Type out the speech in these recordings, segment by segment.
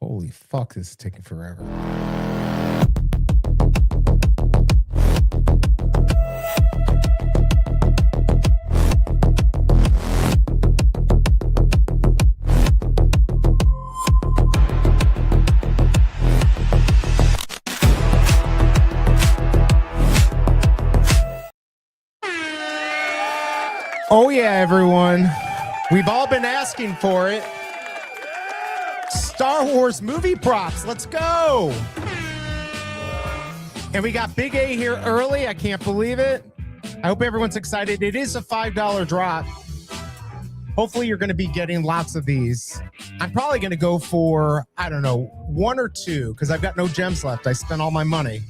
Holy fuck, this is taking forever. Oh yeah, everyone. We've all been asking for it. Star Wars movie props. Let's go. And we got Big A here early. I can't believe it. I hope everyone's excited. It is a $5 drop. Hopefully you're going to be getting lots of these. I'm probably going to go for, I don't know, 1 or 2 because I've got no gems left. I spent all my money.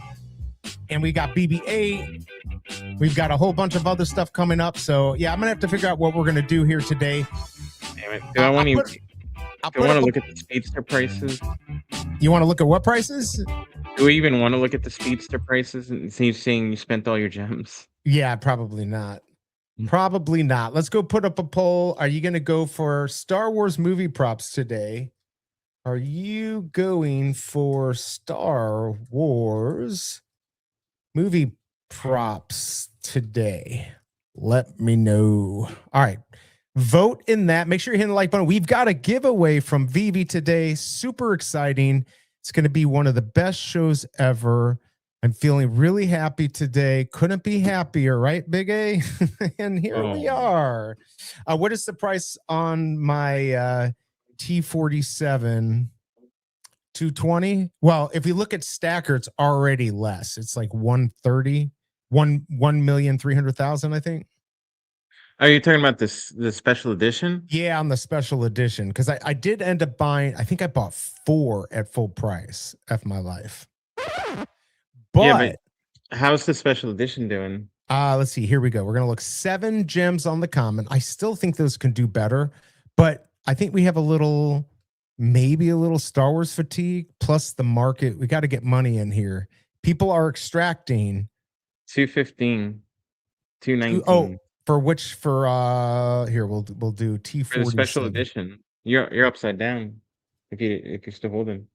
And we got BB-8. We've got a whole bunch of other stuff coming up. So, yeah, I'm going to have to figure out what we're going to do here today. Damn it. Do I want to look at the Speedster prices? You want to look at what prices? Do we even want to look at the Speedster prices and seeing you spent all your gems? Yeah, probably not. Probably not. Let's go put up a poll. Are you going to go for Star Wars movie props today? Are you going for Star Wars movie props today? Let me know. All right. Vote in that. Make sure you're hitting the like button. We've got a giveaway from Veve today. Super exciting. It's going to be one of the best shows ever. I'm feeling really happy today. Couldn't be happier, right, Big A? And here we are. What is the price on my T47? 220? Well, if you look at Stacker, it's already less. It's like 130, 1,300,000, I think. Are you talking about the special edition? Yeah, on the special edition. Because I did end up buying, I think I bought 4 at full price. F my life. But, yeah, but how's the special edition doing? Let's see. Here we go. We're going to look 7 gems on the common. I still think those can do better. But I think we have maybe a little Star Wars fatigue plus the market. We got to get money in here. People are extracting 215, 219. Oh, here we'll do T40 for the special edition. You're upside down if you're still holding.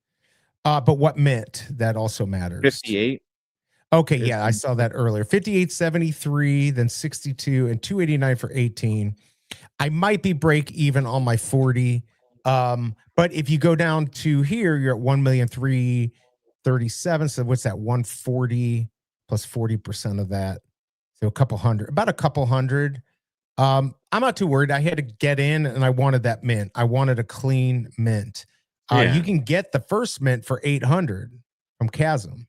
But what mint? That also matters. 58. Okay, yeah, I saw that earlier. 58.73, then 62 and 289 for 18. I might be break even on my 40. But if you go down to here, you're at 1,337,000. So what's that? 140 plus 40% of that. So about a couple hundred. I'm not too worried. I had to get in and I wanted that mint. I wanted a clean mint. You can get the first mint for 800 from Chasm.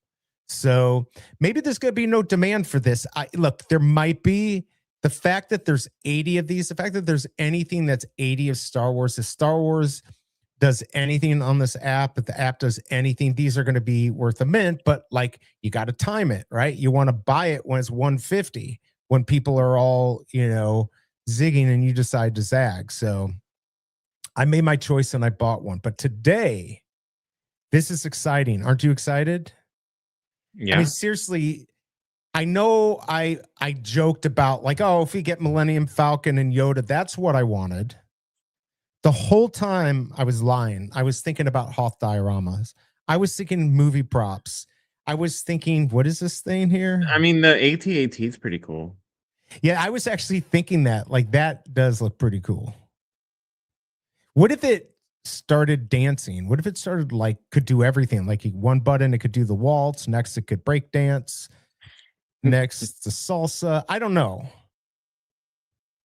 So maybe there's going to be no demand for this. Look, there might be. The fact that there's 80 of these, the fact that there's anything that's 80 of Star Wars, if Star Wars does anything on this app, if the app does anything, these are going to be worth a mint, but like you got to time it, right? You want to buy it when it's 150, when people are all, zigging and you decide to zag. So I made my choice and I bought one. But today, this is exciting. Aren't you excited? Yeah. I mean, seriously, I know I joked about like, oh, if we get Millennium Falcon and Yoda, that's what I wanted. The whole time I was lying. I was thinking about Hoth dioramas. I was thinking movie props. I was thinking, what is this thing here? I mean, the AT-AT is pretty cool. Yeah, I was actually thinking that. Like, that does look pretty cool. What if it started dancing? What if it started like could do everything? Like one button, it could do the waltz. Next, it could break dance. Next, the salsa. I don't know.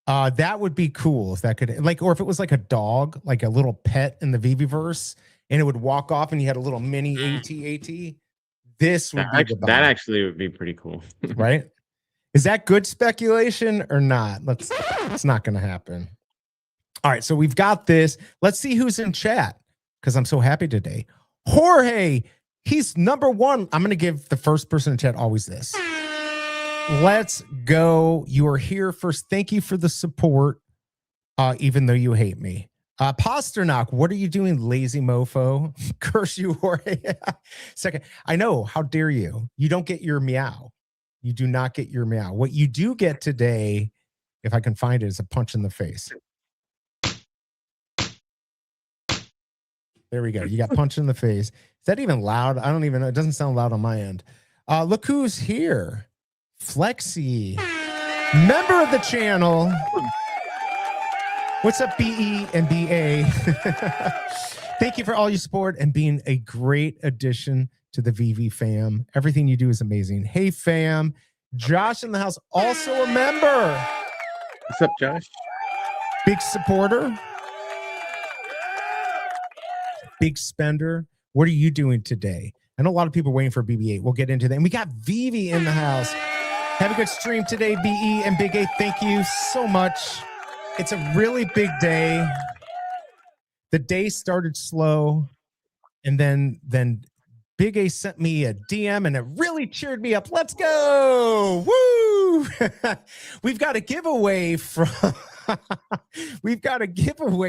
That would be cool if that could, like, or if it was like a dog, like a little pet in the Veveverse, and it would walk off and you had a little mini AT-AT. This would be that actually would be pretty cool. Right? Is that good speculation or not? It's not going to happen. All right, so we've got this. Let's see who's in chat because I'm so happy today. Jorge, he's #1. I'm going to give the first person in chat always this. Let's go. You are here first. Thank you for the support, even though you hate me. Pasternak, what are you doing, lazy mofo? Curse you, Jorge. Second, I know. How dare you? You don't get your meow. You do not get your meow. What you do get today, if I can find it, is a punch in the face. There we go. You got punched in the face. Is that even loud? I don't even know. It doesn't sound loud on my end. Look who's here. Flexi, member of the channel. What's up, BE and BA? Thank you for all your support and being a great addition to the VV fam. Everything you do is amazing. Hey, fam. Josh in the house, also a member. What's up, Josh? Big supporter. Big spender. What are you doing today? I know a lot of people are waiting for BB8. We'll get into that. And we got Vivi in the house. Have a good stream today, BE and Big A. Thank you so much. It's a really big day. The day started slow, and then Big A sent me a DM, and it really cheered me up. Let's go! Woo! We've got a giveaway from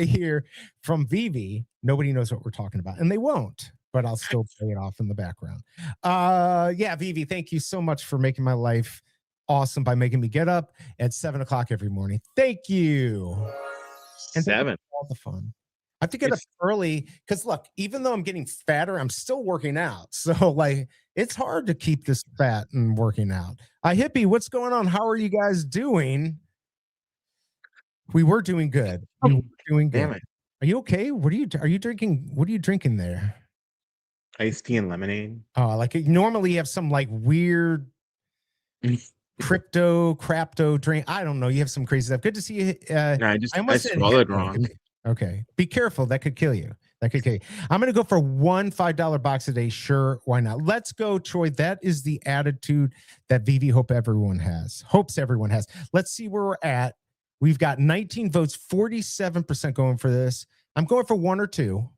here from Vivi. Nobody knows what we're talking about, and they won't, but I'll still play it off in the background. Yeah, Vivi, thank you so much for making my life awesome by making me get up at 7 o'clock every morning. Thank you. And 7. All the fun. I have to get up early because look, even though I'm getting fatter, I'm still working out. So like, it's hard to keep this fat and working out. Hippie, what's going on? How are you guys doing? We were doing good. We were doing good. Damn it. Are you okay? What are you drinking? What are you drinking there? Iced tea and lemonade. Oh, like normally you have some like weird crapto drink. I don't know. You have some crazy stuff. Good to see you. No, I swallowed wrong. Okay. Be careful. That could kill you. I'm going to go for one $5 box a day. Sure. Why not? Let's go, Troy. That is the attitude that Vivi hopes everyone has. Let's see where we're at. We've got 19 votes, 47% going for this. I'm going for 1 or 2.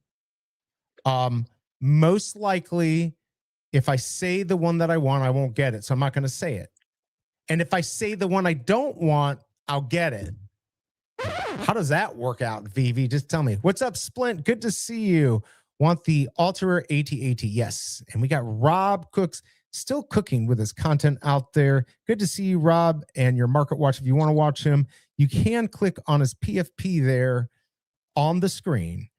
Most likely, if I say the one that I want, I won't get it. So I'm not going to say it. And if I say the one I don't want, I'll get it. How does that work out, Vivi? Just tell me. What's up, Splint? Good to see you. Want the Alterer AT-AT? Yes. And we got Rob Cooks still cooking with his content out there. Good to see you, Rob, and your market watch. If you want to watch him, you can click on his PFP there on the screen,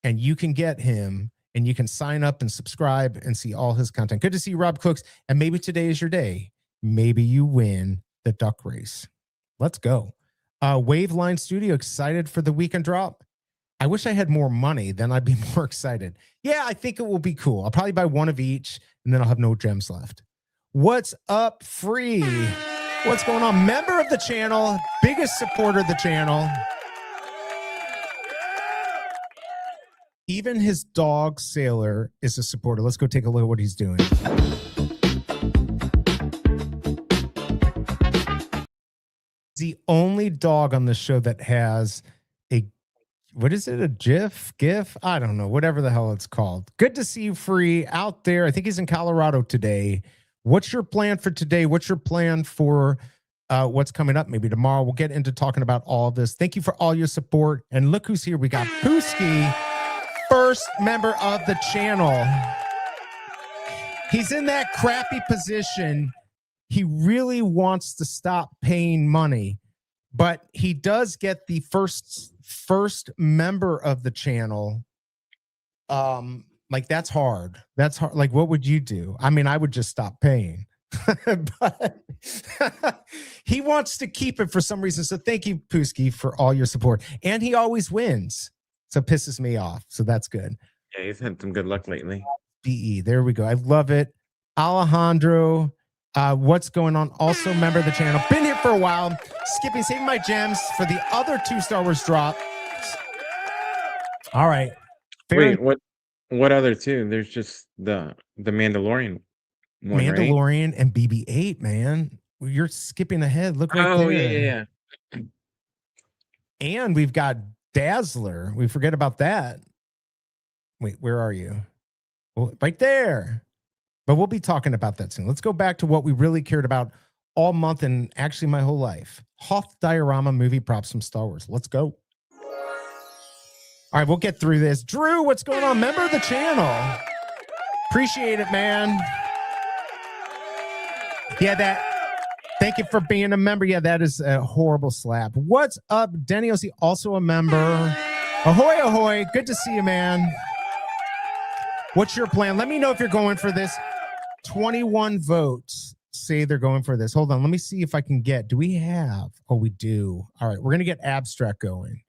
and you can get him, and you can sign up and subscribe and see all his content. Good to see you, Rob Cooks. And maybe today is your day. Maybe you win the duck race. Let's go. Waveline Studio, excited for the weekend drop? I wish I had more money, then I'd be more excited. Yeah, I think it will be cool. I'll probably buy one of each, and then I'll have no gems left. What's up, Free? What's going on? Member of the channel, biggest supporter of the channel. Even his dog, Sailor, is a supporter. Let's go take a look at what he's doing. The only dog on the show that has a, what is it, a GIF? I don't know, whatever the hell it's called. Good to see you, Free, out there. I think he's in Colorado today. What's your plan for today? What's your plan for what's coming up? Maybe tomorrow. We'll get into talking about all of this. Thank you for all your support. And look who's here. We got Pooski, first member of the channel. He's in that crappy position. He really wants to stop paying money, but he does get the first member of the channel. Like that's hard. Like, what would you do? I mean, I would just stop paying, but he wants to keep it for some reason. So thank you, Pooski, for all your support. And he always wins. So it pisses me off. So that's good. Yeah, he's had some good luck lately. BE, there we go. I love it. Alejandro, what's going on? Also member of the channel. Been here for a while. Skipping, saving my gems for the other 2 Star Wars drop. All right. Wait, what other 2? There's just the Mandalorian one, Mandalorian, right? and BB-8, man. You're skipping ahead. Look right there. Oh, yeah. And we've got Dazzler. We forget about that. Wait, where are you? Well, right there. But we'll be talking about that soon. Let's go back to what we really cared about all month and actually my whole life. Hoth Diorama movie props from Star Wars. Let's go. All right, we'll get through this. Drew, what's going on? Member of the channel. Appreciate it, man. Yeah, thank you for being a member. Yeah, that is a horrible slap. What's up, Denny? Also a member. Ahoy, ahoy. Good to see you, man. What's your plan? Let me know if you're going for this. 21 votes say they're going for this. Hold on. Let me see if I can get. Do we have? Oh, we do. All right. We're going to get abstract going.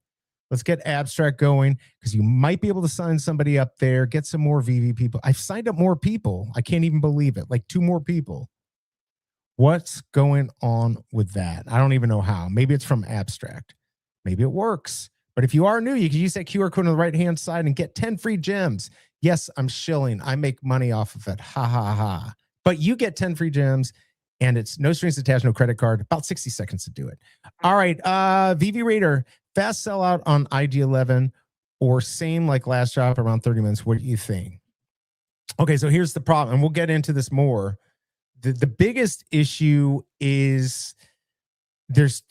Let's get abstract going because you might be able to sign somebody up there, get some more VV people. I've signed up more people. I can't even believe it. Like 2 more people. What's going on with that? I don't even know how. Maybe it's from abstract. Maybe it works. But if you are new, you can use that QR code on the right-hand side and get 10 free gems. Yes, I'm shilling. I make money off of it. Ha, ha, ha. But you get 10 free gems, and it's no strings attached, no credit card. About 60 seconds to do it. All right. VV Raider, fast sellout on IG11 or same like last drop around 30 minutes. What do you think? Okay, so here's the problem, and we'll get into this more. The biggest issue is there's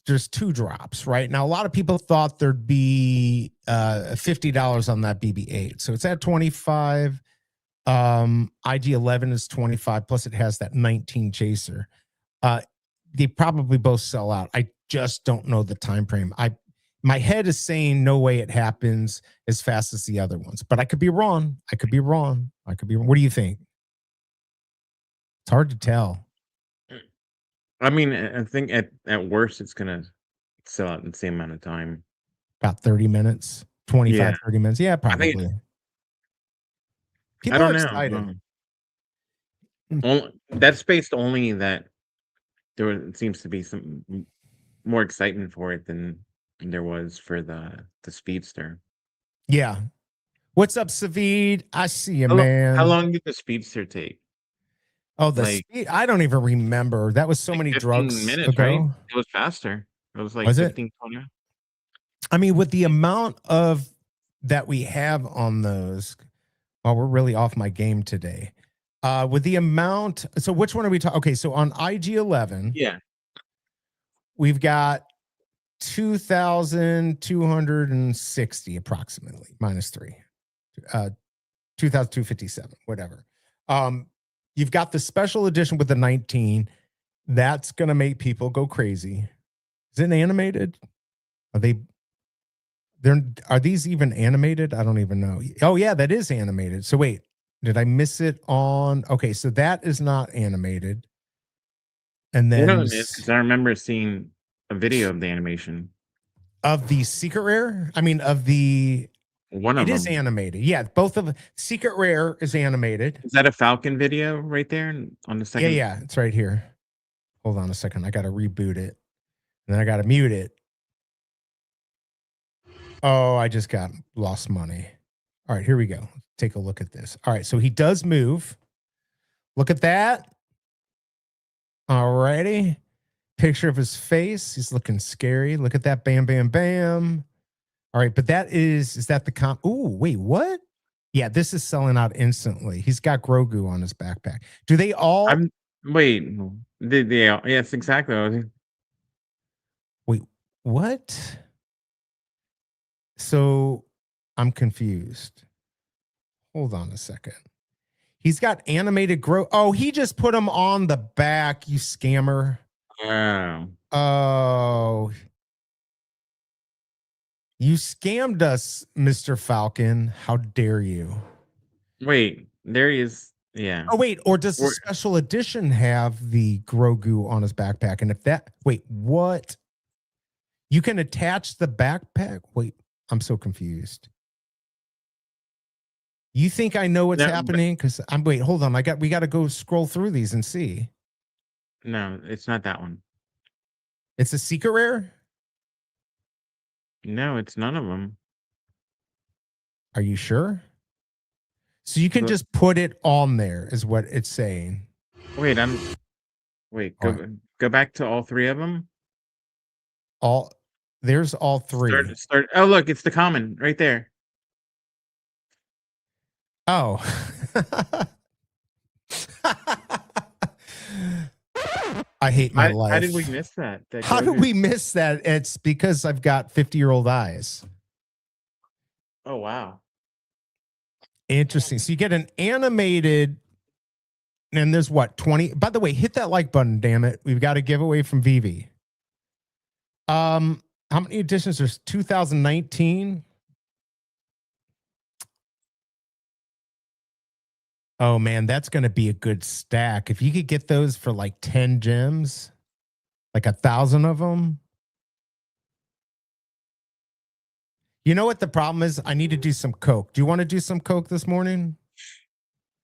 2 drops right now. A lot of people thought there'd be $50 on that BB8, so it's at 25. IG11 is 25, plus it has that 19 chaser. They probably both sell out. I just don't know the time frame. My head is saying no way it happens as fast as the other ones, but I could be wrong. I could be wrong. What do you think? It's hard to tell. I mean, I think at worst it's gonna sell out in the same amount of time. About 30 minutes, 25, Yeah. 30 minutes. Yeah, probably. I People don't are know. excited. That's based only that there seems to be some more excitement for it than there was for the Speedster. Yeah. What's up, Savid? I see you, How man. long did the Speedster take? Oh, the Like, speed. I don't even remember. That was so many 15 drugs minutes, ago. right? It was faster. It was like Was it? 15, 20. I mean, with the amount of that we have on those, oh, we're really off my game today. With the amount, so which one are we talking? Okay, so on IG11, Yeah. we've got 2,260 approximately, minus 3. 2,257, whatever. You've got the special edition with the 19. That's gonna make people go crazy. Is it animated? Are these even animated? I don't even know. Oh yeah, that is animated. So wait, did I miss it on? Okay, so that is not animated. And then Because I remember seeing a video of the animation. of the secret rare, I mean of the One of it is them. animated. Yeah, both of secret rare is animated. Is that a Falcon video right there on the second? Yeah, it's right here. Hold on a second. I got to reboot it. And then I got to mute it. Oh, I just got lost money. All right, here we go. Take a look at this. All right, so he does move. Look at that. All righty. Picture of his face. He's looking scary. Look at that. Bam, bam, bam. All right, but that is that the comp? Ooh, wait, what? Yeah, this is selling out instantly. He's got Grogu on his backpack. Do they all? Wait. Yes, exactly. Wait, what? So I'm confused. Hold on a second. He's got animated grow. Oh, he just put him on the back, you scammer. Wow. Oh, you scammed us, Mr. Falcon. How dare you? Wait, there he is. Yeah. Oh, wait, or does the special edition have the Grogu on his backpack? And if that, wait, what? You can attach the backpack? Wait, I'm so confused. You think I know what's happening? Because wait, hold on. We got to go scroll through these and see. No, it's not that one. It's a secret rare? No, it's none of them. Are you sure? So you can just put it on there, is what it's saying. Wait, go back to all 3 of them. There's all 3. Start. Oh, look, it's the common right there. Oh. I hate my life. How did we miss that? How did we miss that? It's because I've got 50-year-old eyes. Oh, wow. Interesting. So you get an animated, and there's what, 20? By the way, hit that like button, damn it. We've got a giveaway from Veve. How many editions? There's 2019. Oh man, that's going to be a good stack. If you could get those for like 10 gems, like 1,000 of them. You know what the problem is? I need to do some coke. Do you want to do some coke this morning?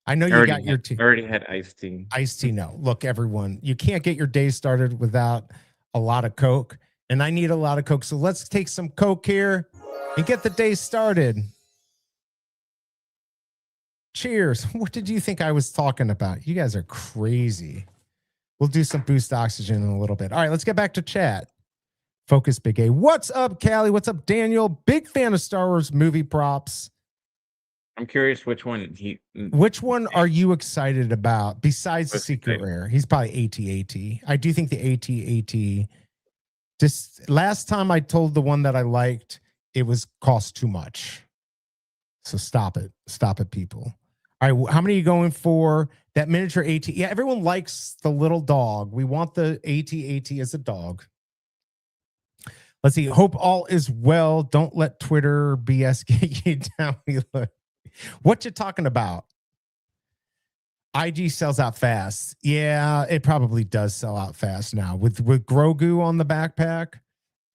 I know you got your tea. Already had iced tea. Iced tea, no. Look, everyone, you can't get your day started without a lot of coke, and I need a lot of coke. So let's take some coke here and get the day started. Cheers. What did you think I was talking about? You guys are crazy. We'll do some boost oxygen in a little bit. All right, let's get back to chat. Focus Big A. What's up, Callie? What's up, Daniel? Big fan of Star Wars movie props. I'm curious which one Which one are you excited about besides the secret rare? He's probably AT-AT. I do think the AT-AT. Just last time I told the one that I liked, it was cost too much. So stop it. Stop it, people. All right, how many are you going for? That miniature AT. Yeah, everyone likes the little dog. We want the AT-AT as a dog. Let's see. Hope all is well. Don't let Twitter BS get you down. What you talking about? IG sells out fast. Yeah, it probably does sell out fast now. With Grogu on the backpack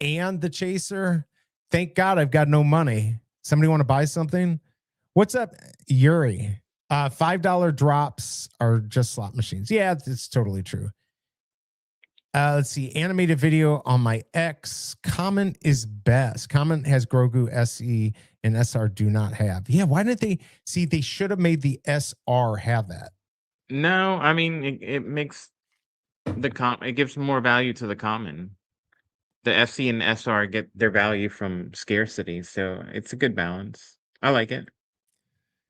and the chaser. Thank God I've got no money. Somebody want to buy something? What's up, Yuri? $5 drops are just slot machines. Yeah, it's totally true. Let's see. Animated video on my X. Common is best. Common has Grogu SE and SR do not have. Yeah, why didn't they? See, they should have made the SR have that. No, I mean, it makes it gives more value to the common. The FC and SR get their value from scarcity, so it's a good balance. I like it.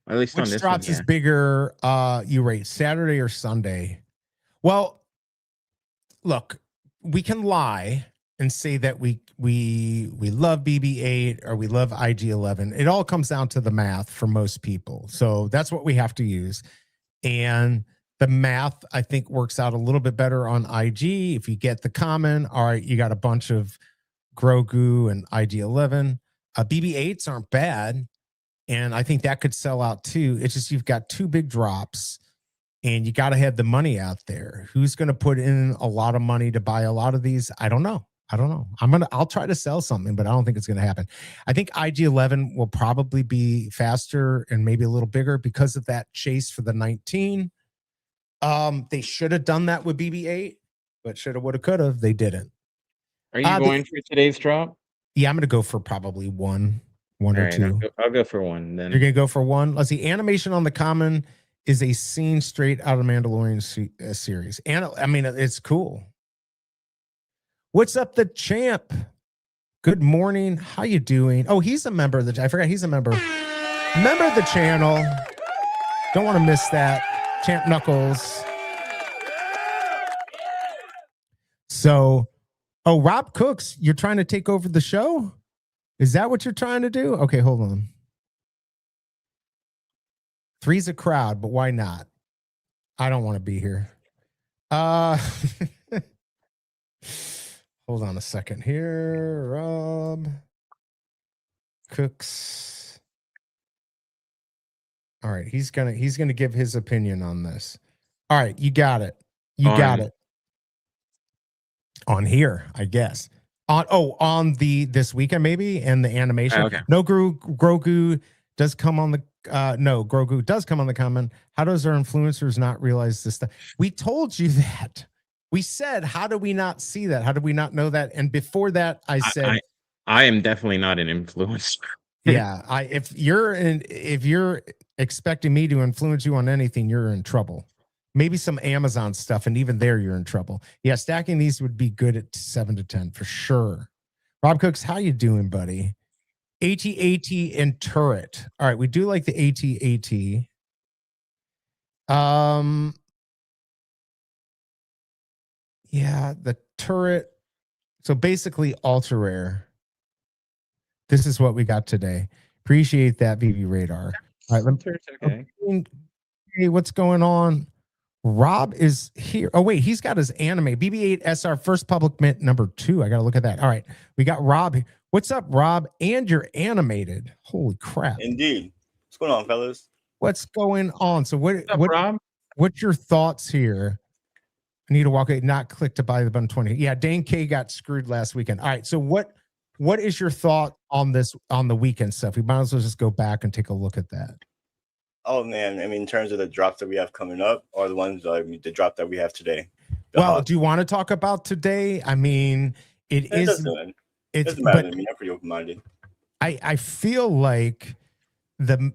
At least Which on this drops one, is bigger, you rate Saturday or Sunday? Well, look, we can lie and say that we love BB-8 or we love IG-11. It all comes down to the math for most people. So that's what we have to use. And the math, I think, works out a little bit better on IG. If you get the common, all right, you got a bunch of Grogu and IG-11. BB-8s aren't bad. And I think that could sell out too. It's just you've got two big drops and you got to have the money out there. Who's going to put in a lot of money to buy a lot of these? I don't know. I'll try to sell something, but I don't think it's going to happen. I think IG-11 will probably be faster and maybe a little bigger because of that chase for the 19. They should have done that with BB-8, but should have, would have, could have. They didn't. Are you going for today's drop? Yeah, I'm going to go for probably one or two. I'll go for one then. You're going to go for one? Let's see. Animation on the common is a scene straight out of Mandalorian series. And I mean, it's cool. What's up, the champ? Good morning. How you doing? Oh, he's a member of the, I forgot he's a member. Member of the channel. Don't want to miss that. Champ Knuckles. So, oh, Rob Cooks, you're trying to take over the show? Is that what you're trying to do? Okay, hold on. 3's a crowd, but why not? I don't want to be here. Hold on a second here. Rob Cooks. All right, he's gonna give his opinion on this. All right, you got it. You got it. On here, I guess. On the this weekend maybe and the animation. Okay. No, Grogu does come on the no, Grogu does come on the comment. How does our influencers not realize this stuff? We told you that. We said, how do we not see that? How do we not know that? And before that, I said, I am definitely not an influencer. Yeah, if you're expecting me to influence you on anything, you're in trouble. Maybe some Amazon stuff, and even there, you're in trouble. Yeah, stacking these would be good at 7 to 10 for sure. Rob Cooks, how you doing, buddy? AT-AT and turret. All right, we do like the AT-AT. Yeah, the turret. So basically, ultra rare. This is what we got today. Appreciate that, VV Radar. All right, okay. Hey, what's going on? Rob is here. Oh, wait, he's got his anime. BB-8 SR first public mint #2. I got to look at that. All right, we got Rob. What's up, Rob? And you're animated. Holy crap. Indeed. What's going on, fellas? What's going on? So What's up, Rob? what's your thoughts here? I need to walk away, not click to buy the button 20. Yeah, Dane K got screwed last weekend. All right. So what is your thought on this on the weekend stuff? We might as well just go back and take a look at that. Oh man, I mean, in terms of the drops that we have coming up, or the ones the drop that we have today. Well, Hoth. do you want to talk about today? I mean, it doesn't matter to me. I'm pretty open-minded. I feel like the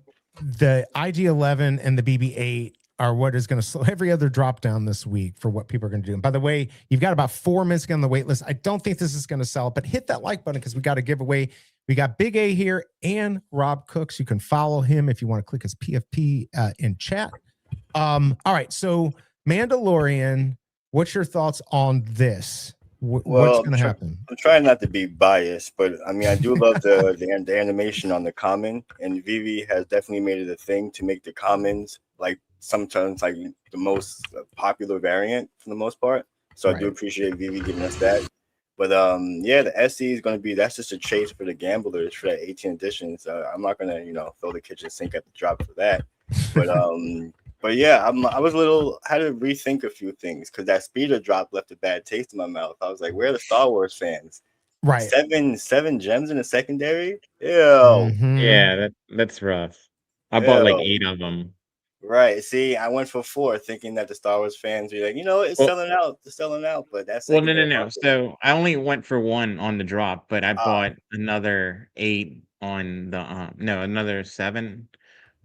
IG11 and the BB8 are what is going to slow every other drop down this week for what people are going to do. And by the way, you've got about 4 minutes on the wait list. I don't think this is going to sell, but hit that like button because we got a giveaway. We got Big A here and Rob Cooks. You can follow him if you want to click his PFP in chat. All right. So Mandalorian, what's your thoughts on this? What's going to happen? I'm trying not to be biased, but I mean, I do love the animation on the common, and Veve has definitely made it a thing to make the commons like sometimes like the most popular variant for the most part. So I do appreciate Veve giving us that. But yeah, the SE is going to be, that's just a chase for the gamblers for that 18 editions. I'm not going to, throw the kitchen sink at the drop for that. But yeah, I was had to rethink a few things because that speeder drop left a bad taste in my mouth. I was like, where are the Star Wars fans? Right. 7 gems in the secondary? Ew. Yeah, that's rough. I bought like 8 of them. Right. See, I went for 4 thinking that the Star Wars fans were like, it's selling out. It's selling out. But that's no. So I only went for 1 on the drop, but I bought another 8 on the another 7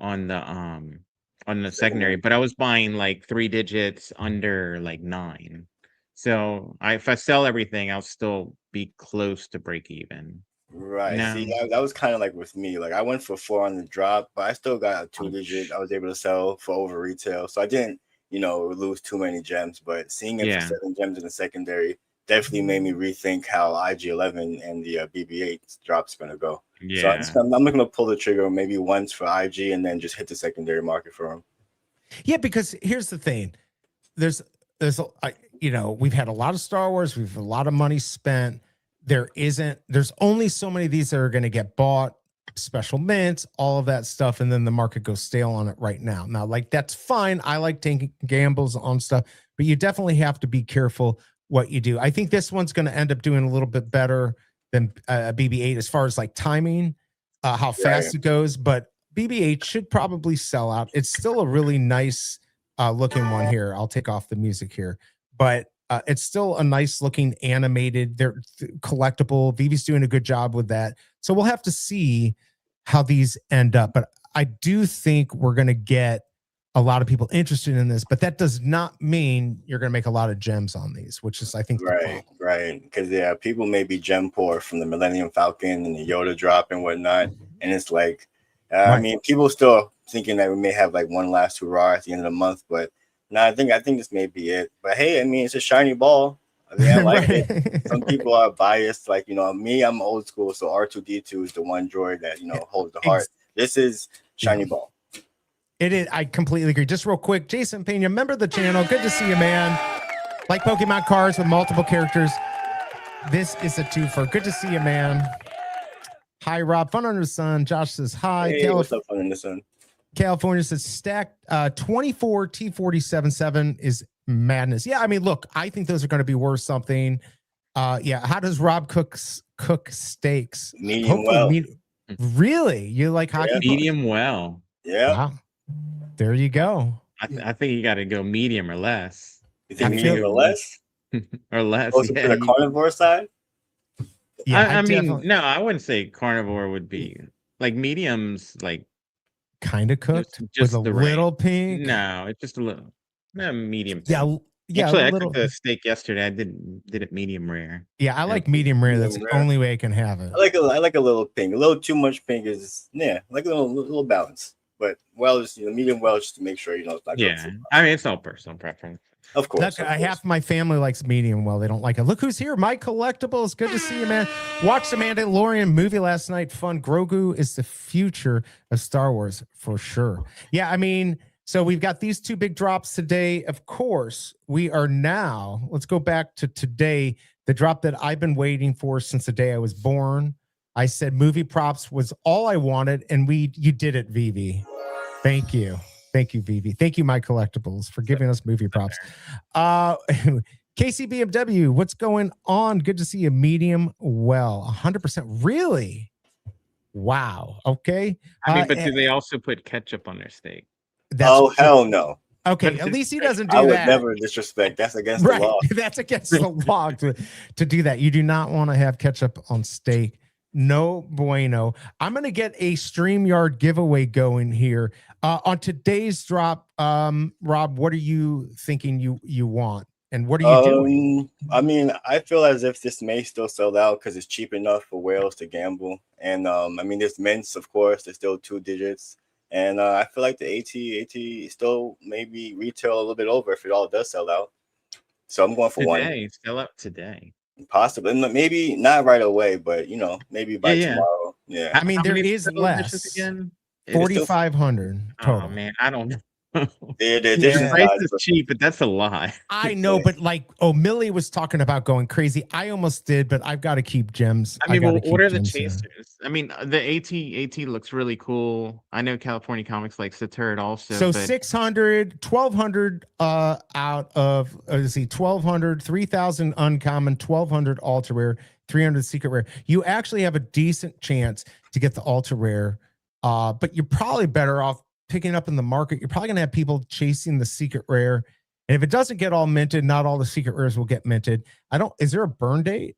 on the secondary. But I was buying like 3 digits under like 9. So if I sell everything, I'll still be close to break even. Right. No. See, that was kind of like with me. Like I went for 4 on the drop, but I still got a 2 digit. I was able to sell for over retail, so I didn't, lose too many gems. But seeing it for 7 gems in the secondary definitely made me rethink how IG11 and the BB8 drop's gonna go. Yeah. So I'm looking to pull the trigger maybe once for IG and then just hit the secondary market for them. Yeah, because here's the thing: there's we've had a lot of Star Wars, we've a lot of money spent. There's only so many of these that are going to get bought, special mints, all of that stuff, and then the market goes stale on it right now. Now, like that's fine. I like taking gambles on stuff, but you definitely have to be careful what you do. I think this one's going to end up doing a little bit better than BB8 as far as like timing, how fast it goes, but BB8 should probably sell out. It's still a really nice looking one here. I'll take off the music here, but it's still a nice looking animated. They're collectible. Veve's doing a good job with that. So we'll have to see how these end up. But I do think we're going to get a lot of people interested in this, but that does not mean you're going to make a lot of gems on these, which is, I think, right. Because people may be gem poor from the Millennium Falcon and the Yoda drop and whatnot. And it's like, I mean, people still thinking that we may have like one last hurrah at the end of the month, but no, I think this may be it. But hey, I mean, it's a shiny ball. I mean, I like it. Some people are biased, like me. I'm old school, so R2D2 is the one droid that holds the heart. This is shiny ball. It is. I completely agree. Just real quick, Jason Pena, member of the channel. Good to see you, man. Like Pokemon cards with multiple characters. This is a twofer. Good to see you, man. Hi, Rob. Fun under the sun. Josh says hi. Hey, what's up, Fun under the sun? California says stacked 24 T47.7 is madness. Yeah, I mean, look, I think those are going to be worth something. Yeah, how does Rob cook steaks? Medium well. Really? You like hockey? Medium well. Yeah. Wow. There you go. I think you got to go medium or less. You think medium or less? Or less. For the carnivore side? Yeah, I mean, no, I wouldn't say carnivore would be like mediums, like kind of cooked just with a little pink. No, it's just a little medium. Yeah. Actually, I cooked the steak yesterday. I did it medium rare. Yeah, I like medium rare. That's the only way I can have it. I like a little pink. A little too much pink is like a little balance. But medium well, just to make sure it's not. I mean, it's all personal preference. Of course. Half my family likes medium well. They don't like it. Look who's here. My Collectibles. Good to see you, man. Watched the Mandalorian movie last night. Fun. Grogu is the future of Star Wars for sure. Yeah, I mean, so we've got these 2 big drops today. Of course, we are now. Let's go back to today. The drop that I've been waiting for since the day I was born. I said movie props was all I wanted, and you did it, Veve. Thank you. Thank you, Vivi. Thank you, My Collectibles, for giving us movie props. KCBMW, what's going on? Good to see you. Medium well. 100%. Really? Wow. Okay. I mean, but do they also put ketchup on their steak? Oh, hell no. Okay, But at least he doesn't I do would that. never disrespect. That's against the law. That's against the law to do that. You do not want to have ketchup on steak. No bueno. I'm going to get a StreamYard giveaway going here. On today's drop, Rob, what are you thinking you want? And what are you doing? I mean, I feel as if this may still sell out because it's cheap enough for whales to gamble. And I mean, there's mints, of course. There's still 2 digits. And I feel like the AT still maybe retail a little bit over if it all does sell out. So I'm going for Today, one. sell out today. Possibly. Maybe not right away, but, you know, maybe by tomorrow. Yeah. I mean, How there many is total less. dishes again? 4,500 total. Oh, man, I don't know. The price is cheap, but that's a lie. I know, but like, Millie was talking about going crazy. I almost did, but I've got to keep gems. I mean, what are the chasers? I mean, the AT looks really cool. I know California Comics likes the turret also. So but 600, 1,200 out of, let's see, 1,200, 3,000 uncommon, 1,200 ultra rare, 300 secret rare. You actually have a decent chance to get the ultra rare, but you're probably better off picking up in the market. You're probably gonna have people chasing the secret rare, and if it doesn't get all minted, not all the secret rares will get minted. Is there a burn date?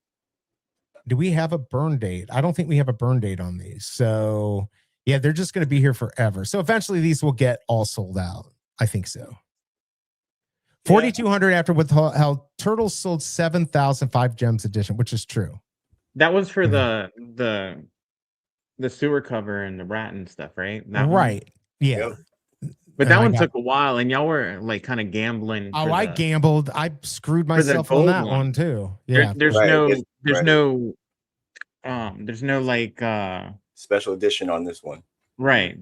Do we have a burn date? I don't think we have a burn date on these. So yeah, they're just going to be here forever. So eventually these will get all sold out. I think so. 4,200 after how Turtles sold 7,005 gems edition, which is true. that was for the sewer cover and the rat and stuff, right? That Right. one? Yeah. Yep. But that one took a while, and y'all were like kind of gambling. Oh, I gambled. I screwed myself on that one too. Yeah. There's no like special edition on this one. Right.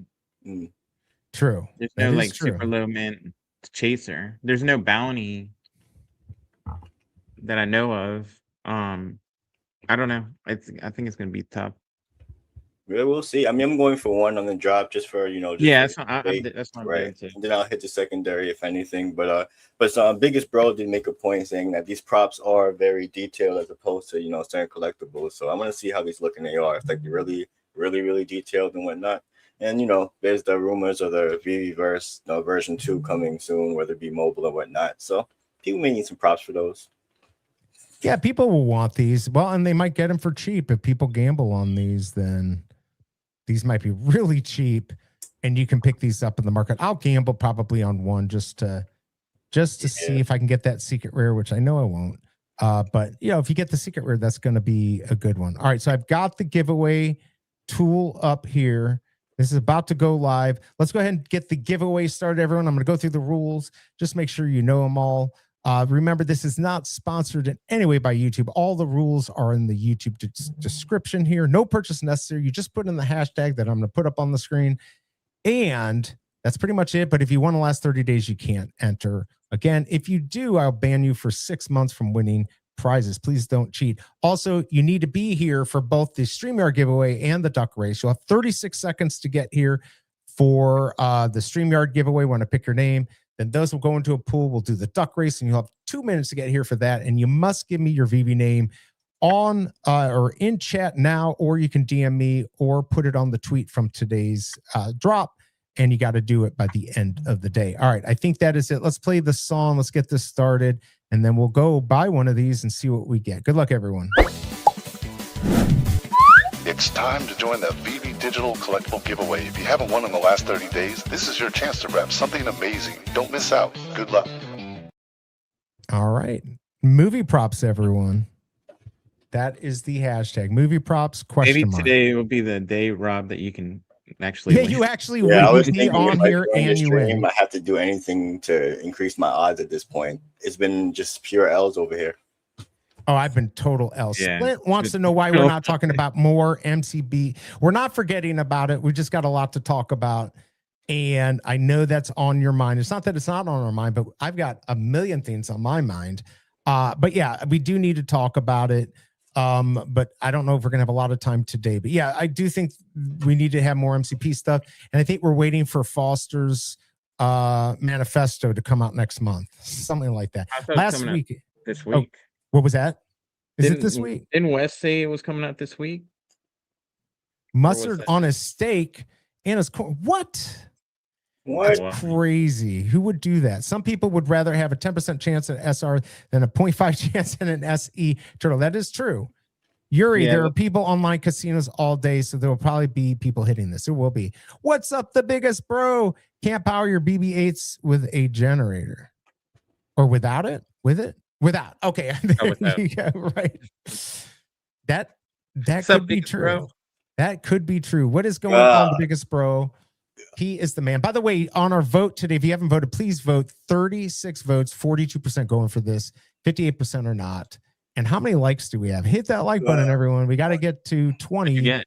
True. There's no like super low mint chaser. There's no bounty that I know of. I don't know. I think it's gonna be tough. Yeah, we'll see. I mean, I'm going for one on the drop just for, you know. Just that's my right. And then I'll hit the secondary if anything. But so Biggest Bro did make a point saying that these props are very detailed as opposed to, you know, certain collectibles. So I'm gonna see how these look in AR. It's like really, really, really detailed and whatnot. And you know, there's the rumors of the VV-verse version 2 coming soon, whether it be mobile or whatnot. So people may need some props for those. Yeah, people will want these. Well, and they might get them for cheap. If people gamble on these, then these might be really cheap, and you can pick these up in the market. I'll gamble probably on one just to see if I can get that secret rare, which I know I won't. But you know, if you get the secret rare, that's going to be a good one. All right, so I've got the giveaway tool up here. This is about to go live. Let's go ahead and get the giveaway started, everyone. I'm going to go through the rules. Just make sure you know them all. Remember, this is not sponsored in any way by YouTube. All the rules are in the YouTube description here. No purchase necessary. You just put in the hashtag that I'm going to put up on the screen. And that's pretty much it. But if you want to last 30 days, you can't enter. Again, if you do, I'll ban you for 6 months from winning prizes. Please don't cheat. Also, you need to be here for both the StreamYard giveaway and the duck race. You'll have 36 seconds to get here for the StreamYard giveaway when I pick your name. Then those will go into a pool. We'll do the duck race, and you'll have 2 minutes to get here for that. And you must give me your VV name on or in chat now, or you can DM me or put it on the tweet from today's drop. And you got to do it by the end of the day. All right, I think that is it. Let's play the song. Let's get this started, and then we'll go buy one of these and see what we get. Good luck, everyone. It's time to join the VV Digital Collectible Giveaway. If you haven't won in the last 30 days, this is your chance to wrap something amazing. Don't miss out. Good luck. All right. Movie props, everyone. That is the hashtag. Movie props, question Maybe mark. today will be the day, Rob, that you can actually win. You actually win. I was be thinking on here and you win. I have to do anything to increase my odds at this point. It's been just pure L's over here. Oh, I've been total L. Yeah. Splint wants to know why we're not talking about more MCB. We're not forgetting about it. We just got a lot to talk about. And I know that's on your mind. It's not that it's not on our mind, but I've got a million things on my mind. But yeah, we do need to talk about it. But I don't know if we're gonna have a lot of time today. But yeah, I do think we need to have more MCP stuff, and I think we're waiting for Foster's manifesto to come out next month, something like that. I thought Last coming out week, this week. what was that? Is Didn't, it this week? Didn't Wes say it was coming out this week? was Mustard that? on his steak and his corn. What? What? Wow. Crazy. Who would do that? Some people would rather have a 10% chance at SR than a 0.5 chance at an SE turtle. That is true. Yuri, Yeah, there are people online casinos all day, so there will probably be people hitting this. There will be. What's up, the biggest bro? Can't power your BB-8s with a generator. Or without it? With it? Without. Okay. without. Yeah, right. That What's could up, be biggest true. bro? That could be true. What is going on, the biggest bro? He is the man. By the way, on our vote today, if you haven't voted, please vote. 36 votes, 42% going for this, 58% are not. And how many likes do we have? Hit that like button, everyone. We got to get to 20. Did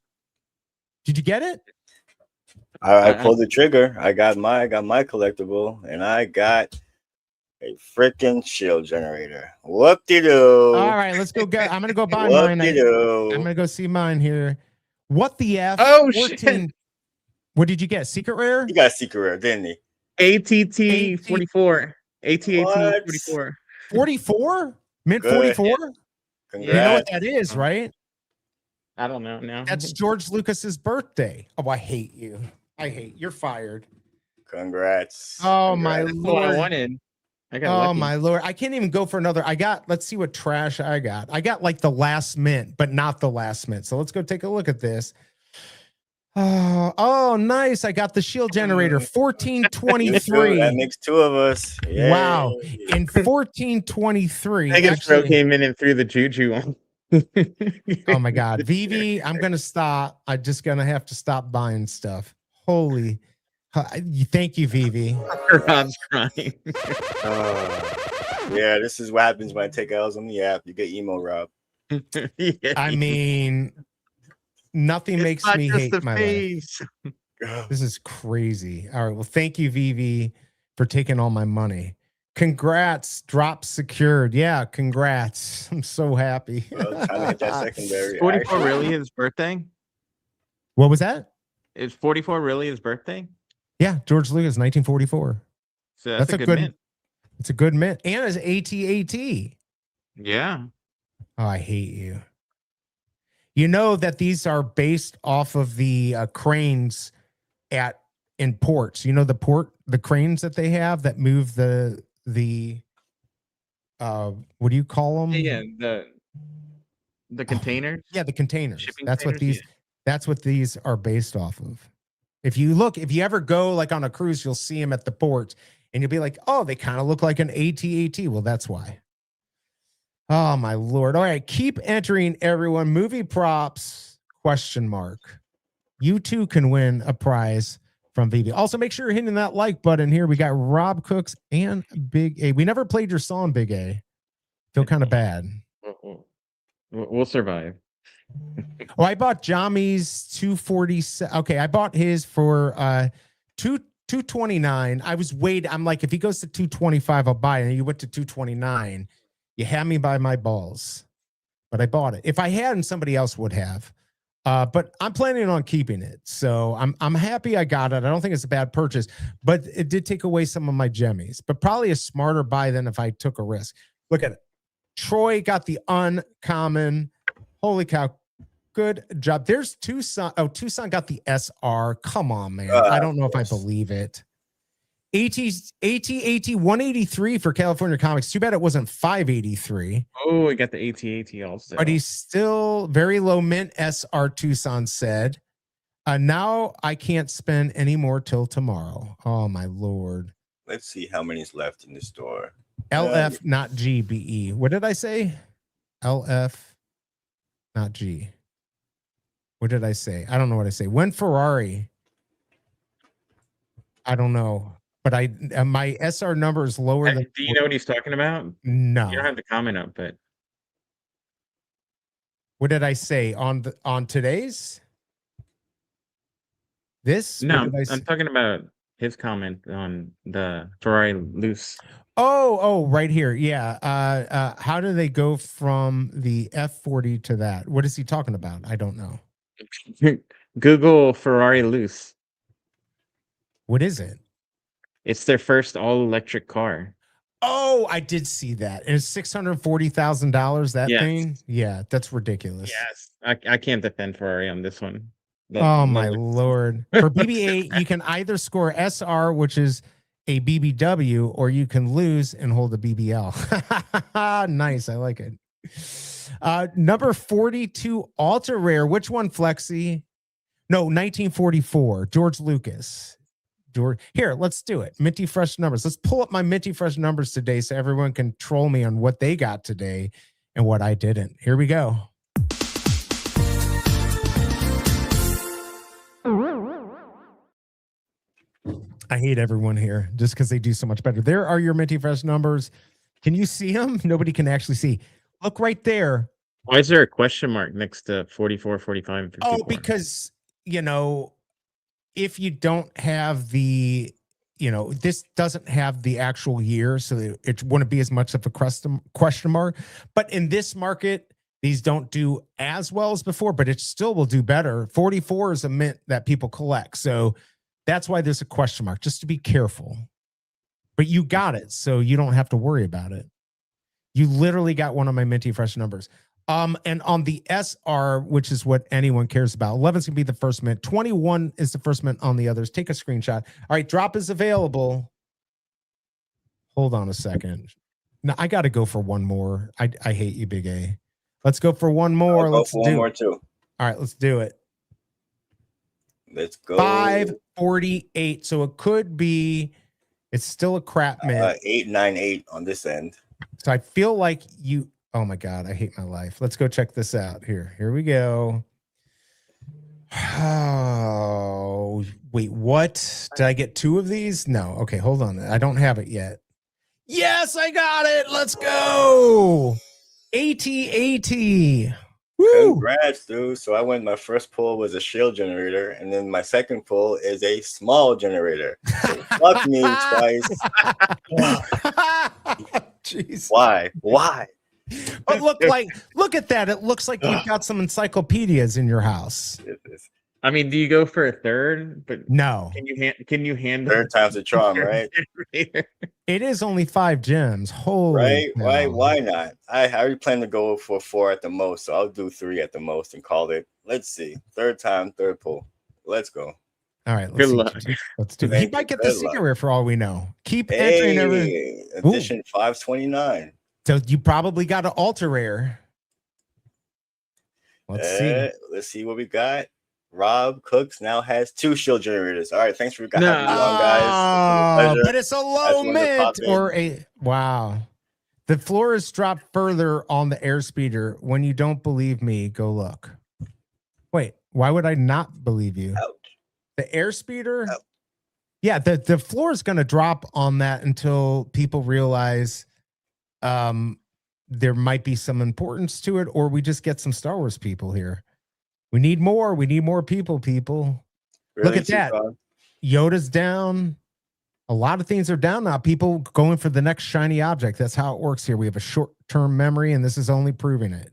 you get it? I pulled the trigger. I got my collectible, and I got a freaking shield generator. Whoop-de-doo. All right, let's go get. I'm gonna go buy mine. I'm gonna go see mine here. What the F? Oh 14. shit! What did you get? Secret rare? He got secret rare, didn't he? ATT 44. ATT What? 44. 44? Mint Good. 44? Congrats. You know what that is, right? I don't know. No. That's George Lucas's birthday. Oh, I hate you. You're fired. Congrats. Oh my That's what I lord. wanted. I got Oh lucky. my lord. I can't even go for another. Let's see what trash I got. I got like the last mint, but not the last mint. So let's go take a look at this. Oh, nice. I got the shield generator 1423. That makes two of us. Yay. Wow. In 1423. Biggest bro came in and threw the juju on. Oh my God. Vivi, I'm going to stop. I'm just going to have to stop buying stuff. Holy. Thank you, Vivi. Rob's crying. Yeah, this is what happens when I take L's on the app. You get emo, Rob. Yeah. I mean, nothing makes me hate my life. This is crazy. All right. Well, thank you, Vivi, for taking all my money. Congrats. Drop secured. Yeah, congrats. I'm so happy. Well, trying to hit that secondary. 44 Actually, really his birthday? What was that? Is 44 really his birthday? Yeah, George Lucas, 1944. So that's a good mint. It's a good mint. And it's AT-AT. Yeah. Oh, I hate you. You know that these are based off of the cranes in ports. You know the cranes that they have that move the what do you call them? Yeah, the containers. Yeah, the containers. Shipping That's what containers, that's what these are based off of. If you ever go like on a cruise, you'll see them at the ports and you'll be like, oh, they kind of look like an AT-AT. Well, that's why. Oh my Lord. All right. Keep entering, everyone. Movie props, ? You too can win a prize from Veve. Also, make sure you're hitting that like button here. We got Rob Cooks and Big A. We never played your song, Big A. Feel kind of bad. We'll survive. Oh, I bought Jami's 247. Okay, I bought his for 229. I was waiting. I'm like, if he goes to 225, I'll buy it. And he went to 229. You had me by my balls, but I bought it. If I hadn't, somebody else would have. But I'm planning on keeping it. So I'm happy I got it. I don't think it's a bad purchase, but it did take away some of my jemmies, but probably a smarter buy than if I took a risk. Look at it. Troy got the uncommon. Holy cow. Good job. There's Tucson. Oh, Tucson got the SR. Come on, man. I don't know if I believe it. AT 183 for California Comics. Too bad it wasn't 583. Oh, we got the AT also. But he's still very low mint. SR Tucson said. Now I can't spend any more till tomorrow. Oh my Lord. let's see how many's left in the store. LF, not GBE. What did I say? LF, not G. What did I say? I don't know what I say. When Ferrari? I don't know. But my SR number is lower than. Do you know what he's talking about? No. You don't have the comment up, but what did I say on today's? This? no, I'm talking about his comment on the Ferrari loose. Oh, right here. Yeah. How do they go from the F40 to that? What is he talking about? I don't know. Google Ferrari loose. What is it? It's their first all-electric car. Oh, I did see that. And it's $640,000. That Yes. thing. Yeah, that's ridiculous. Yes, I can't defend Ferrari on this one. Oh my Lord. For BB8, you can either score SR, which is a BBW, or you can lose and hold a BBL. Nice. I like it. Number 42, ultra rare. Which one, Flexi? No, 1944. George Lucas. Here, let's do it. Minty Fresh numbers. Let's pull up my Minty Fresh numbers today so everyone can troll me on what they got today and what I didn't. Here we go. I hate everyone here just because they do so much better. There are your Minty Fresh numbers. Can you see them? Nobody can actually see. Look right there. Why is there a question mark next to 44, 45, and 54? Oh, because, you know, if you don't have the, you know, this doesn't have the actual year, so it wouldn't be as much of a question mark. But in this market, these don't do as well as before, but it still will do better. 44 is a mint that people collect. So that's why there's a question mark, just to be careful. But you got it, so you don't have to worry about it. You literally got one of my Minty Fresh numbers. And on the SR, which is what anyone cares about, 11 is going to be the first mint. 21 is the first mint on the others. Take a screenshot. All right, drop is available. Hold on a second. Now, I got to go for one more. I hate you, Big A. Let's go for one more. Let's do one more too. All right, let's do it. Let's go. 548. So it could be, it's still a crap mint. 898 on this end. So I feel like you, oh my God, I hate my life. Let's go check this out. Here we go. Oh, wait, what? Did I get two of these? No. Okay, hold on. I don't have it yet. Yes, I got it. Let's go. AT-AT. Woo. Congrats, dude. So I went, my first pull was a shield generator, and then my second pull is a small generator. So fuck me twice. Jeez. Why? But look at that. It looks like you've got some encyclopedias in your house. I mean, do you go for a third? But no. Can you handle third time's a charm, right? It is only 5 gems. Holy right? Why not? I already plan to go for 4 at the most, so I'll do 3 at the most and call it. Let's see. Third time, third pull. Let's go. All right. Good luck. Let's do it. He might get the secret rare for all we know. Keep entering every edition 529. So you probably got an ultra rare. Let's see. Let's see what we got. Rob Cooks now has 2 shield generators. All right, thanks for having me on, guys. But it's a low mint or a wow. The floor is dropped further on the airspeeder. When you don't believe me, go look. Wait, why would I not believe you? Ouch. The airspeeder? Yeah, the floor is going to drop on that until people realize there might be some importance to it, or we just get some Star Wars people here. We need more. We need more people. Really? Look at that. Yoda's down. A lot of things are down now. People going for the next shiny object. That's how it works here. We have a short-term memory, and this is only proving it.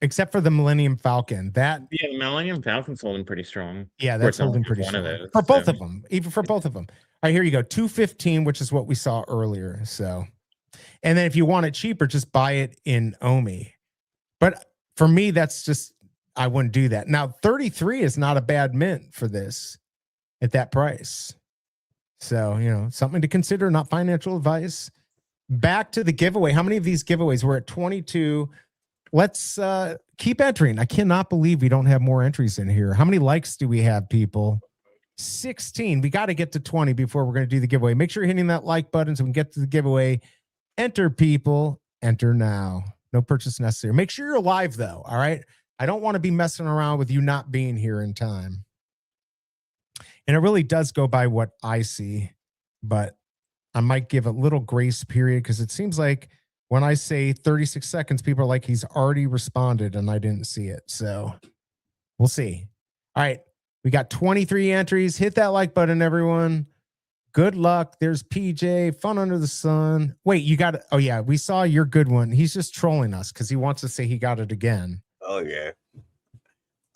Except for the Millennium Falcon. The Millennium Falcon's holding pretty strong. Yeah, that's holding pretty strong. For both of them. Even for both of them. All right, here you go. 215, which is what we saw earlier. So, and then if you want it cheaper, just buy it in Omi. But for me, that's just, I wouldn't do that. Now, 33 is not a bad mint for this at that price. So, you know, something to consider, not financial advice. Back to the giveaway. How many of these giveaways? We're at 22. Let's keep entering. I cannot believe we don't have more entries in here. How many likes do we have, people? 16. We got to get to 20 before we're going to do the giveaway. Make sure you're hitting that like button so we can get to the giveaway. Enter, people. Enter now. No purchase necessary. Make sure you're live, though. All right. I don't want to be messing around with you not being here in time. And it really does go by what I see, but I might give a little grace period because it seems like when I say 36 seconds, people are like, he's already responded and I didn't see it. So we'll see. All right. We got 23 entries. Hit that like button, everyone. Good luck. There's PJ. Fun under the sun. Wait, you got it. Oh, yeah. We saw your good one. He's just trolling us because he wants to say he got it again. Oh, yeah.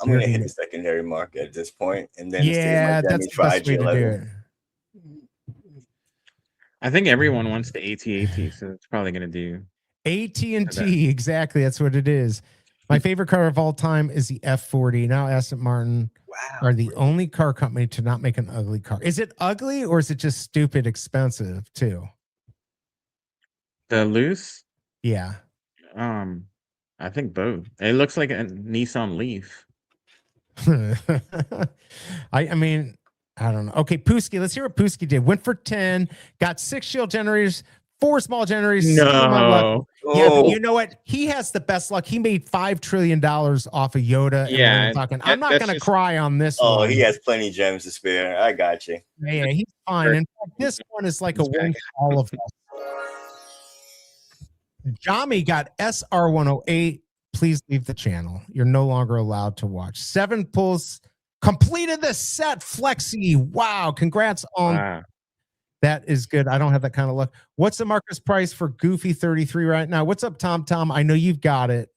I'm going to hit the secondary market at this point, and then yeah, that's the best way to do it. I think everyone wants the AT-AT, so it's probably going to do AT&T. Exactly. That's what it is. My favorite car of all time is the F40. Now Aston Martin are the only car company to not make an ugly car. Is it ugly or is it just stupid expensive too? The loose? Yeah. I think both. It looks like a Nissan Leaf. I mean, I don't know. Okay, Pooski, let's hear what Pooski did. Went for 10, got 6 shield generators, 4 small generators. No. Yeah, but you know what? He has the best luck. He made $5 trillion off of Yoda. Yeah. I'm not going to cry on this one. Oh, he has plenty of gems to spare. I got you. Yeah, he's fine. In fact, this one is like a win for all of us. Jami got SR108. Please leave the channel. You're no longer allowed to watch. 7 pulls. Completed the set, Flexi. Wow. Congrats on that. Is good. I don't have that kind of luck. What's the market price for Goofy 33 right now? What's up, Tom? I know you've got it.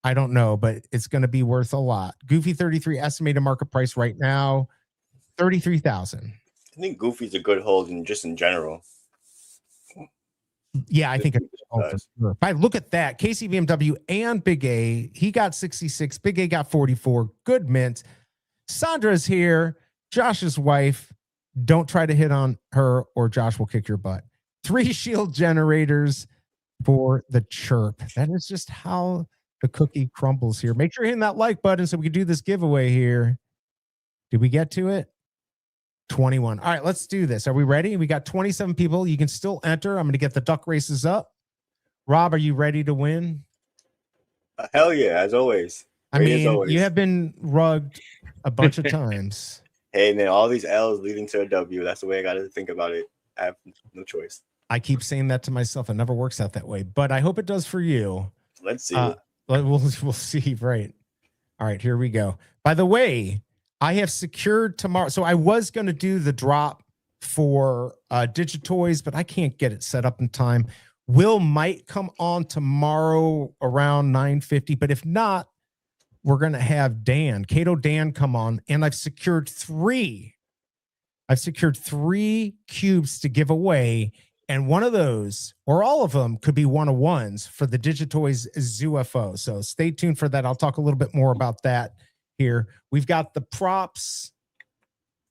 I don't know, but it's going to be worth a lot. Goofy 33 estimated market price right now, 33,000. I think Goofy's a good hold just in general. Yeah, I think it's for sure. If I look at that, KC BMW and Big A, he got 66. Big A got 44. Good mint. Sandra's here. Josh's wife. Don't try to hit on her or Josh will kick your butt. 3 shield generators for the chirp. That is just how the cookie crumbles here. Make sure you're hitting that like button so we can do this giveaway here. Did we get to it? 21. All right, let's do this. Are we ready? We got 27 people. You can still enter. I'm going to get the duck races up. Rob, are you ready to win? Hell yeah, as always. I mean, you have been rugged a bunch of times. Hey, man, all these L's leading to a W. That's the way I got to think about it. I have no choice. I keep saying that to myself. It never works out that way, but I hope it does for you. Let's see. We'll see. Right. All right, here we go. By the way, I have secured tomorrow. So I was going to do the drop for Digitoys, but I can't get it set up in time. Will might come on tomorrow around 9:50, but if not, we're going to have Cato Dan come on, and I've secured 3 cubes to give away, and one of those, or all of them, could be 1-of-1s for the Digitoys ZooFO. So stay tuned for that. I'll talk a little bit more about that here. We've got the props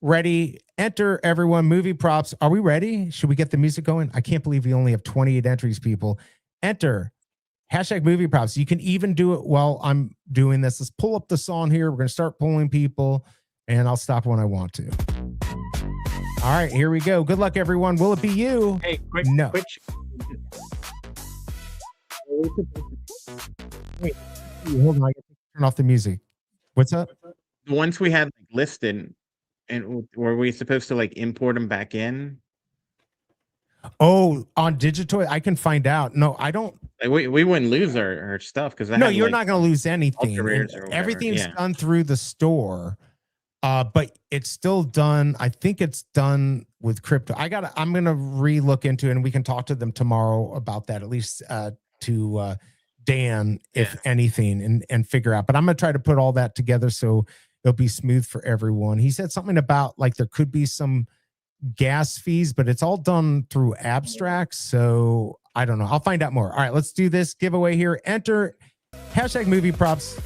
ready. Enter, everyone. Movie props. Are we ready? Should we get the music going? I can't believe we only have 28 entries, people. Enter. #movie props. You can even do it while I'm doing this. Let's pull up the song here. We're going to start pulling people, and I'll stop when I want to. All right, here we go. Good luck, everyone. Will it be you? Hey, quick. Wait, hold on. I got to turn off the music. What's up? The ones we had listed, and were we supposed to import them back in? Oh, on Digitoy, I can find out. No, I don't. We wouldn't lose our stuff because no, you're not going to lose anything. Everything's done through the store, but it's still done. I think it's done with crypto. I'm going to re-look into it, and we can talk to them tomorrow about that, at least to Dan, if anything, and figure out. But I'm going to try to put all that together so it'll be smooth for everyone. He said something about there could be some gas fees, but it's all done through abstracts. So I don't know. I'll find out more. All right, let's do this giveaway here. Enter #movie props.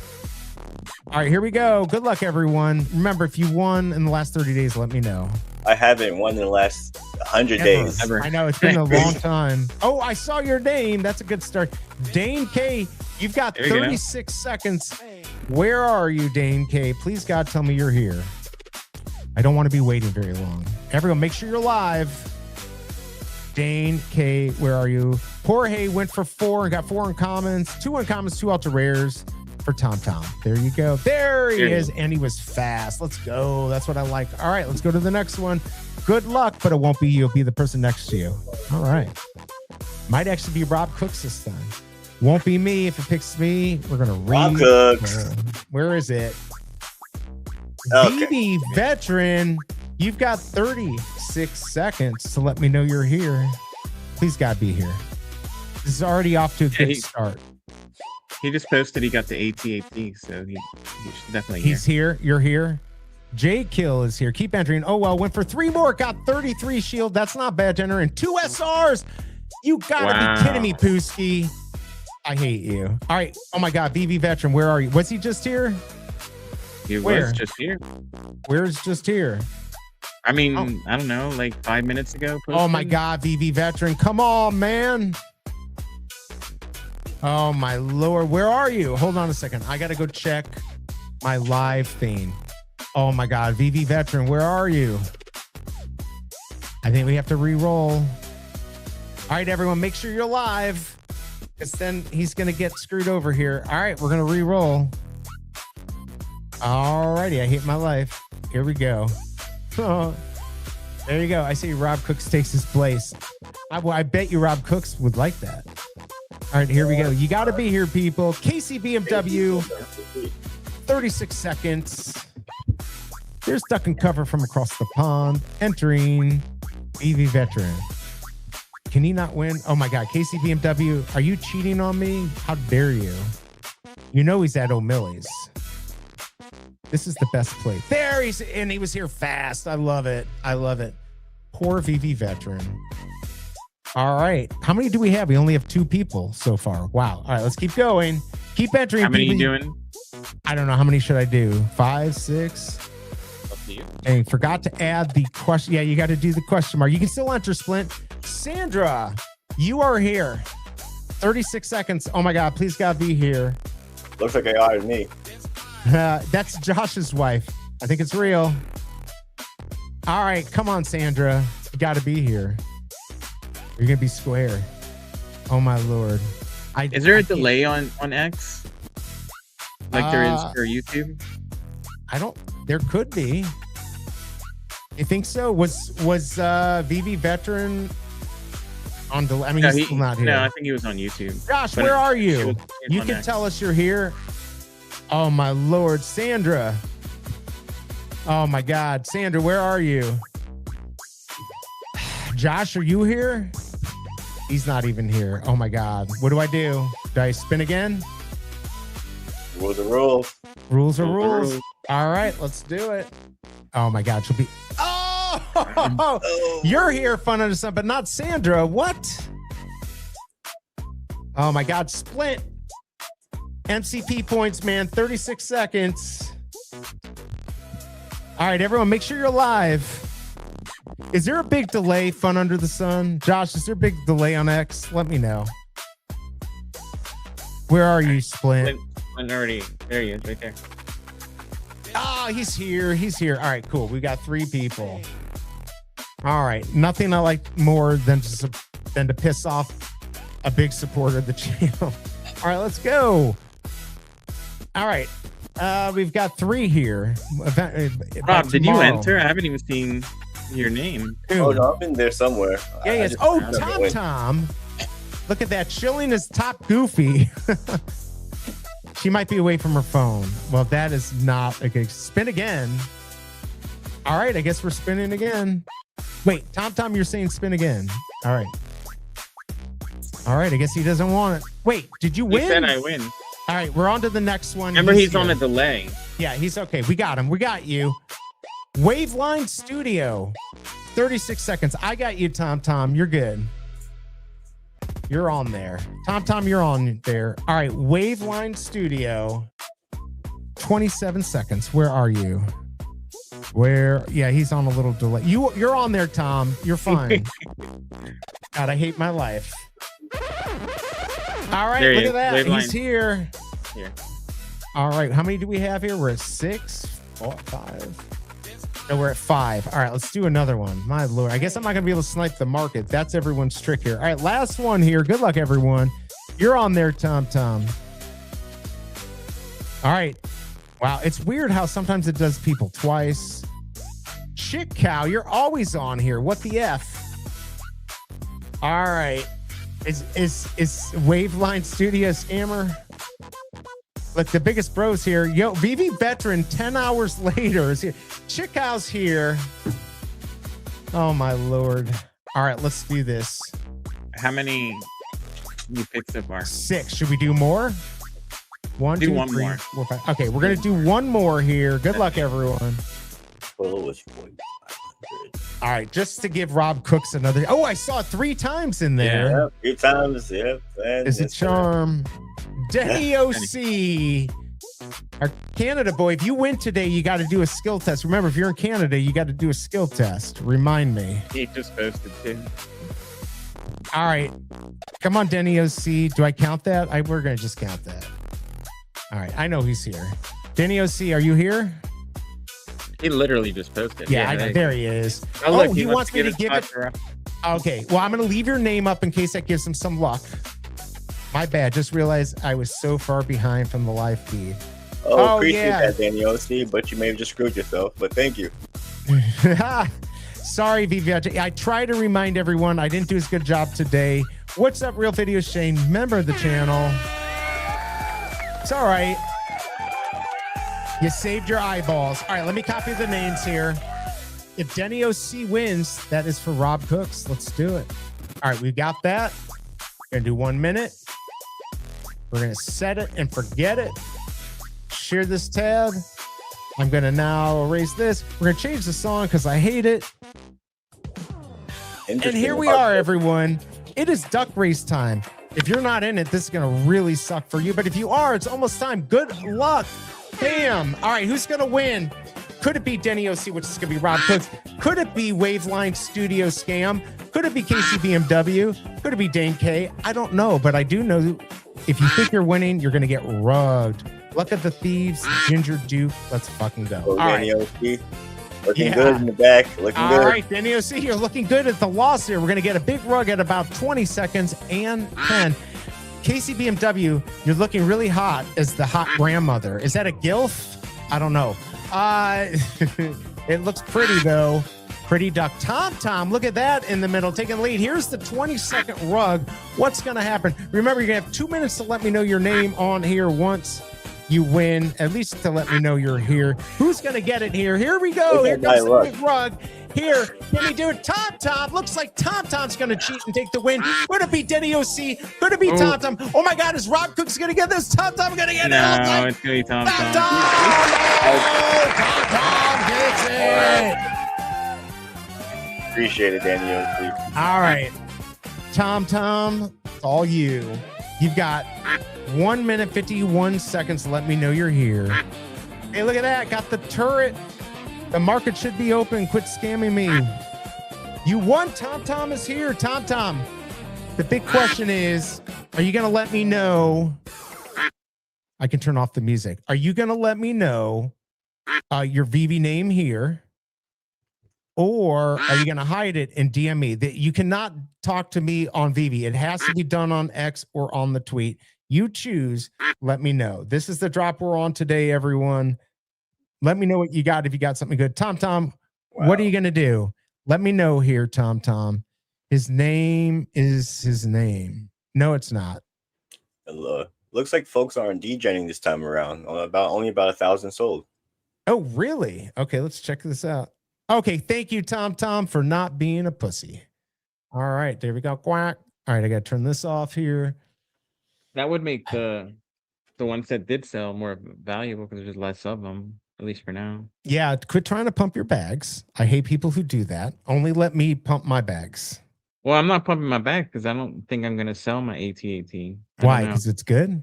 All right, here we go. Good luck, everyone. Remember, if you won in the last 30 days, let me know. I haven't won in the last 100 days. I know, it's been a long time. Oh, I saw your name. That's a good start. Dane K, you've got 36 seconds. Where are you, Dane K? Please, God, tell me you're here. I don't want to be waiting very long. Everyone, make sure you're live. Dane K, where are you? Jorge went for 4 and got 4 uncommons, 2 uncommons, 2 ultra rares for Tom. There you go. There he is. And he was fast. Let's go. That's what I like. All right, let's go to the next one. Good luck, but it won't be you. It'll be the person next to you. All right. Might actually be Rob Cooks this time. Won't be me. If it picks me, we're going to read. Rob Cooks. Where is it? Okay. BB Veteran, you've got 36 seconds to let me know you're here. Please God be here. This is already off to a good start. He just posted he got the AT-AT, so he should definitely He's here. You're here. J Kill is here. Keep entering. Oh, well, went for 3 more. Got 33 shield. That's not bad to enter. And 2 SRs. You gotta be kidding me, Pooski. I hate you. All right. Oh my God. VV Veteran, where are you? Was he just here? He was just here. Where's just here? I mean, I don't know, like 5 minutes ago. Oh my God, VV Veteran. Come on, man. Oh my Lord. Where are you? Hold on a second. I got to go check my live thing. Oh my God. VV Veteran, where are you? I think we have to re-roll. All right, everyone, make sure you're live, because then he's going to get screwed over here. All right, we're going to re-roll. All righty. I hate my life. Here we go. Oh, there you go. I see Rob Cooks takes his place. I bet you Rob Cooks would like that. All right, here we go. You got to be here, people. Casey BMW, 36 seconds. Here's duck and cover from across the pond. Entering BV Veteran. Can he not win? Oh my God, Casey BMW, are you cheating on me? How dare you? You know he's at O'Malley's. This is the best play. There he's, and he was here fast. I love it. I love it. Poor VV Veteran. All right. How many do we have? We only have 2 people so far. Wow. All right, let's keep going. Keep entering. How many are you doing? I don't know. How many should I do? 5, 6? Up to you. And forgot to add the question. Yeah, you got to do the question mark. You can still enter, Splint. Sandra, you are here. 36 seconds. Oh my God. Please God be here. Looks like they hired me. That's Josh's wife. I think it's real. All right. Come on, Sandra. You got to be here. You're going to be square. Oh my Lord. Is there a delay on X? Like there is for YouTube? There could be. You think so? Was VV Veteran on delay? I mean, he's still not here. No, I think he was on YouTube. Josh, where are you? You can tell us you're here. Oh my Lord, Sandra. Oh my God, Sandra, where are you? Josh, are you here? He's not even here. Oh my God. What do I do? Do I spin again? Rules are rules. Rules are rules. All right, let's do it. Oh my God, she'll be. Oh, you're here, fun under sun, but not Sandra. What? Oh my God, Splint. MCP points, man. 36 seconds. All right, everyone, make sure you're live. Is there a big delay, fun under the sun? Josh, is there a big delay on X? Let me know. Where are you, Splint? Already. There he is, right there. Ah, he's here. He's here. All right, cool. We got 3 people. All right. Nothing I like more than to piss off a big supporter of the channel. All right, let's go. All right. We've got 3 here. Rob, did you enter? I haven't even seen your name. Oh, no, I've been there somewhere. Yeah, yes. Oh, Tom. Look at that. Chilling is top goofy. She might be away from her phone. Well, that is not okay. Spin again. All right, I guess we're spinning again. Wait, Tom, you're saying spin again. All right. All right, I guess he doesn't want it. Wait, did you win? He said I win. All right, we're on to the next one. Remember, he's on a delay. Yeah, he's okay. We got him. We got you. Waveline Studio. 36 seconds. I got you, Tom. You're good. You're on there. Tom, you're on there. All right, Waveline Studio. 27 seconds. Where are you? Yeah, he's on a little delay. You're on there, Tom. You're fine. God, I hate my life. All right, look at that. Waveline. He's here. Here. All right, how many do we have here? We're at 6, 4, 5. No, we're at 5. All right, let's do another one. My Lord. I guess I'm not going to be able to snipe the market. That's everyone's trick here. All right, last one here. Good luck, everyone. You're on there, Tom. All right. Wow, it's weird how sometimes it does people twice. Chick Cow, you're always on here. What the F? All right. Is Waveline Studio scammer? Look, the biggest bros here. Yo, Veve Veteran, 10 hours later is here. Chick House here. Oh my Lord. All right, let's do this. How many you picked so far? 6. Should we do more? One, Do two, one three, more. 4, 5. Okay, we're gonna do one more here. Good luck, everyone. Well, it was 4,500. All right, just to give Rob Cooks another. Oh, I saw it 3 times in there. Yep, 3 times. Yep. And Is it yes, charm? Denny OC, our Canada boy. If you win today, you got to do a skill test. Remember, if you're in Canada, you got to do a skill test. Remind me. He just posted too. All right, come on, Denny OC. Do I count that? We're gonna just count that. All right, I know he's here. Denny OC, are you here? He literally just posted. Yeah, there he is. Oh, look, he wants me to his give it. spot for- Okay, well, I'm going to leave your name up in case that gives him some luck. My bad. Just realized I was so far behind from the live feed. Oh, appreciate that, Danny OC, but you may have just screwed yourself, but thank you. Sorry, Veve. I try to remind everyone I didn't do as good a job today. What's up, Real Video Shane? Member of the channel. It's all right. You saved your eyeballs. All right, let me copy the names here. If Denny OC wins, that is for Rob Cooks. Let's do it. All right, we got that. We're going to do 1 minute. We're going to set it and forget it. Share this tab. I'm going to now erase this. We're going to change the song because I hate it. And here we are, everyone. It is duck race time. If you're not in it, this is going to really suck for you. But if you are, it's almost time. Good luck. Bam. All right, who's going to win? Could it be Denny OC, which is going to be Rob Cooks? Could it be Waveline Studio Scam? Could it be KCBMW? Could it be Dane K? I don't know, but I do know if you think you're winning, you're going to get rugged. Luck of the Thieves, Ginger Duke. Let's fucking go. Oh, All Danny right. OC. Looking good in the back. Looking All good. right, Denny OC, you're looking good at the loss here. We're going to get a big rug at about 20 seconds and 10. KCBMW, you're looking really hot as the hot grandmother. Is that a gilf? I don't know. It looks pretty, though. Pretty duck. Tom, look at that in the middle, taking the lead. Here's the 20-second rug. What's going to happen? Remember, you're going to have 2 minutes to let me know your name on here once you win, at least to let me know you're here. Who's going to get it here? Here we go. Here comes the big rug. Here, can he do it? Tom. Looks like Tom's going to cheat and take the win. Could it be Denny OC? Could it be Tom? Oh my God, is Rob Cooks going to get this? Tom going to get it? No, it's going to be Tom. Tom gets it. Appreciate it, Danny OC. All right. Tom, it's all you. You've got 1 minute, 51 seconds to let me know you're here. Hey, look at that. Got the turret. The market should be open. Quit scamming me. You won. Tom is here. Tom. The big question is, are you going to let me know? I can turn off the music. Are you going to let me know your Veve name here? Or are you going to hide it and DM me? That you cannot talk to me on Veve. It has to be done on X or on the tweet. You choose. Let me know. This is the drop we're on today, everyone. Let me know what you got if you got something good. Tom, wow. What are you going to do? Let me know here, Tom. His name is his name. No, it's not. Looks like folks aren't degenning this time around. Only about 1,000 sold. Oh, really? Okay, let's check this out. Okay, thank you, Tom, for not being a pussy. All right, there we go. Quack. All right, I got to turn this off here. That would make the ones that did sell more valuable because there's just less of them, at least for now. Yeah, quit trying to pump your bags. I hate people who do that. Only let me pump my bags. Well, I'm not pumping my bag because I don't think I'm going to sell my AT-AT. Why? Because it's good?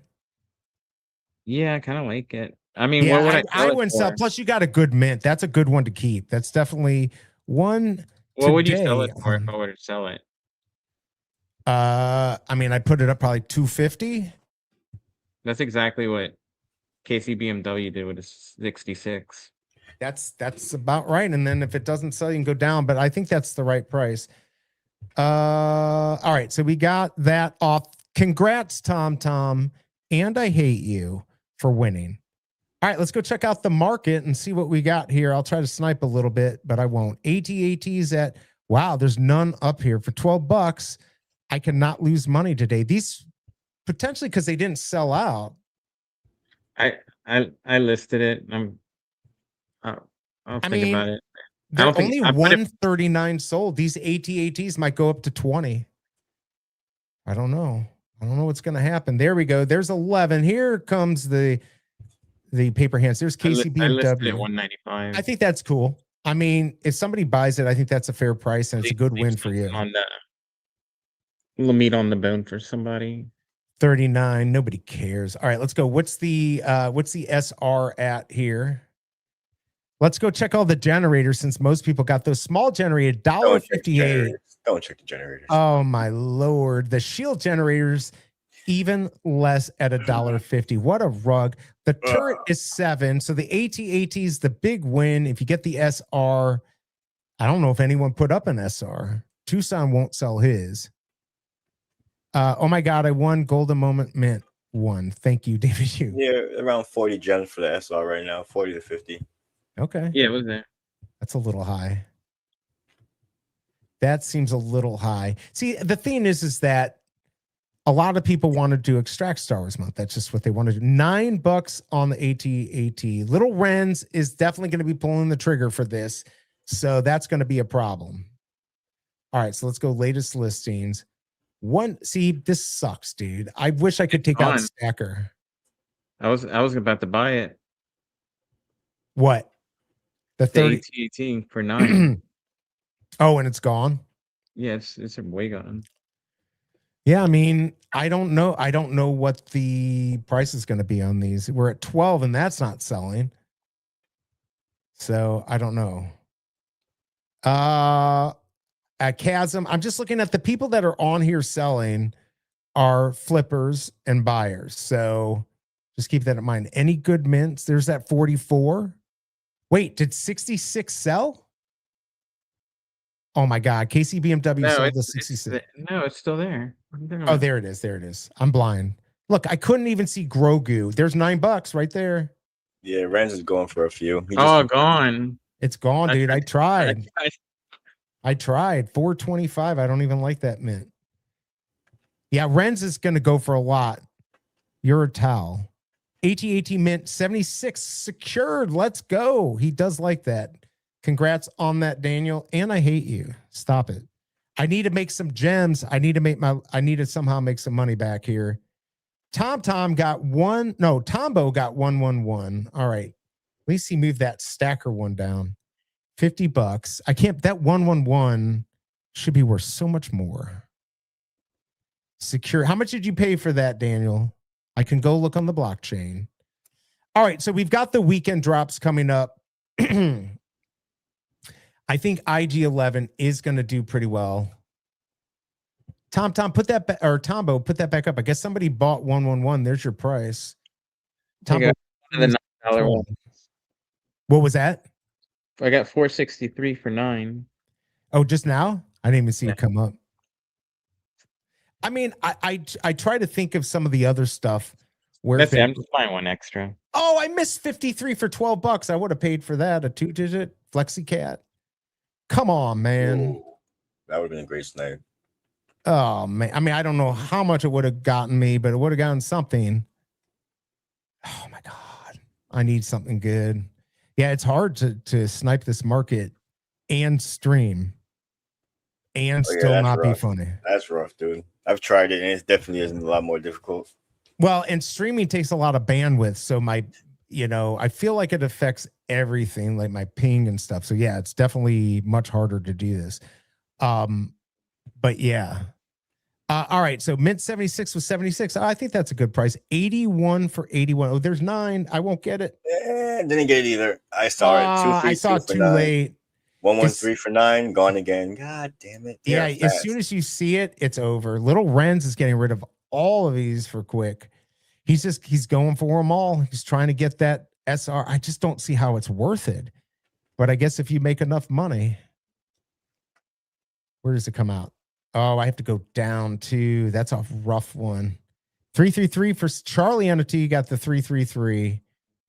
Yeah, I kind of like it. I mean, yeah, what would I wouldn't sell. Plus, you got a good mint. That's a good one to keep. That's definitely one. What would you sell it for if I were to sell it? I mean, I put it up probably 250. That's exactly what KCBMW did with a 66. That's about right. And then if it doesn't sell, you can go down. But I think that's the right price. All right, so we got that off. Congrats, Tom, and I hate you for winning. All right, let's go check out the market and see what we got here. I'll try to snipe a little bit, but I won't. AT-AT's at, wow, there's none up here. For 12 bucks, I cannot lose money today. These potentially because they didn't sell out. I listed it. I'll think about it. They're don't think- only I put it- 139 sold. These AT-ATs might go up to 20. I don't know. I don't know what's going to happen. There we go. There's 11. Here comes the paper hands. There's I listed at KCBMW. 195. I think that's cool. I mean, if somebody buys it, I think that's a fair price and it's a good win for you. On the little meat on the bone for somebody. 39. Nobody cares. All right, let's go. What's the SR at here? Let's go check all the generators since most people got those small generated $1.58. Don't check the generators. Oh my lord. The shield generators even less at $1.50. What a rug. The turret is 7. So the AT-AT is the big win. If you get the SR, I don't know if anyone put up an SR. Tucson won't sell his. Oh my God, I won Golden Moment Mint 1. Thank you, David Hugh. Yeah, around 40 gems for the SR right now, 40 to 50. Okay. Yeah, it was there. That's a little high. That seems a little high. See, the thing is that a lot of people wanted to extract Star Wars month. That's just what they wanted to do. $9 on the AT-AT. Little Renz is definitely going to be pulling the trigger for this. So that's going to be a problem. All right, so let's go latest listings. See, this sucks, dude. I wish I could take out Stacker. I was about to buy it. What? The 30 AT-AT for 9. Oh, and it's gone. Yeah, it's way gone. Yeah, I mean, I don't know. I don't know what the price is going to be on these. We're at 12 and that's not selling. So I don't know. At Chasm, I'm just looking at the people that are on here selling are flippers and buyers. So just keep that in mind. Any good mints? There's that 44. Wait, did 66 sell? Oh my God. KCBMW sold the 66. No, it's still there. Oh, there it is. There it is. I'm blind. Look, I couldn't even see Grogu. There's $9 right there. Yeah, Renz is going for a few. Gone. It's gone, dude. I tried. I tried. 425. I don't even like that mint. Yeah, Renz is going to go for a lot. You're a towel. AT-AT mint 76 secured. Let's go. He does like that. Congrats on that, Daniel. And I hate you. Stop it. I need to make some gems. I need to somehow make some money back here. Tombo got 111. All right. At least he moved that stacker one down. $50. I can't, that 111 should be worth so much more. Secure. How much did you pay for that, Daniel? I can go look on the blockchain. All right. So we've got the weekend drops coming up. I think IG11 is going to do pretty well. Tombo, put that back up. I guess somebody bought 111. There's your price. Tombo, the $9 one. What was that? I got 463 for 9. Oh, just now? I didn't even see it come up. I mean, I try to think of some of the other stuff where I'm just buying one extra. Oh, I missed 53 for $12. I would have paid for that. A 2-digit FlexiCat. Come on, man. Ooh, that would have been a great snipe. Oh man. I mean, I don't know how much it would have gotten me, but it would have gotten something. Oh my God. I need something good. Yeah, it's hard to snipe this market and stream and still not be funny. That's rough, dude. I've tried it and it definitely isn't a lot more difficult. Well, and streaming takes a lot of bandwidth. So I feel like it affects everything, like my ping and stuff. So yeah, it's definitely much harder to do this. But yeah. All right. So mint 76 was 76. I think that's a good price. 81 for 81. Oh, there's 9. I won't get it. Didn't get it either. I saw it. I saw it too late. 113 for 9, gone again. God damn it. Yeah, as soon as you see it, it's over. Little Renz is getting rid of all of these for quick. He's going for them all. He's trying to get that SR. I just don't see how it's worth it. But I guess if you make enough money, where does it come out? Oh, I have to go down to, that's a rough one. 333 for Charlie on a T. You got the 333.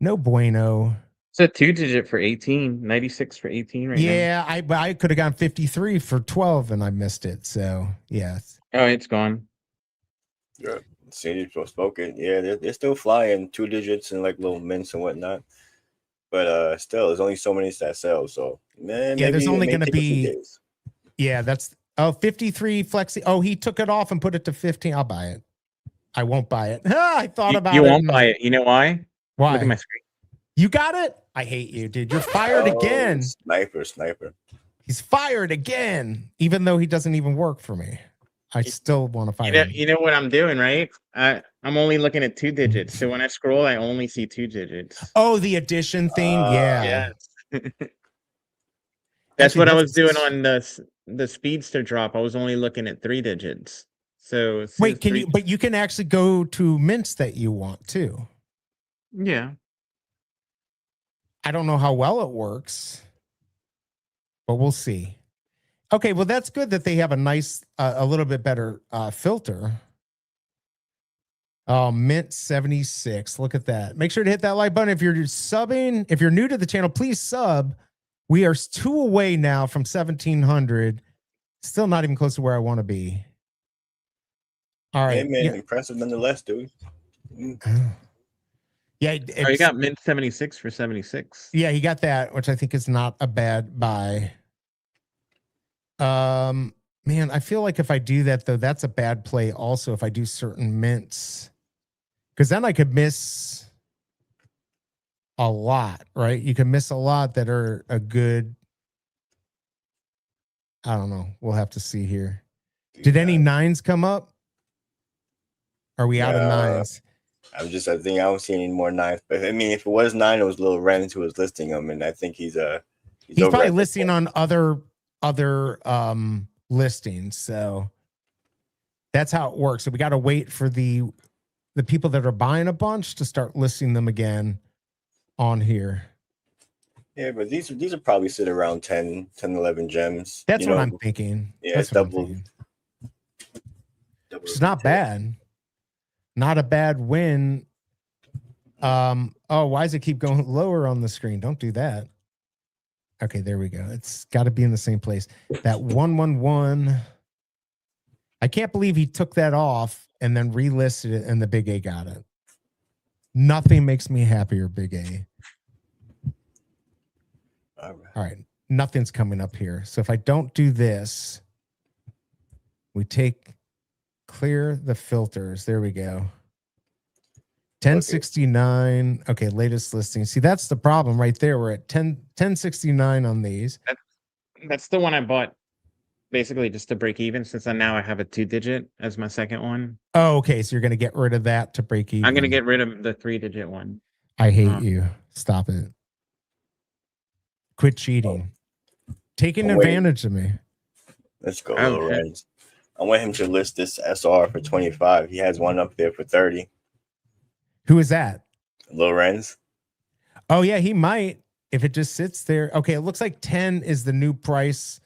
No bueno. It's a 2-digit for 18, 96 for 18 right now. Yeah, I could have gone 53 for 12 and I missed it. So yeah. Oh, it's gone. Yeah. City spoken. Yeah, they're still flying 2 digits and like little mints and whatnot. But still, there's only so many that sell. So man, Yeah, there's only going to take a few be. days. Yeah, that's 53 flexi. Oh, he took it off and put it to 15. I'll buy it. I won't buy it. I thought about it. You won't buy it. You know why? Why? Look at my screen. You got it? I hate you, dude. You're fired again. Sniper. He's fired again, even though he doesn't even work for me. I still want to fire him. You know what I'm doing, right? I'm only looking at 2 digits. So when I scroll, I only see 2 digits. Oh, the addition thing. Yeah. That's Actually, what I was doing on the speedster drop. I was only looking at 3 digits. So wait, can you? But you can actually go to mints that you want too. Yeah. I don't know how well it works, but we'll see. Okay, well, that's good that they have a nice, a little bit better filter. Oh, mint 76. Look at that. Make sure to hit that like button. If you're subbing, if you're new to the channel, please sub. We are 2 away now from 1,700. Still not even close to where I want to be. All right. Hey, man, impressive nonetheless, dude. Yeah, you got mint 76 for 76. Yeah, he got that, which I think is not a bad buy. Man, I feel like if I do that though, that's a bad play. Also, if I do certain mints, because then I could miss a lot, right? You can miss a lot that are a good. I don't know. We'll have to see here. Did any 9s come up? Are we out of 9s? I think I don't see any more 9s. But I mean, if it was 9, it was Lil Renz who was listing them, and I think he's probably listing on other listings. So that's how it works. So we got to wait for the people that are buying a bunch to start listing them again on here. Yeah, but these are probably sit around 10, 11 gems. That's what I'm thinking. Yeah, it's double. It's not bad. Not a bad win. Oh, why does it keep going lower on the screen? Don't do that. Okay, there we go. It's got to be in the same place. That 111. I can't believe he took that off and then relisted it and the Big A got it. Nothing makes me happier, Big A. All right. Nothing's coming up here. So if I don't do this, we clear the filters. There we go. 1069. Okay, latest listing. See, that's the problem right there. We're at 1069 on these. That's the one I bought basically just to break even, since now I have a 2-digit as my second one. Oh, okay. So you're going to get rid of that to break even. I'm going to get rid of the 3-digit one. I hate you. Stop it. Quit cheating. Taking advantage of me. Let's go, Lil Renz. I want him to list this SR for 25. He has one up there for 30. Who is that? Lil Renz. Oh, yeah, he might if it just sits there. Okay, it looks like 10 is the new price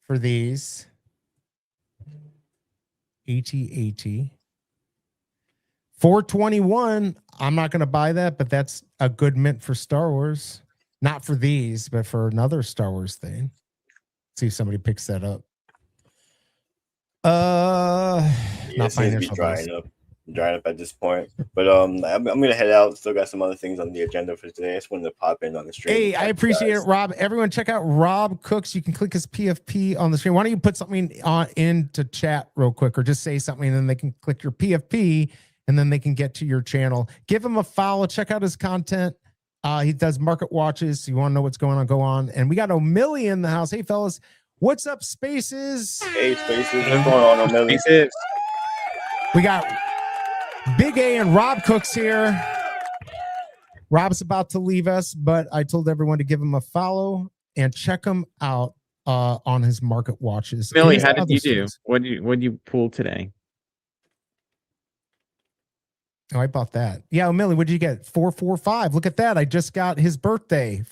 for these. 80. 421. I'm not going to buy that, but that's a good mint for Star Wars. Not for these, but for another Star Wars thing. See if somebody picks that up. Not financial. Drying up at this point. But I'm gonna head out. Still got some other things on the agenda for today. I just wanted to pop in on the stream. Hey, I appreciate it, Rob. Everyone, check out Rob Cooks. You can click his PFP on the screen. Why don't you put something into chat real quick, or just say something, and then they can click your PFP, and then they can get to your channel. Give him a follow. Check out his content. He does market watches. So you want to know what's going on? Go on. And we got O'Milly in the house. Hey, fellas. What's up, Spaces? Hey, Spaces. What's going on, O'Milly? We got Big A and Rob Cooks here. Rob's about to leave us, but I told everyone to give him a follow and check him out on his market watches. Millie, how did you do? What did you pull today? Oh, I bought that. Yeah, O'Milly, what did you get? 445. Look at that. I just got his birthday.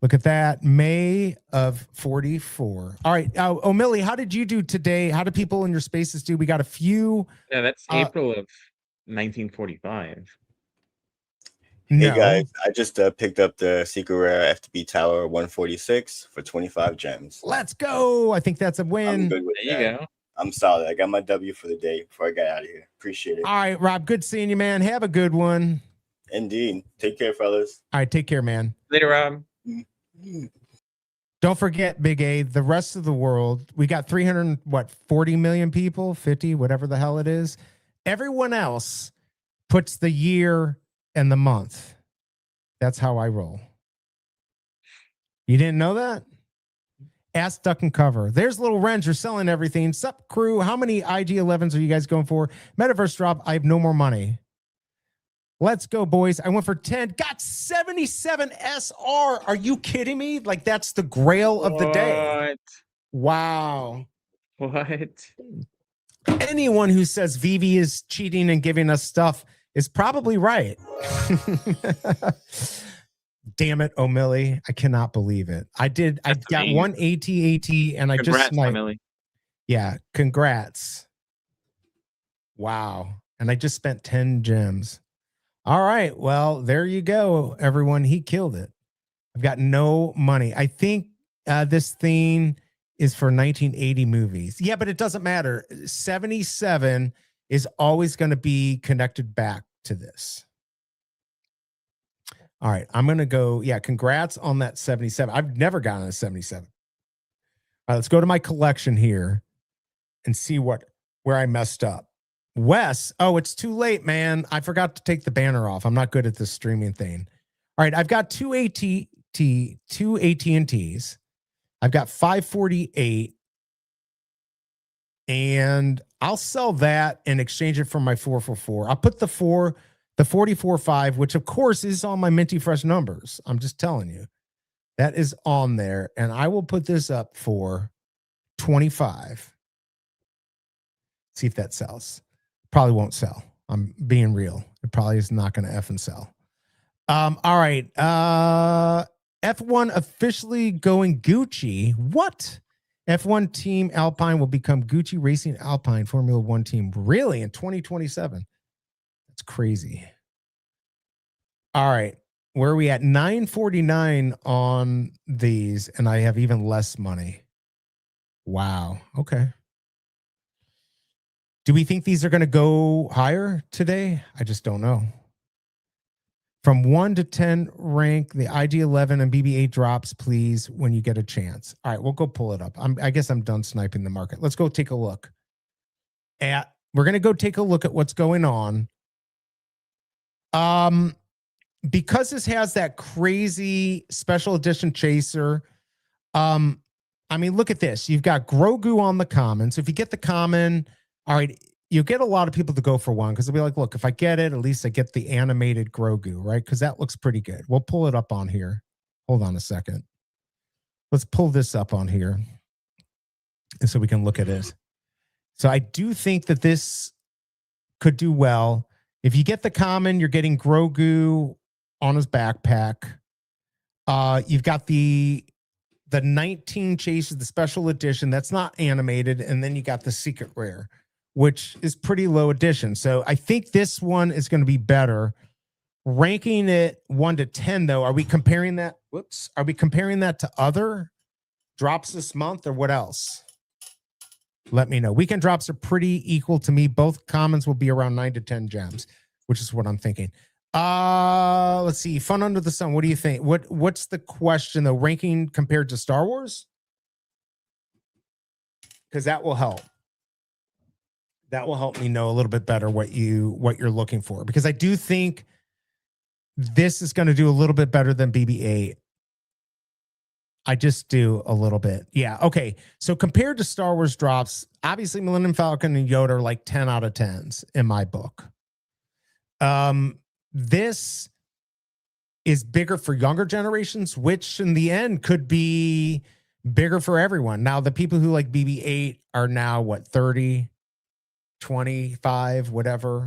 Look at that. May of 44. All right. O'Milly, how did you do today? How did people in your Spaces do? We got a few. Yeah, that's April of 1945. Hey guys, I just picked up the Secret Rare FTB Tower 146 for 25 gems. Let's go. I think that's a win. I'm good with There you go. I'm solid. I got my W for the day before I got out of here. Appreciate it. All right, Rob. Good seeing you, man. Have a good one. Indeed. Take care, fellas. All right, take care, man. Later, Rob. Don't forget, Big A, the rest of the world, we got 40 million people, 50, whatever the hell it is. Everyone else puts the year and the month. That's how I roll. You didn't know that? Ask Duck and Cover. There's Little Wrench. You're selling everything. Sup, crew? How many IG-11s are you guys going for? Metaverse drop. I have no more money. Let's go, boys. I went for 10. Got 77 SR. Are you kidding me? Like, that's the grail of the day. Wow. What? Anyone who says Veve is cheating and giving us stuff is probably right. Damn it, O'Milly. I cannot believe it. I got amazing. one AT and I just sniped. Emily. Yeah, congrats. Wow. And I just spent 10 gems. All right. Well, there you go, everyone. He killed it. I've got no money. I think this thing is for 1980 movies. Yeah, but it doesn't matter. 77 is always going to be connected back to this. All right. I'm going to go. Yeah, congrats on that 77. I've never gotten a 77. All right, let's go to my collection here and see where I messed up. Wes, oh, it's too late, man. I forgot to take the banner off. I'm not good at this streaming thing. All right, I've got two AT&Ts. I've got 548, and I'll sell that and exchange it for my 444. I'll put the 44.5, which of course is on my Minty Fresh numbers. I'm just telling you. That is on there, and I will put this up for 25. See if that sells. Probably won't sell. I'm being real. It probably is not going to effing sell. All right. F1 officially going Gucci. What? F1 Team Alpine will become Gucci Racing Alpine Formula One team. Really? In 2027? That's crazy. All right. Where are we at? 949 on these, and I have even less money. Wow. Okay. Do we think these are going to go higher today? I just don't know. From 1 to 10 rank the IG-11 and BB-8 drops, please, when you get a chance. All right, we'll go pull it up. I guess I'm done sniping the market. Let's go take a look. We're going to go take a look at what's going on. Because this has that crazy special edition chaser. I mean, look at this. You've got Grogu on the common. So if you get the common, all right, you get a lot of people to go for one because they'll be like, look, if I get it, at least I get the animated Grogu, right? Because that looks pretty good. We'll pull it up on here. Hold on a second. Let's pull this up on here. And so we can look at it. So I do think that this could do well. If you get the common, you're getting Grogu on his backpack. You've got the 19 chases, the special edition. That's not animated. And then you got the secret rare, which is pretty low edition. So I think this one is going to be better. Ranking it 1 to 10, though, are we comparing that? Whoops. Are we comparing that to other drops this month or what else? Let me know. Weekend drops are pretty equal to me. Both commons will be around 9 to 10 gems, which is what I'm thinking. Let's see. Fun Under the Sun. What do you think? What's the question, though? Ranking compared to Star Wars? Because that will help. That will help me know a little bit better what you're looking for, because I do think this is going to do a little bit better than BB-8. I just do a little bit. Yeah. Okay. So compared to Star Wars drops, obviously Millennium Falcon and Yoda are like 10 out of 10s in my book. This is bigger for younger generations, which in the end could be bigger for everyone. Now, the people who like BB-8 are now what, 30, 25, whatever.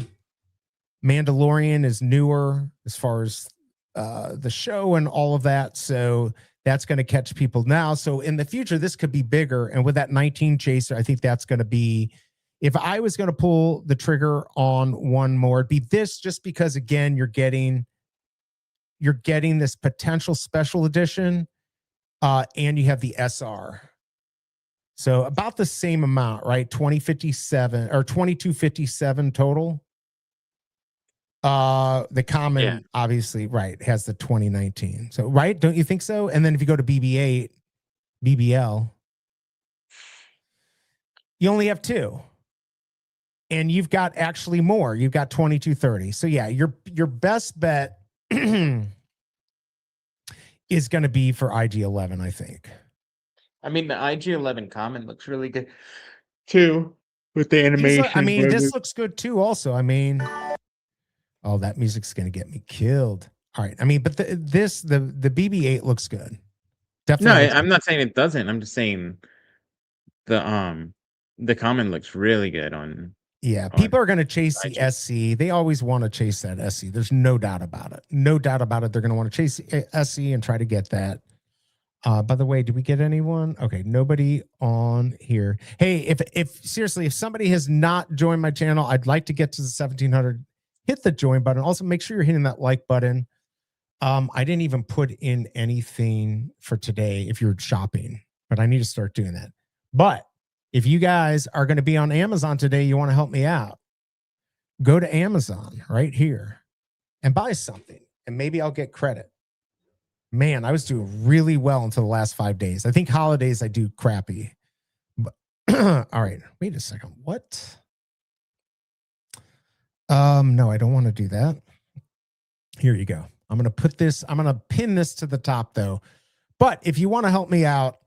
Mandalorian is newer as far as the show and all of that. So that's going to catch people now. So in the future, this could be bigger. And with that 19 chaser, I think that's going to be, if I was going to pull the trigger on one more, it'd be this, just because, again, you're getting this potential special edition and you have the SR. So about the same amount, right? 2057 or 2257 total. The common obviously, right, has the 2019. So right, don't you think so? And then if you go to BB8, BBL, you only have 2. And you've got actually more. You've got 2230. So yeah, your best bet is going to be for IG11, I think. I mean, the IG11 common looks really good too with the animation. I mean, this looks good too. Also, I mean, oh, that music's going to get me killed. All right, I mean, but the BB8 looks good. Definitely. No, I'm not saying it doesn't. I'm just saying the common looks really good on. Yeah, people are going to chase the SC. They always want to chase that SC. There's no doubt about it. No doubt about it. They're going to want to chase SC and try to get that. By the way, did we get anyone? Okay, nobody on here. Hey, if seriously, if somebody has not joined my channel, I'd like to get to the 1700. Hit the join button. Also, make sure you're hitting that like button. I didn't even put in anything for today if you're shopping, but I need to start doing that. But if you guys are going to be on Amazon today, you want to help me out, go to Amazon right here and buy something, and maybe I'll get credit. Man, I was doing really well until the last 5 days. I think holidays I do crappy. But all right, wait a second. What? No, I don't want to do that. Here you go. I'm going to pin this to the top though. But if you want to help me out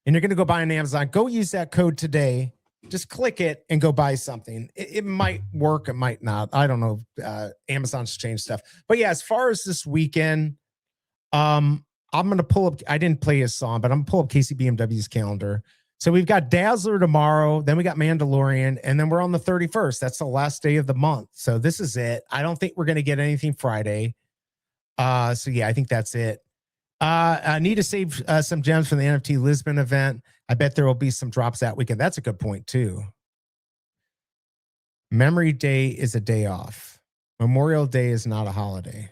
and you're going to go buy on Amazon, go use that code today. Just click it and go buy something. It might work. It might not. I don't know. Amazon's changed stuff. But yeah, as far as this weekend, I'm going to pull up. I didn't play his song, but I'm going to pull up Casey BMW's calendar. So we've got Dazzler tomorrow. Then we got Mandalorian. And then we're on the 31st. That's the last day of the month. So this is it. I don't think we're going to get anything Friday. So yeah, I think that's it. I need to save some gems for the NFT Lisbon event. I bet there will be some drops that weekend. That's a good point too. Memory Day is a day off. Memorial Day is not a holiday.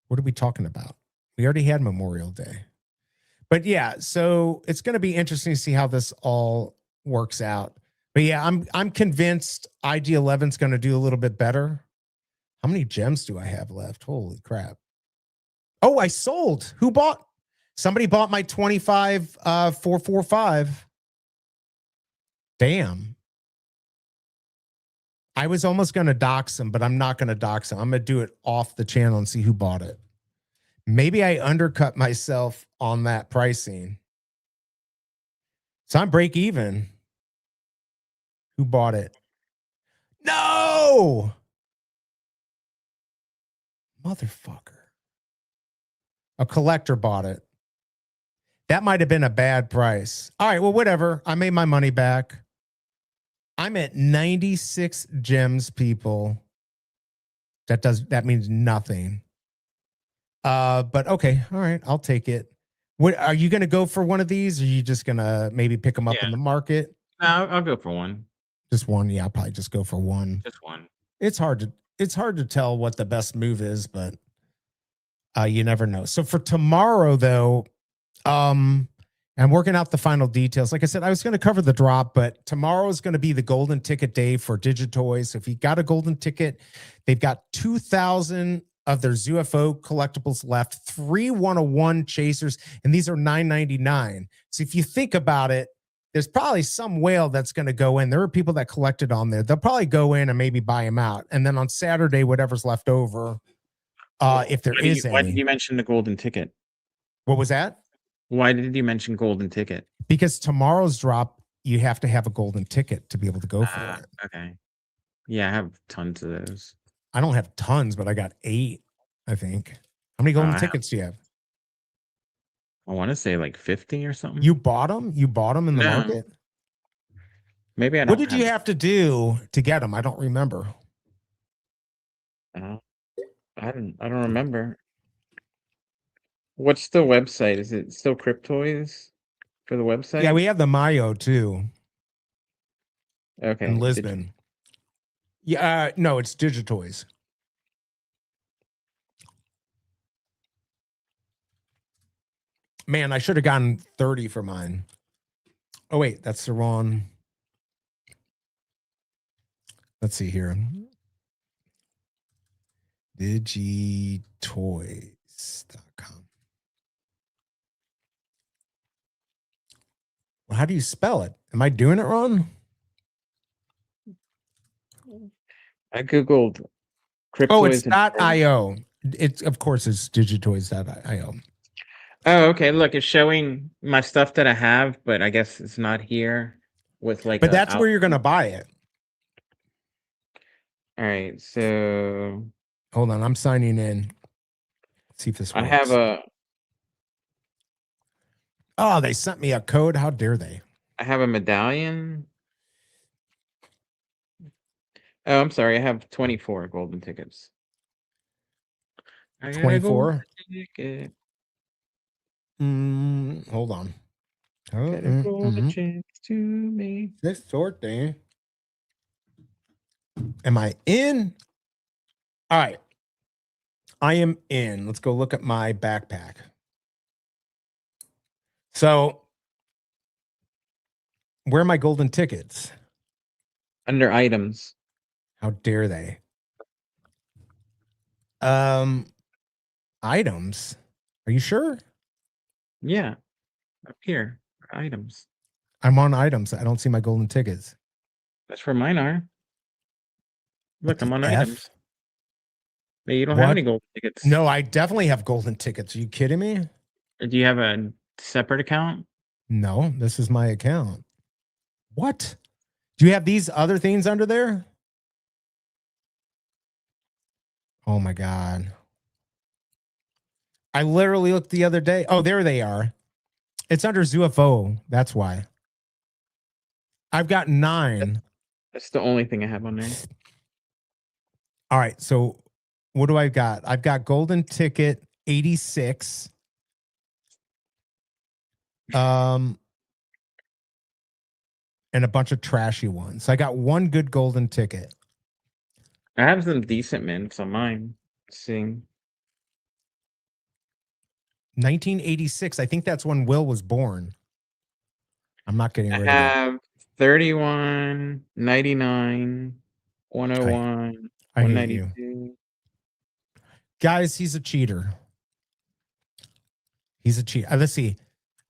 What are we talking about? We already had Memorial Day. But yeah, so it's going to be interesting to see how this all works out. But yeah, I'm convinced IG11 is going to do a little bit better. How many gems do I have left? Holy crap. Oh, I sold. Who bought? Somebody bought my 25 445. Damn. I was almost going to dox him, but I'm not going to dox him. I'm going to do it off the channel and see who bought it. Maybe I undercut myself on that pricing. So I'm break even. Who bought it? No! Motherfucker. A collector bought it. That might have been a bad price. All right, well, whatever. I made my money back. I'm at 96 gems, people. That means nothing. But okay, all right, I'll take it. What are you gonna go for one of these? Or are you just gonna maybe pick them up in the market? No, I'll go for one. Just one, yeah, I'll probably just go for one. Just one. It's hard to tell what the best move is, but you never know. So for tomorrow, though, I'm working out the final details. Like I said, I was going to cover the drop, but tomorrow is going to be the golden ticket day for Digitoys. So if you got a golden ticket, they've got 2,000 of their ZUFO collectibles left, 3 101 chasers, and these are $9.99. So if you think about it, there's probably some whale that's going to go in. There are people that collected on there. They'll probably go in and maybe buy them out. And then on Saturday, whatever's left over, if there is any. Why did you mention the golden ticket? What was that? Why did you mention golden ticket? Because tomorrow's drop, you have to have a golden ticket to be able to go for it. Okay. Yeah, I have tons of those. I don't have tons, but I got 8, I think. How many golden tickets do you have? I want to say like 50 or something. You bought them? You bought them in the market? Maybe I don't. What did you have to do to get them? I don't remember. I don't remember. What's the website? Is it still Cryptoys for the website? Yeah, we have the Mayo too. Okay. In Lisbon. Yeah, no, it's Digitoys. Man, I should have gotten 30 for mine. Oh, wait, that's the wrong. Let's see here. Digitoys.com. Well, how do you spell it? Am I doing it wrong? I googled cryptoys. Oh, it's and- .io. It's of course it's digitoys.io. Oh, okay. Look, it's showing my stuff that I have, but I guess it's not here with like. But that's where you're gonna buy it. All right, so Hold on, I'm signing in. Let's see if this works. I have a Oh, they sent me a code. How dare they? medallion. Oh, I'm sorry. I have 24 golden tickets. I got a 24. golden ticket. Hold on. Got a golden chance to me. This sort thing. Am I in? All right. I am in. Let's go look at my backpack. So, where are my golden tickets? Under items. How dare they? Items. Are you sure? Yeah. Up here. Items. I'm on items. I don't see my golden tickets. That's where mine are. Look, I'm on F? items. Hey, you don't have What? any golden tickets. No, I definitely have golden tickets. Are you kidding me? Or do you have a separate account? No, this is my account. What? Do you have these other things under there? Oh my God. I literally looked the other day. Oh, there they are. It's under ZUFO. That's why. I've got 9. That's the only thing I have on there. All right. So what do I got? I've got golden ticket 86. And a bunch of trashy ones. So I got 1 good golden ticket. I have some decent mints on mine. Let's see. 1986. I think that's when Will was born. I'm not getting I rid of it. have 31, 99, 101, I hate you. 192. Guys, he's a cheater. He's a cheater. Let's see.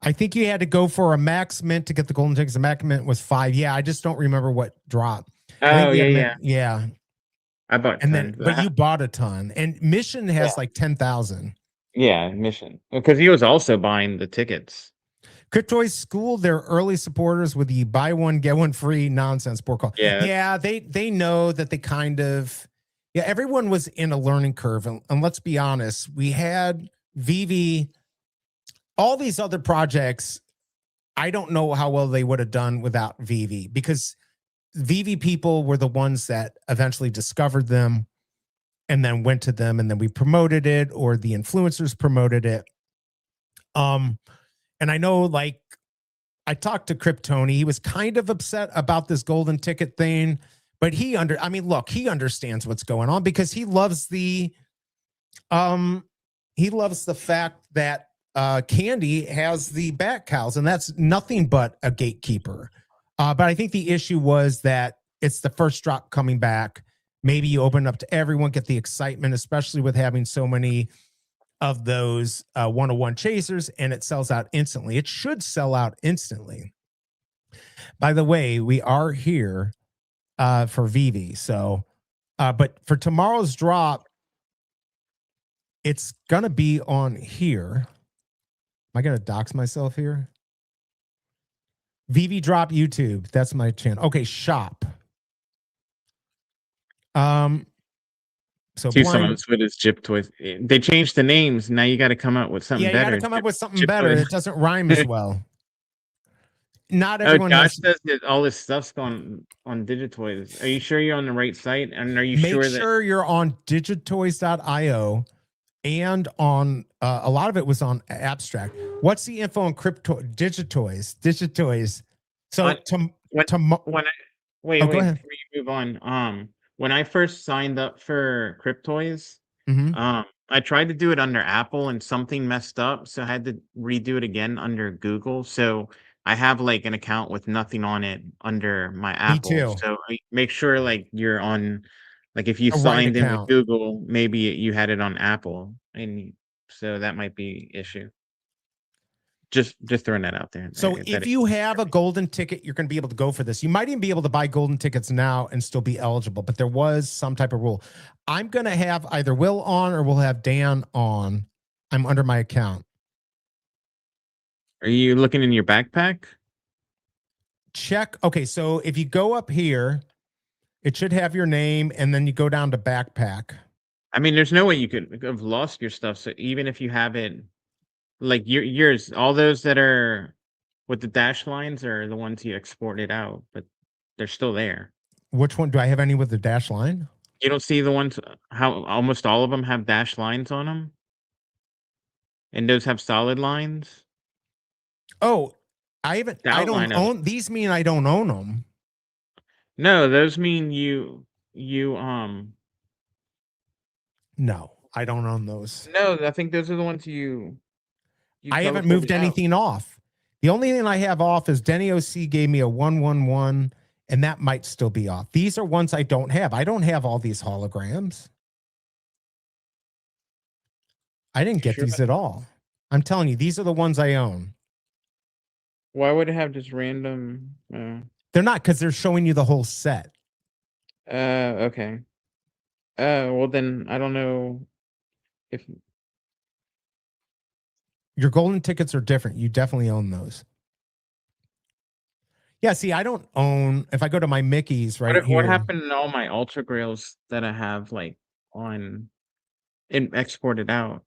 I think you had to go for a max mint to get the golden tickets. The max mint was 5. Yeah, I just don't remember what dropped. Oh, yeah. Yeah. I bought And 10. then, but you bought a ton. And Mission has like 10,000. Yeah, Mission. Because he was also buying the tickets. Cryptoys schooled their early supporters with the buy one, get one free nonsense sport call. Yeah, they know that they kind of, everyone was in a learning curve. And let's be honest, we had Veve, all these other projects. I don't know how well they would have done without Veve, because Veve people were the ones that eventually discovered them and then went to them, and then we promoted it, or the influencers promoted it. And I know, like, I talked to Kryptoni. He was kind of upset about this golden ticket thing, but he understands what's going on, because he loves the fact that Candy has the bat cows, and that's nothing but a gatekeeper. But I think the issue was that it's the first drop coming back. Maybe you open it up to everyone, get the excitement, especially with having so many of those one-on-one chasers, and it sells out instantly. It should sell out instantly. By the way, we are here for Veve. So, but for tomorrow's drop, it's going to be on here. Am I going to dox myself here? Veve Drop YouTube. That's my channel. Okay, shop. So someone with his Jip Toys. They changed the names. Now you got to come up with something better. Yeah, you got to come up with something better. It doesn't rhyme as well. Not everyone. Josh says that all this stuff's gone on Digitoys. Are you sure you're on the right site? And are you Make sure you're on digitoys.io, and on a lot of it was on Abstract. What's the info on crypto Digitoys? So wait, before you move on. When I first signed up for Cryptoys, I tried to do it under Apple and something messed up, so I had to redo it again under Google. So I have like an account with nothing on it under my Apple. too. So make sure like you're on, like if you A right signed in with account. Google, maybe you had it on Apple, and so that might be issue. Just throwing that out there. So if you have a golden ticket, you're going to be able to go for this. You might even be able to buy golden tickets now and still be eligible, but there was some type of rule. I'm going to have either Will on or we'll have Dan on. I'm under my account. Are you looking in your backpack? Check. Okay, so if you go up here, it should have your name, and then you go down to backpack. I mean, there's no way you could have lost your stuff. So even if you have it, like yours, all those that are with the dash lines are the ones you exported out, but they're still there. Which one? Do I have any with the dash line? You don't see the ones, how almost all of them have dash lines on them? And those have solid lines? Oh, I haven't. The I outline don't of it. own these. Mean I don't own them. No, those mean you No, I don't own those. no, I think those are the ones you I haven't moved teleported out. anything off. The only thing I have off is Denny OC gave me a 111, and that might still be off. These are ones I don't have. I don't have all these holograms. I didn't get these at all. I'm telling you, these are the ones I own. Why would it have just random? They're not, because they're showing you the whole set. Okay. Well then I don't know if Your golden tickets are different. You definitely own those. Yeah, see, I don't own, if I go to my Mickey's right here. what happened to all my ultra grails that I have like on and exported out?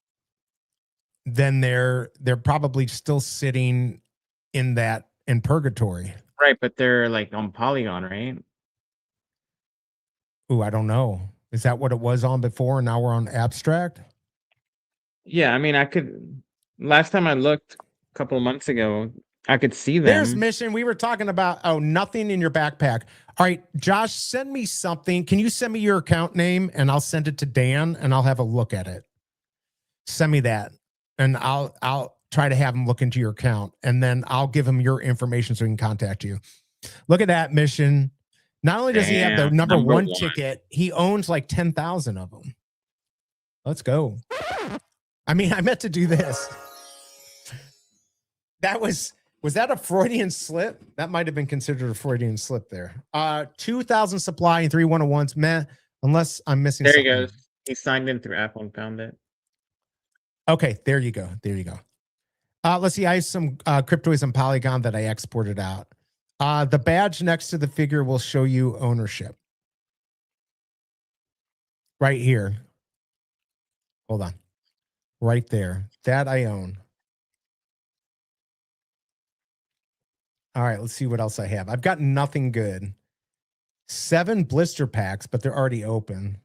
Then they're probably still sitting in purgatory. Right, but they're like on Polygon, right? Ooh, I don't know. Is that what it was on before and now we're on abstract? Yeah, I mean I could last time I looked a couple of months ago, I could see them. There's mission. We were talking about, nothing in your backpack. All right, Josh, send me something. Can you send me your account name and I'll send it to Dan and I'll have a look at it. Send me that. And I'll try to have him look into your account, and then I'll give him your information so he can contact you. Look at that mission. Not only does he have the number one ticket, he owns like 10,000 of them. Let's go. I mean, I meant to do this. That was that a Freudian slip? That might have been considered a Freudian slip there. 2,000 supply and 3 101s. Meh, unless I'm missing there something. he goes. He signed in through Apple and found it. Okay, there you go. There you go. Let's see. I have some cryptoids on Polygon that I exported out. The badge next to the figure will show you ownership. Right here. Hold on. Right there. That I own. All right, let's see what else I have. I've got nothing good. 7 blister packs, but they're already open.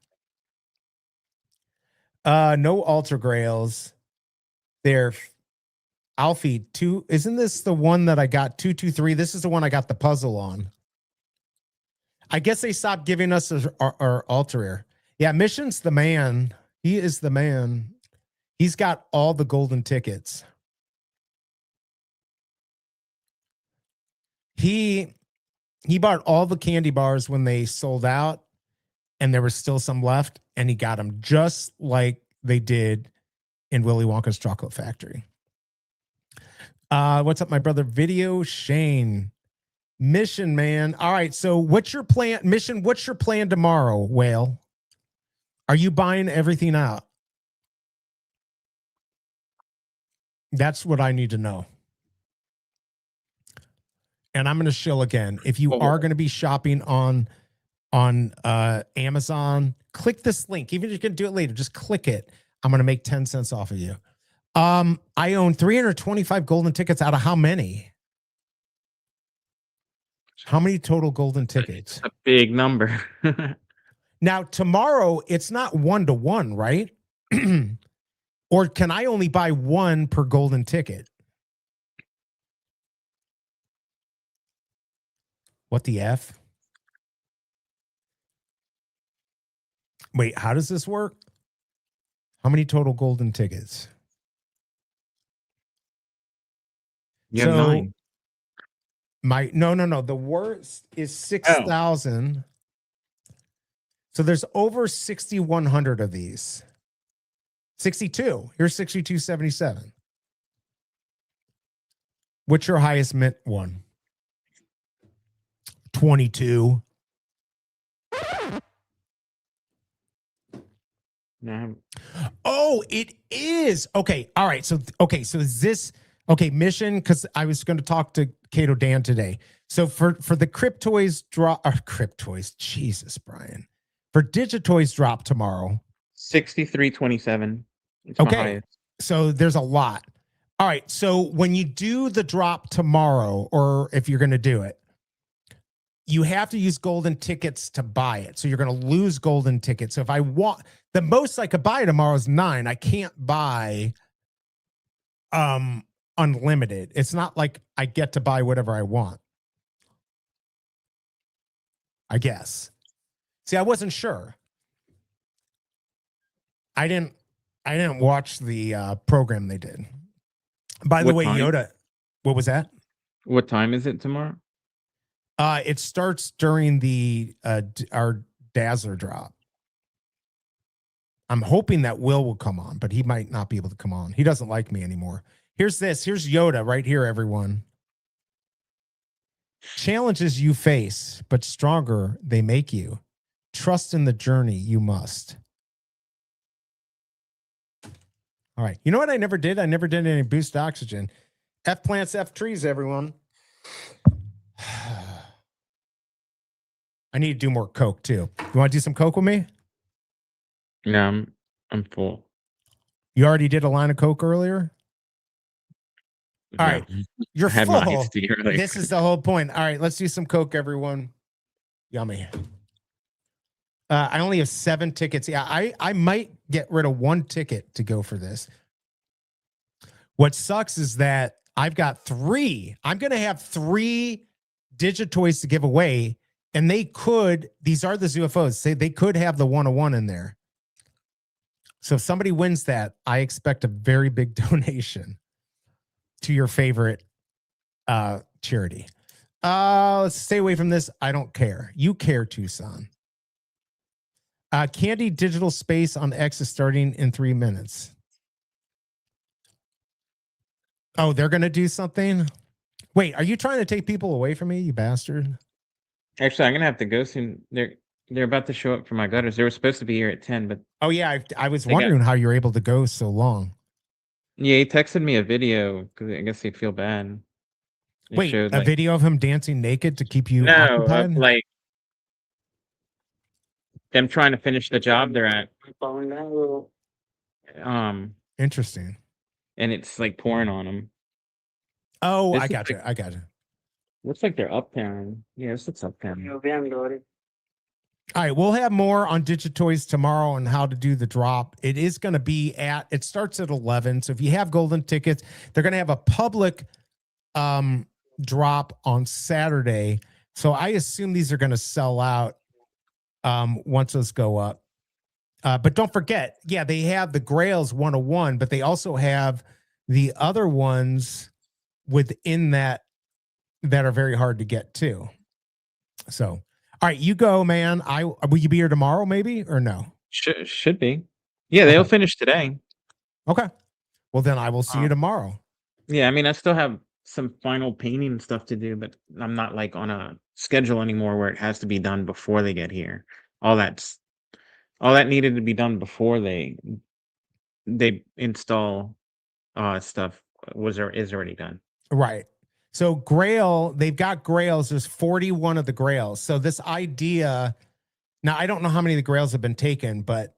No Ultra Grails. They're Alfie 2. Isn't this the one that I got 223? This is the one I got the puzzle on. I guess they stopped giving us our Ultra Rare. Yeah, Mission's the man. He is the man. He's got all the golden tickets. He bought all the candy bars when they sold out, and there was still some left, and he got them just like they did in Willy Wonka's Chocolate Factory. What's up, my brother? Video Shane. Mission, man. All right, so what's your plan? Mission, what's your plan tomorrow, Whale? Are you buying everything out? That's what I need to know. And I'm going to shill again. If you are going to be shopping on Amazon, click this link. Even if you can do it later, just click it. I'm going to make 10 cents off of you. I own 325 golden tickets out of how many? How many total golden tickets? It's a big number. Now, tomorrow, it's not 1-to-1, right? Or can I only buy 1 per golden ticket? What the F? Wait, how does this work? How many total golden tickets? You have 9. No. The worst is 6,000. So there's over 6,100 of these. 62. Here's 6277. What's your highest mint one? 22. No. Oh, it is. Okay. All right. So is this mission? Because I was going to talk to Cato Dan today. So for the Cryptoys drop, Cryptoys, Jesus, Brian. For Digitoys drop tomorrow. 6327. It's my Okay. highest. So there's a lot. All right. So when you do the drop tomorrow, or if you're going to do it, you have to use golden tickets to buy it. So you're going to lose golden tickets. So if I want, the most I could buy tomorrow is 9. I can't buy unlimited. It's not like I get to buy whatever I want. I guess. See, I wasn't sure. I didn't watch the program they did. By the way, time? Yoda, what was that? What time is it tomorrow? It starts during the our Dazzler drop. I'm hoping that Will come on, but he might not be able to come on. He doesn't like me anymore. Here's this. Here's Yoda right here, everyone. Challenges you face, but stronger they make you. Trust in the journey you must. All right. You know what I never did? I never did any boost oxygen. F plants, F trees, everyone. I need to do more Coke too. You want to do some Coke with me? No, I'm full. You already did a line of Coke earlier? All right. You're I had full. my iced tea earlier. This is the whole point. All right. Let's do some Coke, everyone. Yummy. I only have 7 tickets. Yeah, I might get rid of 1 ticket to go for this. What sucks is that I've got 3. I'm going to have 3 Digitoys to give away. And they could, these are the UFOs, they could have the 101 in there. So if somebody wins that, I expect a very big donation to your favorite charity. Let's stay away from this. I don't care. You care, Tucson. Candy Digital Space on X is starting in 3 minutes. Oh, they're going to do something? Wait, are you trying to take people away from me, you bastard? Actually, I'm gonna have to go soon. They're about to show up for my gutters. They were supposed to be here at 10, but Oh yeah, I was wondering how you're able to go so long. yeah, he texted me a video because I guess they feel bad. It Wait, showed, a video of him dancing naked to keep you no, occupied? like them trying to finish the job they're at. Interesting. And it's like pouring on them. Oh, This I is got you. like- I got you. Looks like they're uptown. Yeah, this looks uptown. All right, we'll have more on Digitoys tomorrow on how to do the drop. It is going to be it starts at 11. So if you have golden tickets, they're going to have a public drop on Saturday. So I assume these are going to sell out once those go up. But don't forget, yeah, they have the Grails 101, but they also have the other ones within that are very hard to get too. So, all right, you go, man. Will you be here tomorrow, maybe, or no? Should be. Yeah, they'll finish today. Okay. Well, then I will see you tomorrow. Yeah, I mean, I still have some final painting stuff to do, but I'm not like on a schedule anymore where it has to be done before they get here. All that needed to be done before they install stuff is already done. Right. So Grail, they've got Grails. There's 41 of the Grails. So this idea, now I don't know how many of the Grails have been taken, but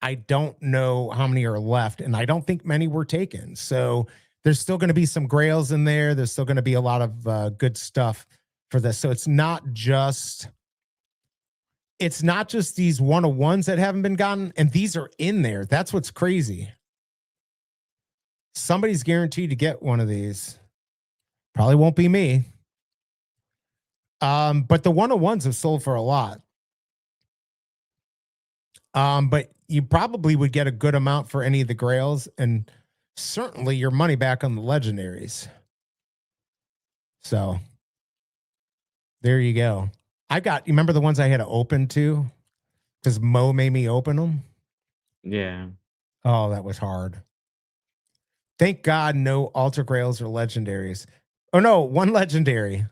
I don't know how many are left. And I don't think many were taken. So there's still going to be some Grails in there. There's still going to be a lot of good stuff for this. So it's not just these 101s that haven't been gotten. And these are in there. That's what's crazy. Somebody's guaranteed to get one of these. Probably won't be me. But the 101s have sold for a lot. But you probably would get a good amount for any of the grails and certainly your money back on the legendaries. So there you go. You remember the ones I had to open too? Because Mo made me open them. Yeah. Oh, that was hard. Thank God no Ultra Grails or legendaries. Oh no, one legendary.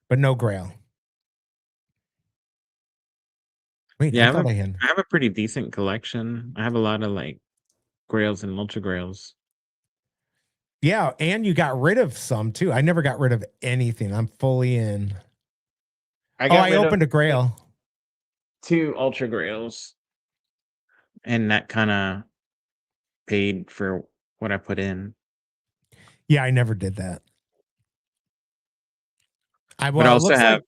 But no grail. Wait, Yeah, I thought I had. I have a pretty decent collection. I have a lot of like grails and ultra grails. Yeah, and you got rid of some too. I never got rid of anything. I'm fully in. I opened a grail. 2 ultra grails. And that kind of paid for what I put in. Yeah, I never did that. But I also have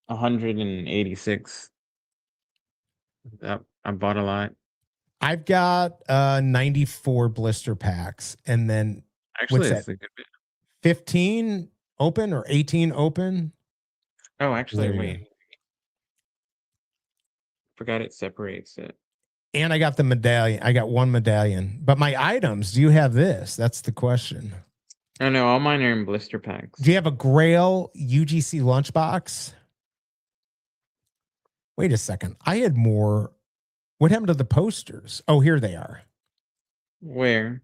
186. I bought a lot. I've got 94 blister packs, and then Actually, what's that's a good bit. 15 open or 18 open? Oh, actually, There you wait. Forgot it separates it. And I got the medallion. I got one medallion. But my items, do you have this? That's the question. Oh no, all mine are in blister packs. Do you have a Grail UGC lunchbox? Wait a second. I had more. What happened to the posters? Oh, here they are. Where?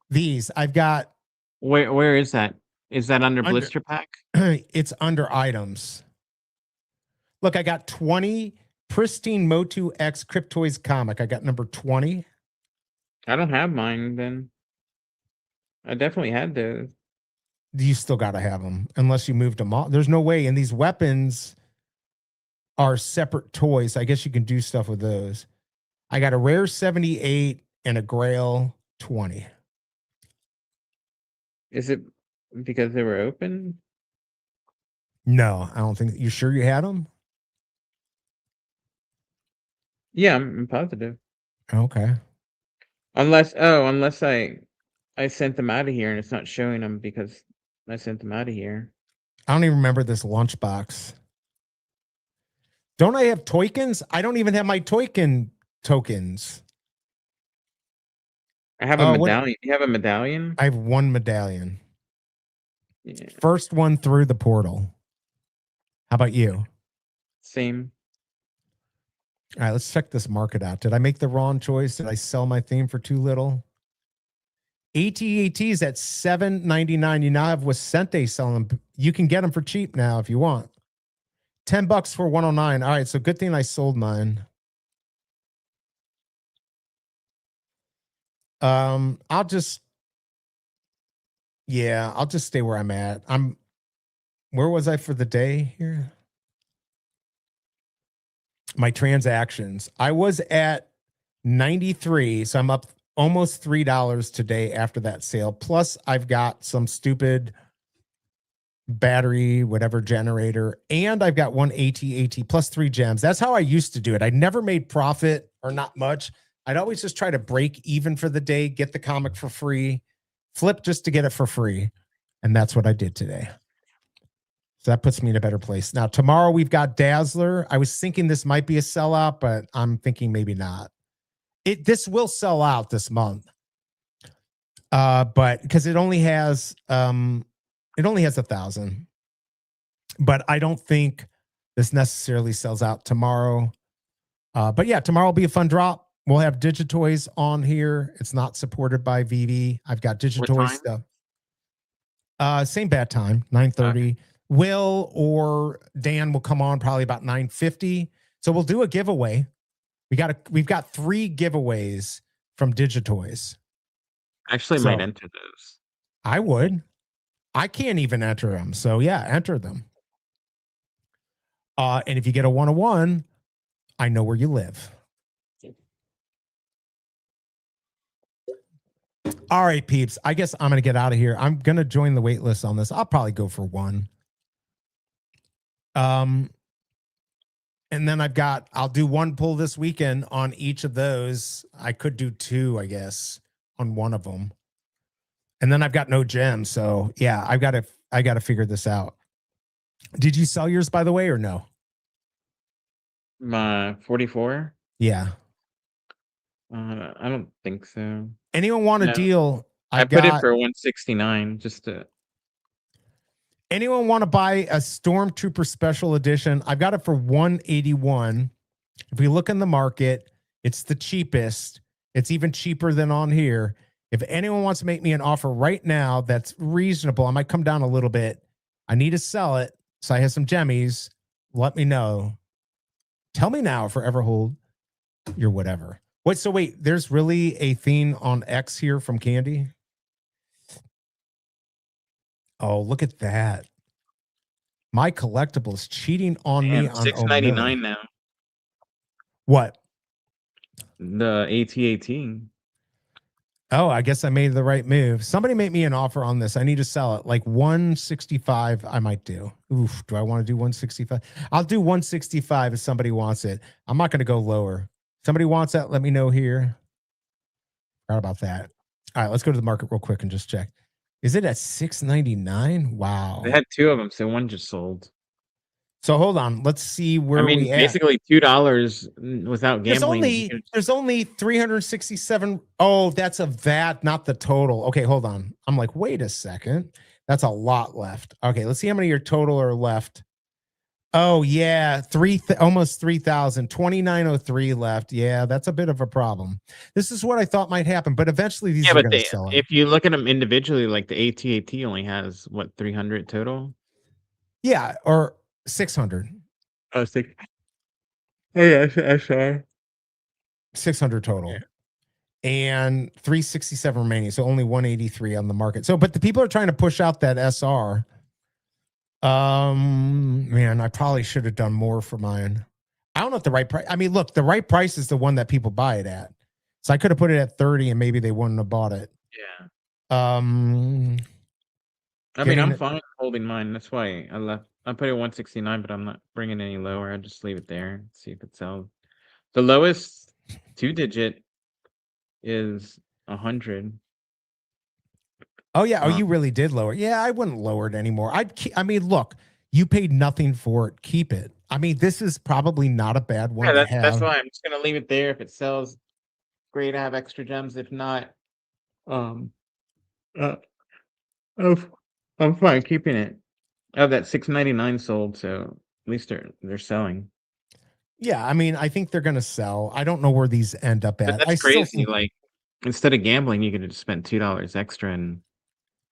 These. I've got. Where is that? Is that under blister pack? It's under items. Look, I got 20 Pristine Motu X Cryptoids comic. I got number 20. I don't have mine then. I definitely had those. You still got to have them unless you moved them off. There's no way. And these weapons are separate toys. I guess you can do stuff with those. I got a rare 78 and a Grail 20. Is it because they were open? No, I don't think. You sure you had them? Yeah, I'm positive. Okay. Unless I sent them out of here and it's not showing them because I sent them out of here. I don't even remember this lunchbox. Don't I have Toykins? I don't even have my Toykin tokens. I have a medallion. You have a medallion? I have one medallion. Yeah. First one through the portal. How about you? Same. All right, let's check this market out. Did I make the wrong choice? Did I sell my theme for too little? AT&T is at $7.99. You now have Wasente selling them. You can get them for cheap now if you want. $10 for 109. All right, so good thing I sold mine. I'll just stay where I'm at. Where was I for the day here? My transactions. I was at 93, so I'm up almost $3 today after that sale. Plus, I've got some stupid battery, whatever generator, and I've got one AT plus 3 gems. That's how I used to do it. I never made profit or not much. I'd always just try to break even for the day, get the comic for free, flip just to get it for free. And that's what I did today. So that puts me in a better place. Now, tomorrow we've got Dazzler. I was thinking this might be a sellout, but I'm thinking maybe not. This will sell out this month. But because it only has 1,000. But I don't think this necessarily sells out tomorrow. But yeah, tomorrow will be a fun drop. We'll have Digitoys on here. It's not supported by Veve. I've got Digitoy stuff. Same bad time, 9:30. Okay. Will or Dan will come on probably about 9:50. So we'll do a giveaway. We've got 3 giveaways from Digitoys. Actually, might enter those. I would. I can't even enter them. So yeah, enter them. And if you get a 101, I know where you live. All right, peeps. I guess I'm going to get out of here. I'm going to join the wait list on this. I'll probably go for 1. And then I'll do 1 pull this weekend on each of those. I could do 2, I guess, on one of them. And then I've got no gems. So yeah, I got to figure this out. Did you sell yours, by the way, or no? My 44. Yeah. I don't think so. Anyone want a No. deal? I put it for 169 just to. Anyone want to buy a Stormtrooper Special Edition? I've got it for 181. If we look in the market, it's the cheapest. It's even cheaper than on here. If anyone wants to make me an offer right now that's reasonable, I might come down a little bit. I need to sell it, so I have some gemmies. Let me know. Tell me now, forever hold your whatever. So wait, there's really a theme on X here from Candy? Oh, look at that. My collectibles cheating on me on $6.99 now. What? The AT-AT. Oh, I guess I made the right move. Somebody make me an offer on this. I need to sell it. Like 165 I might do. Oof, do I want to do 165? I'll do 165 if somebody wants it. I'm not going to go lower. Somebody wants that, let me know here. Forgot about that. All right, let's go to the market real quick and just check. Is it at $6.99? Wow. They had two of them, so one just sold. So hold on. Let's see where we at. Basically $2 without gambling. There's only 367. Oh, that's a VAT, not the total. Okay, hold on. I'm like, wait a second. That's a lot left. Okay, let's see how many of your total are left. Oh yeah, almost 3,000. 2,903 left. Yeah, that's a bit of a problem. This is what I thought might happen, but eventually these are going to sell. If you look at them individually, like the AT-AT only has what 300 total. Yeah, or 600. Oh, 6. Oh yeah, sorry. 600 total. Yeah. And 367 remaining. So only 183 on the market. So, but the people are trying to push out that SR. Man, I probably should have done more for mine. I don't know if the right price. I mean, look, the right price is the one that people buy it at. So I could have put it at 30 and maybe they wouldn't have bought it. Yeah. I mean, I'm fine holding mine. That's why I left. I put it 169, but I'm not bringing any lower. I just leave it there. See if it sells. The lowest 2-digit is 100. Oh yeah. Oh, you really did lower. Yeah, I wouldn't lower it anymore. I mean, look, you paid nothing for it. Keep it. I mean, this is probably not a bad one. Yeah, that's why I'm just gonna leave it there. If it sells, great. I have extra gems. If not, I'm fine keeping it. Oh, that 699 sold, so at least they're selling. Yeah, I mean, I think they're gonna sell. I don't know where these end up at. But that's crazy. Like, instead of gambling, you could just spend $2 extra and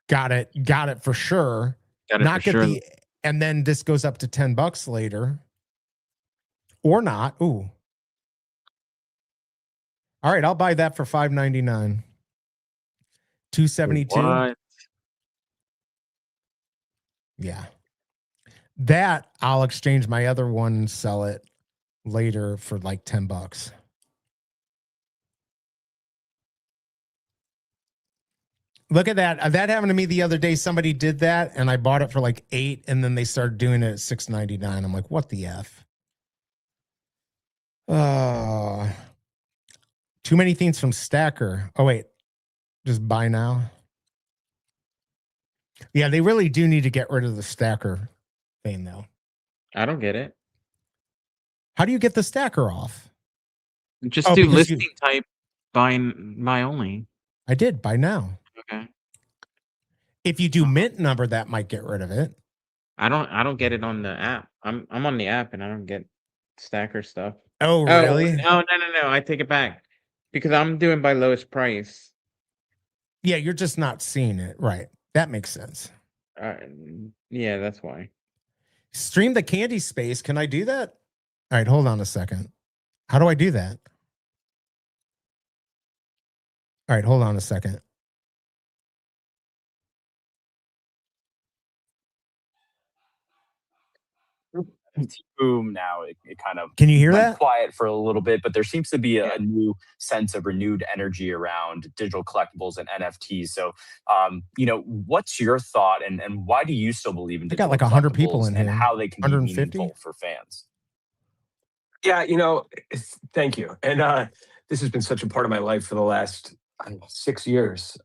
got it for sure. And then this goes up to $10 later, or not. Ooh. All right, I'll buy that for $5.99. 272. What? Yeah. That I'll exchange my other one and sell it later for like $10. Look at that. That happened to me the other day. Somebody did that and I bought it for like $8 and then they started doing it at $6.99. I'm like, what the F? Too many things from Stacker. Oh, wait. Just buy now. Yeah, they really do need to get rid of the Stacker thing, though. I don't get it. How do you get the Stacker off? Just do listing type buy only. I did buy now. Okay. If you do mint number, that might get rid of it. I don't get it on the app. I'm on the app and I don't get Stacker stuff. Oh, really? No. I take it back. Because I'm doing by lowest price. Yeah, you're just not seeing it. Right. That makes sense. Yeah, that's why. Stream the candy space. Can I do that? All right, hold on a second. How do I do that? All right, hold on a second. Boom! Now it kind of can you hear went that? Quiet for a little bit, but there seems to be a new sense of renewed energy around digital collectibles and NFTs. So, what's your thought, and why do you still believe in? I got like 100 people in here, and how they can be meaningful for fans. Yeah, thank you. And this has been such a part of my life for the last 6 years.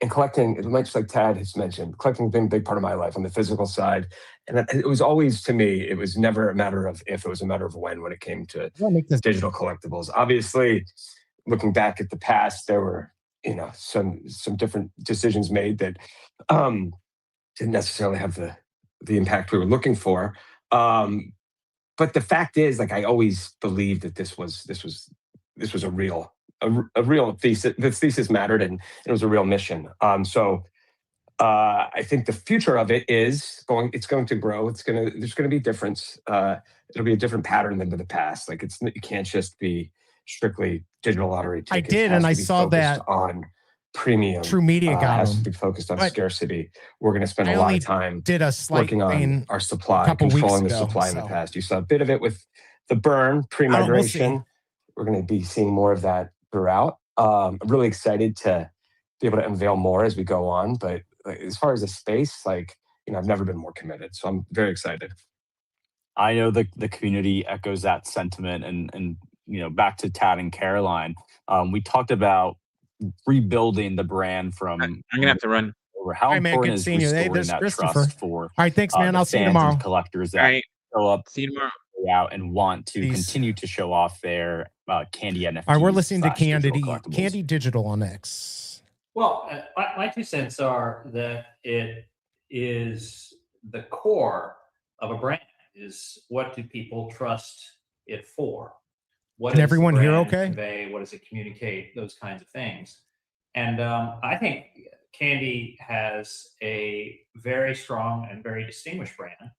and collecting, much like Tad has mentioned, collecting has been a big part of my life on the physical side. And it was always, to me, it was never a matter of if, it was a matter of when it came to digital collectibles. Obviously, looking back at the past, there were, some different decisions made that didn't necessarily have the impact we were looking for. But the fact is, like, I always believed that this was a real thesis. This thesis mattered, and it was a real mission. So I think the future of it is it's going to grow. There's going to be a difference. It'll be a different pattern than the past. Like, it can't just be strictly digital lottery tickets. I did, and I saw that on premium. True Media got has them. to be focused on But scarcity. We're going to spend a lot of time working on our supply, controlling the supply in the past. You saw a bit of it with the burn pre-migration. We're going to be seeing more of that throughout. I'm really excited to be able to unveil more as we go on. But as far as the space, I've never been more committed. So I'm very excited. I know the community echoes that sentiment, and back to Tad and Caroline, we talked about rebuilding the brand from. I'm gonna have to run. How important is restoring that trust for? All right, thanks, man. I'll see you tomorrow. Collectors that show up, see you tomorrow, out and want to continue to show off their candy NFTs. All right, we're listening to Candy Digital on X. Well, my 2 cents are that it is the core of a brand. Is what do people trust it for? What Can everyone hear okay? Convey? What does it communicate? Those kinds of things. And I think Candy has a very strong and very distinguished brand.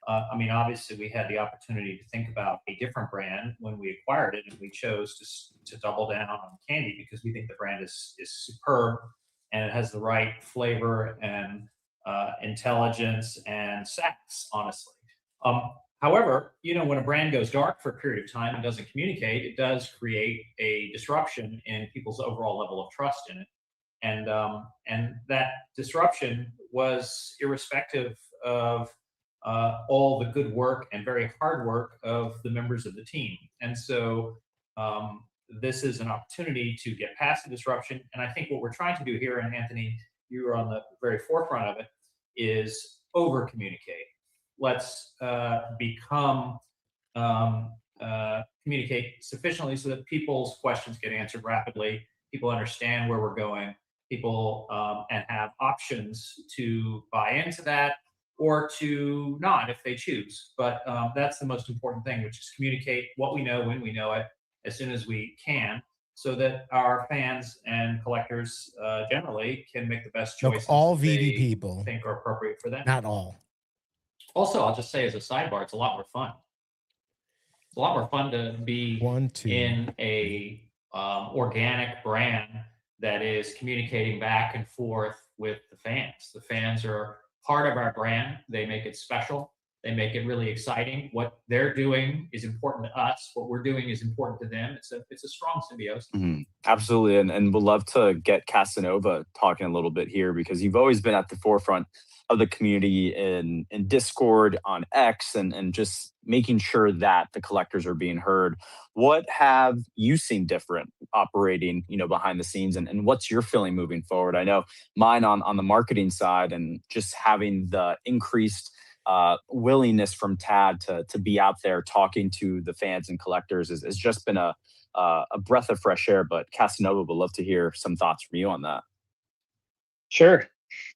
Obviously, we had the opportunity to think about a different brand when we acquired it, and we chose to double down on Candy because we think the brand is superb, and it has the right flavor and intelligence and sex, honestly. However, when a brand goes dark for a period of time and doesn't communicate, it does create a disruption in people's overall level of trust in it. And that disruption was irrespective of all the good work and very hard work of the members of the team. And so this is an opportunity to get past the disruption. And I think what we're trying to do here, and Anthony, you were on the very forefront of it, is over-communicate. Let's communicate sufficiently so that people's questions get answered rapidly. People understand where we're going. People and have options to buy into that or to not if they choose. But that's the most important thing, which is communicate what we know when we know it as soon as we can, so that our fans and collectors generally can make the best choices. All VD people think are appropriate for them. Not all. Also, I'll just say as a sidebar, it's a lot more fun. It's a lot more fun to be in a organic brand that is communicating back and forth with the fans. The fans are part of our brand. They make it special. They make it really exciting. What they're doing is important to us. What we're doing is important to them. It's a strong symbiosis. Mm-hmm. Absolutely. And we'd love to get Casanova talking a little bit here, because you've always been at the forefront of the community in Discord, on X, and just making sure that the collectors are being heard. What have you seen different operating, behind the scenes, and what's your feeling moving forward? I know mine on the marketing side, and just having the increased willingness from Tad to be out there talking to the fans and collectors has just been a breath of fresh air. But Casanova, would love to hear some thoughts from you on that. Sure.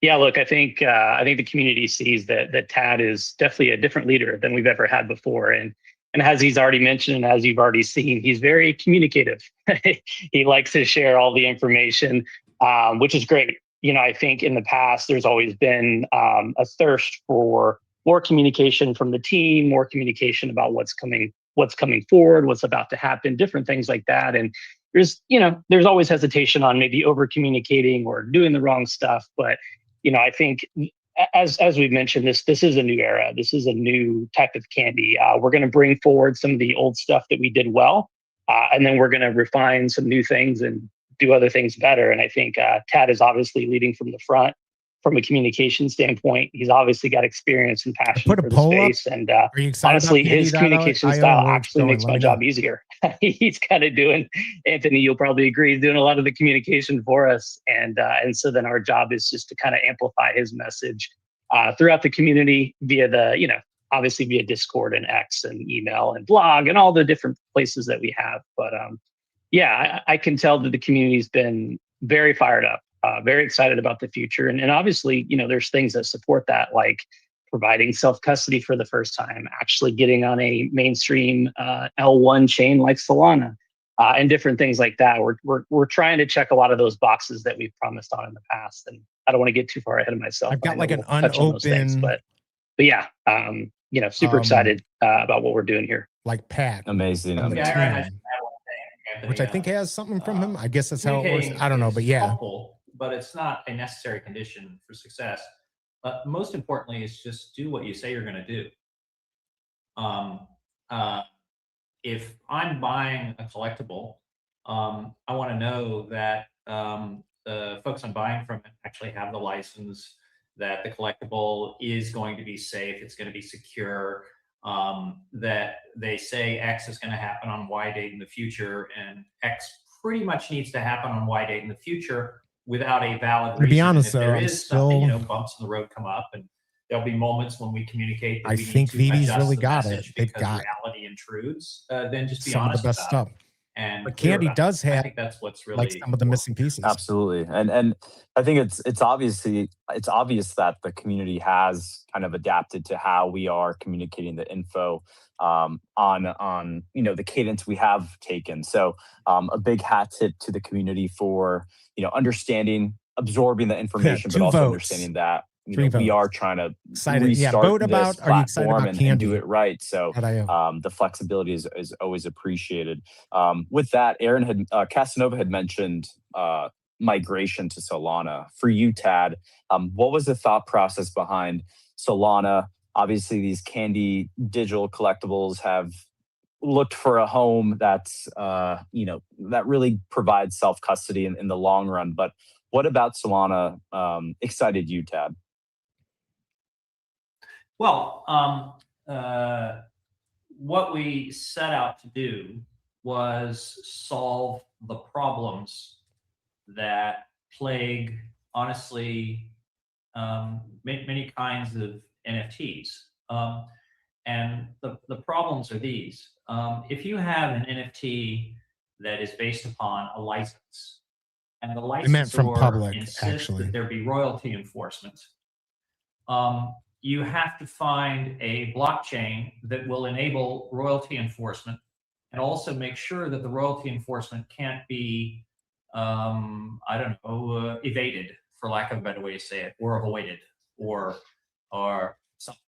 Yeah, look, I think the community sees that Tad is definitely a different leader than we've ever had before. And as he's already mentioned, and as you've already seen, he's very communicative. He likes to share all the information, which is great. I think in the past, there's always been a thirst for more communication from the team, more communication about what's coming forward, what's about to happen, different things like that. And there's always hesitation on maybe over communicating or doing the wrong stuff. But, I think as we've mentioned, this is a new era. This is a new type of candy. We're going to bring forward some of the old stuff that we did well. And then we're going to refine some new things and do other things better. And I think Tad is obviously leading from the front. from a communication standpoint. He's obviously got experience and passion for the space. And Are you excited honestly, about his communication style actually makes my job easier. He's kind of doing, Anthony, you'll probably agree, he's doing a lot of the communication for us. And so then our job is just to kind of amplify his message throughout the community via the, obviously via Discord and X and email and blog and all the different places that we have. But yeah, I can tell that the community's been very fired up. Very excited about the future. And obviously, there's things that support that, like providing self-custody for the first time, actually getting on a mainstream L1 chain like Solana, and different things like that. We're trying to check a lot of those boxes that we've promised on in the past. And I don't want to get too far ahead of myself. I've got like an touch on those things, unopened, but yeah, super excited about what we're doing here. like Pat. Amazing. on the Yeah, team, I just add one thing, Anthony, which I think has something from him. I guess that's how it works. communicating I don't know, is but yeah. helpful, but it's not a necessary condition for success. Most importantly, is just do what you say you're going to do. If I'm buying a collectible, I want to know that the folks I'm buying from actually have the license, that the collectible is going to be safe, it's going to be secure, that they say X is going to happen on Y date in the future, and X pretty much needs to happen on Y date in the future without a valid reason. To be honest, and if though, there I'm is something, still- bumps in the road come up, and there'll be moments when we communicate that I we think need to Veve's adjust really the got message it. They've because got reality intrudes. Then just be some of honest the best about stuff. it. And But clear Candy about does it. I have think that's what's really like some of the missing pieces. Absolutely. And I think it's obvious that the community has kind of adapted to how we are communicating the info on the cadence we have taken. So a big hat tip to the community for understanding, absorbing the information, but 2 also votes. understanding that Three we votes. are trying to Excited. Yeah, restart vote this about, are you excited platform about and do Candy? it right. So the flexibility is always appreciated. With that, Casanova had mentioned migration to Solana. For you, Tad, what was the thought process behind Solana? Obviously, these Candy digital collectibles have looked for a home that's that really provides self-custody in the long run. But what about Solana excited you, Tad? Well, what we set out to do was solve the problems that plague, honestly, many kinds of NFTs. And the problems are these. If you have an NFT that is based upon a license, and the licensor meant from public, insists actually. that there be royalty enforcement, you have to find a blockchain that will enable royalty enforcement and also make sure that the royalty enforcement can't be, evaded, for lack of a better way to say it, or avoided, or something.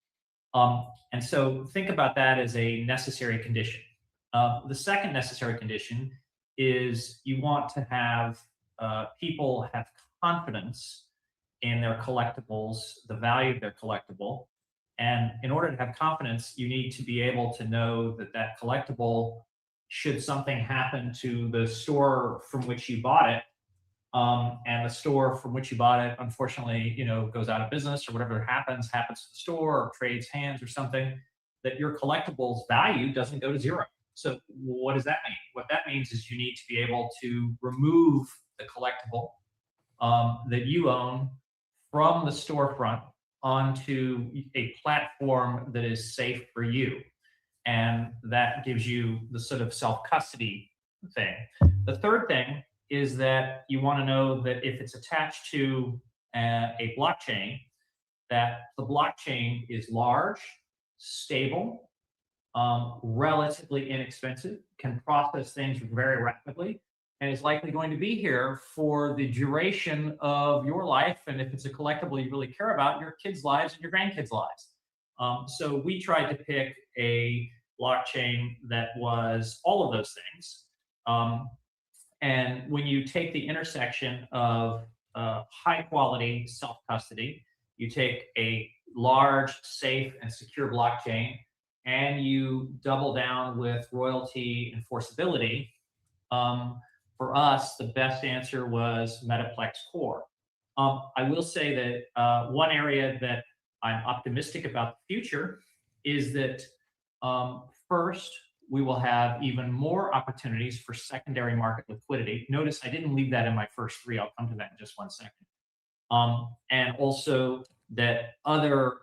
And so think about that as a necessary condition. The second necessary condition is you want to have people have confidence in their collectibles, the value of their collectible. And in order to have confidence, you need to be able to know that that collectible, should something happen to the store from which you bought it, and the store from which you bought it, unfortunately, goes out of business or whatever happens to the store or trades hands or something, that your collectible's value doesn't go to zero. So what does that mean? What that means is you need to be able to remove the collectible that you own from the storefront onto a platform that is safe for you. And that gives you the sort of self-custody thing. The third thing is that you want to know that if it's attached to a blockchain, that the blockchain is large, stable, relatively inexpensive, can process things very rapidly, and is likely going to be here for the duration of your life. And if it's a collectible you really care about, your kids' lives and your grandkids' lives. So we tried to pick a blockchain that was all of those things. And when you take the intersection of high quality self-custody, you take a large, safe, and secure blockchain, and you double down with royalty enforceability, for us, the best answer was Metaplex Core. I will say that one area that I'm optimistic about the future is that first, we will have even more opportunities for secondary market liquidity. Notice I didn't leave that in my first three. I'll come to that in just one second. And also that other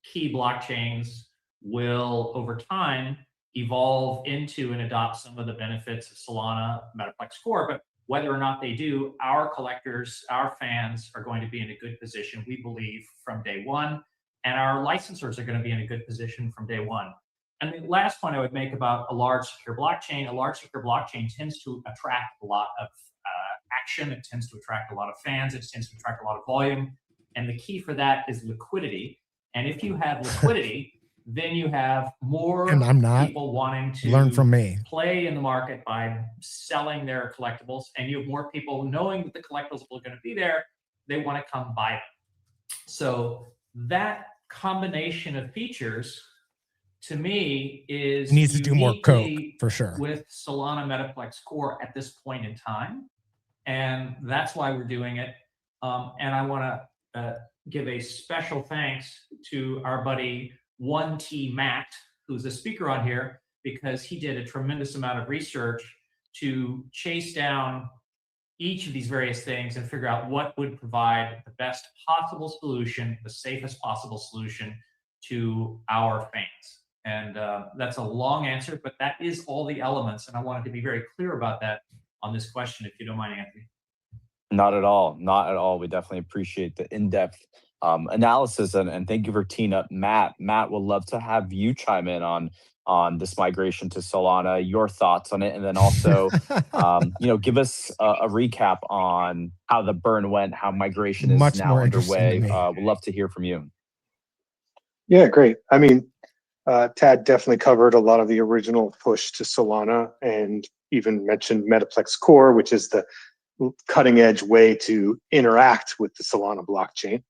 key blockchains will, over time, evolve into and adopt some of the benefits of Solana, Metaplex Core. But whether or not they do, our collectors, our fans are going to be in a good position, we believe, from day one. And our licensors are going to be in a good position from day one. And the last point I would make about a large secure blockchain tends to attract a lot of action. It tends to attract a lot of fans. It tends to attract a lot of volume. And the key for that is liquidity. And if you have liquidity, then you have more people wanting to learn from me, play in the market by selling their collectibles. And you have more people knowing that the collectibles are going to be there. They want to come buy them. So that combination of features, to me, is needs to do more coke for sure with Solana Metaplex Core at this point in time, and that's why we're doing it. And I want to give a special thanks to our buddy 1T Matt, who's a speaker on here, because he did a tremendous amount of research to chase down each of these various things and figure out what would provide the best possible solution, the safest possible solution to our fans. And that's a long answer, but that is all the elements. And I wanted to be very clear about that on this question, if you don't mind, Anthony. Not at all. Not at all. We definitely appreciate the in-depth analysis, and thank you for teeing up Matt. Matt, would love to have you chime in on this migration to Solana, your thoughts on it, and then also give us a recap on how the burn went, how migration is now underway. We'd love to hear from you. Yeah, great. I mean, Tad definitely covered a lot of the original push to Solana and even mentioned Metaplex Core, which is the cutting edge way to interact with the Solana blockchain,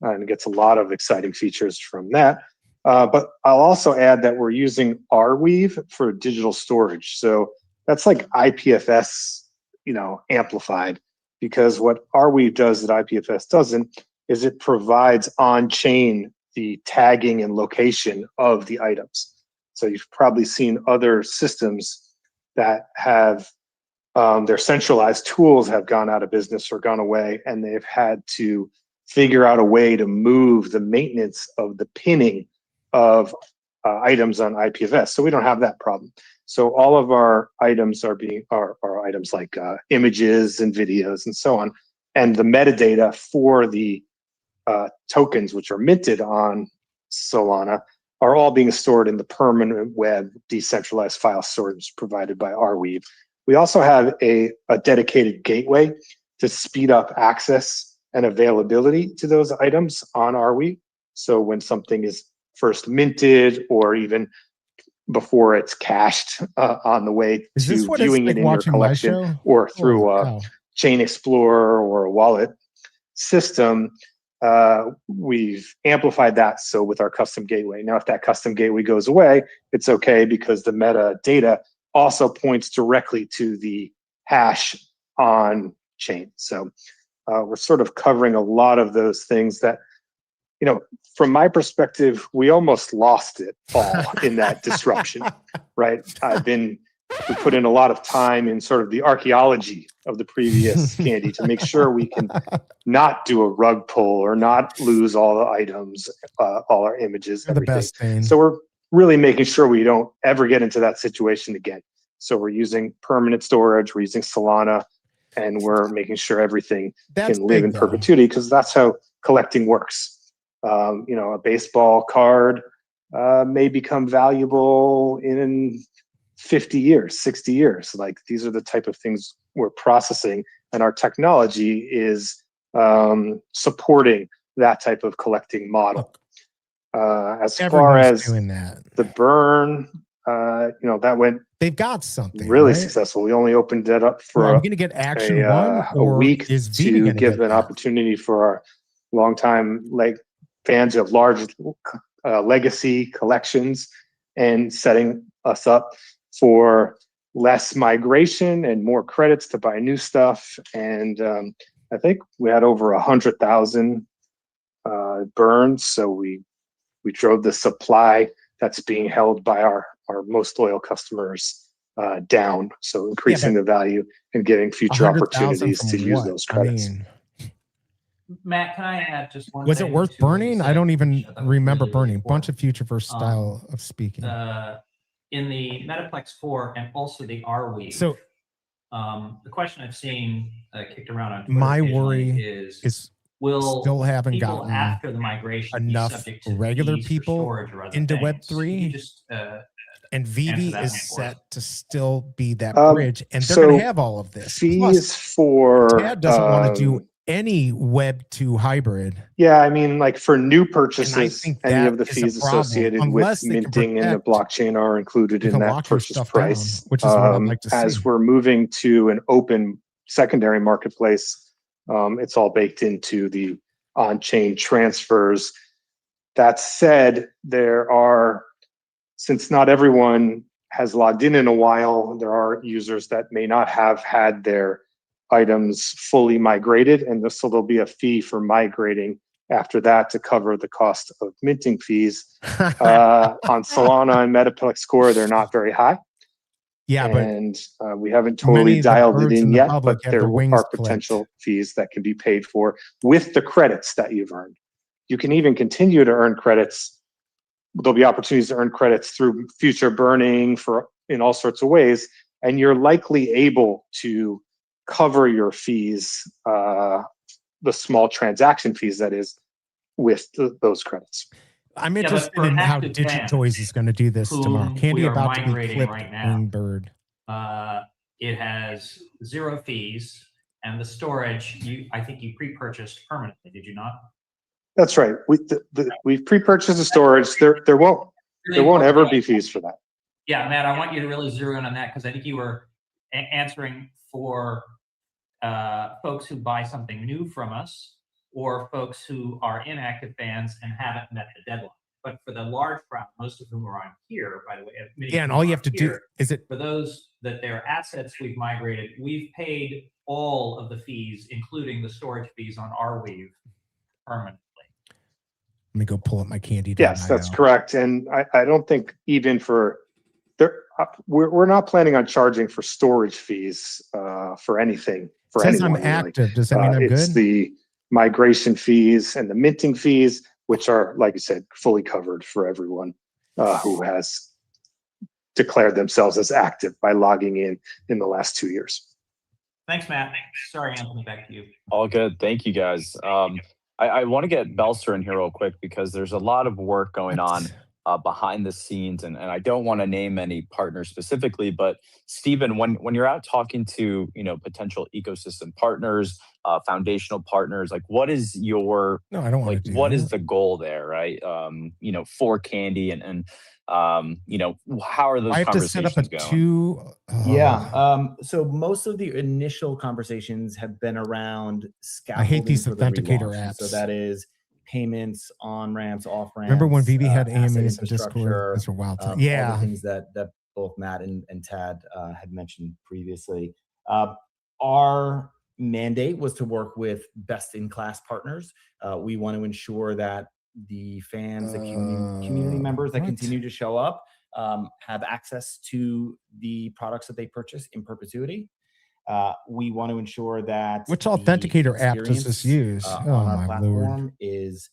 and it gets a lot of exciting features from that. But I'll also add that we're using Arweave for digital storage. So that's like IPFS, amplified, because what Arweave does that IPFS doesn't is it provides on-chain the tagging and location of the items. So you've probably seen other systems that have their centralized tools have gone out of business or gone away, and they've had to figure out a way to move the maintenance of the pinning of items on IPFS. So we don't have that problem. So all of our items are items like images and videos and so on, and the metadata for the tokens which are minted on Solana are all being stored in the permanent web decentralized file storage provided by Arweave. We also have a dedicated gateway to speed up access and availability to those items on Arweave. So when something is first minted, or even before it's cached on the way to viewing it in your collection, or through a Chain Explorer or a wallet system, we've amplified that. So with our custom gateway. Now, if that custom gateway goes away, it's okay, because the metadata also points directly to the hash on chain. So we're sort of covering a lot of those things that, from my perspective, we almost lost it all in that disruption, right? We put in a lot of time in sort of the archaeology of the previous Candy to make sure we can not do a rug pull or not lose all the items, all our images, everything. So we're really making sure we don't ever get into that situation again. So we're using permanent storage, we're using Solana, and we're making sure everything can live in perpetuity, because that's how collecting works. A baseball card may become valuable in 50 years, 60 years. Like, these are the type of things we're processing, and our technology is supporting that type of collecting model. As far as the burn, that went. They've got something really successful. We only opened that up for I'm going to get action a week to give an opportunity for our longtime fans of large legacy collections, and setting us up for less migration and more credits to buy new stuff. And I think we had over 100,000 burns. So we drove the supply that's being held by our most loyal customers down. So increasing the value and getting future 100,000 opportunities from to use what? those credits. I mean, Matt, can I add just one was thing it worth to what you burning? I said, don't even which I thought was remember really, really burning. Bunch important. of future-verse style of speaking. In the Metaplex 4 and also the R-Weave. So the question I've seen kicked around on Twitter my occasionally worry is will still haven't people gotten after the migration be enough subject to regular fees for people storage or other into things? Can you Web3. just And answer Veve that is one for us? set to still be that bridge, and they're going to have all of this. Fees Plus, for Tad doesn't want to do any Web 2 hybrid. Yeah, I mean, like for new purchases, think any that of the is a fees problem, associated unless with they can minting and the protect- blockchain are included you in can that lock your purchase stuff price. down, which is what I'd like to as see. we're moving to an open secondary marketplace, it's all baked into the on-chain transfers. That said, there are, since not everyone has logged in a while, there are users that may not have had their items fully migrated, and so there'll be a fee for migrating after that to cover the cost of minting fees. On Solana and Metaplex Core, they're not very high. Yeah, and we haven't many totally of the dialed it birds in in the yet, public but have their there wings are clipped. potential fees that can be paid for with the credits that you've earned. You can even continue to earn credits. There'll be opportunities to earn credits through future burning in all sorts of ways, and you're likely able to cover your fees, the small transaction fees, that is, with those credits. I'm interested in how Digitoys is going to do this tomorrow. Candy about to be clipped right now. Wingbird. It has 0 fees, and the storage, I think you pre-purchased permanently, did you not? That's right. We've pre-purchased the storage. There won't ever be fees for that. Yeah, Matt, I want you to really zero in on that, because I think you were answering for folks who buy something new from us, or folks who are inactive fans and haven't met the deadline. But for the large crowd, most of whom are on here, by the way, yeah, and all you have to do is for those that their assets we've migrated, we've paid all of the fees, including the storage fees on R-Weave permanently. Let me go pull up my Candy. Yes, that's correct. And I don't think even for we're not planning on charging for storage fees for anything. For Since anyone, I'm active, really. does that mean I'm it's good? The migration fees and the minting fees, which are, like you said, fully covered for everyone who has declared themselves as active by logging in the last 2 years. Thanks, Matt. Sorry, Anthony, back to you. All good. Thank you, guys. I want to get Belser in here real quick because there's a lot of work going on behind the scenes, and I don't want to name any partners specifically, but Stephen, when you're out talking to potential ecosystem partners, foundational partners, like what is your what is the goal there, right? For Candy and how are those conversations going? So most of the initial conversations have been around scaffolding. I hate these for the authenticator relaunch. apps. So that is payments, on ramps, off ramps. Remember when Veve had asset AMAs and Discord? infrastructure, Those were wild times. all Yeah. the things that both Matt and Tad had mentioned previously. Our mandate was to work with best-in-class partners. We want to ensure that the fans, the community members that continue to show up have access to the products that they purchase in perpetuity. We want to ensure that which authenticator app does this use? On our platform is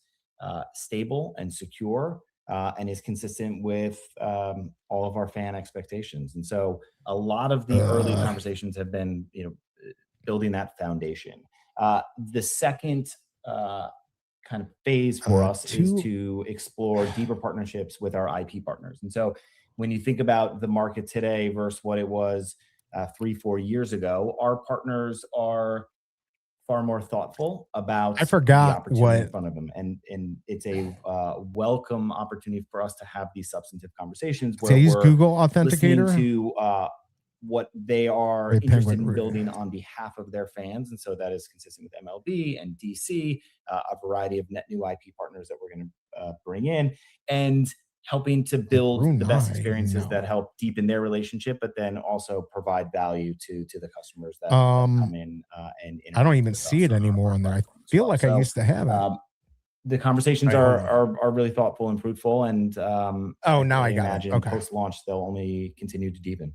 stable and secure and is consistent with all of our fan expectations. And so a lot of the early conversations have been, building that foundation. The second kind of phase for us is to explore deeper partnerships with our IP partners. And so when you think about the market today versus what it was 3-4 years ago, our partners are far more thoughtful about the opportunity in front of them, and it's a welcome opportunity for us to have these substantive conversations where we're Google Authenticator listening to what they are interested in building on behalf of their fans, and so that is consistent with MLB and DC, a variety of net new IP partners that we're going to bring in, and helping to build the best Brunei, experiences that no. help deepen their relationship, but then also provide value to the customers that come in and I don't interact even with see us it on our anymore on there. I platform as feel well. like I So, used to have it. the conversations Right, hold are really thoughtful and fruitful, and Oh, now I got it. imagine Okay. post launch they'll only continue to deepen.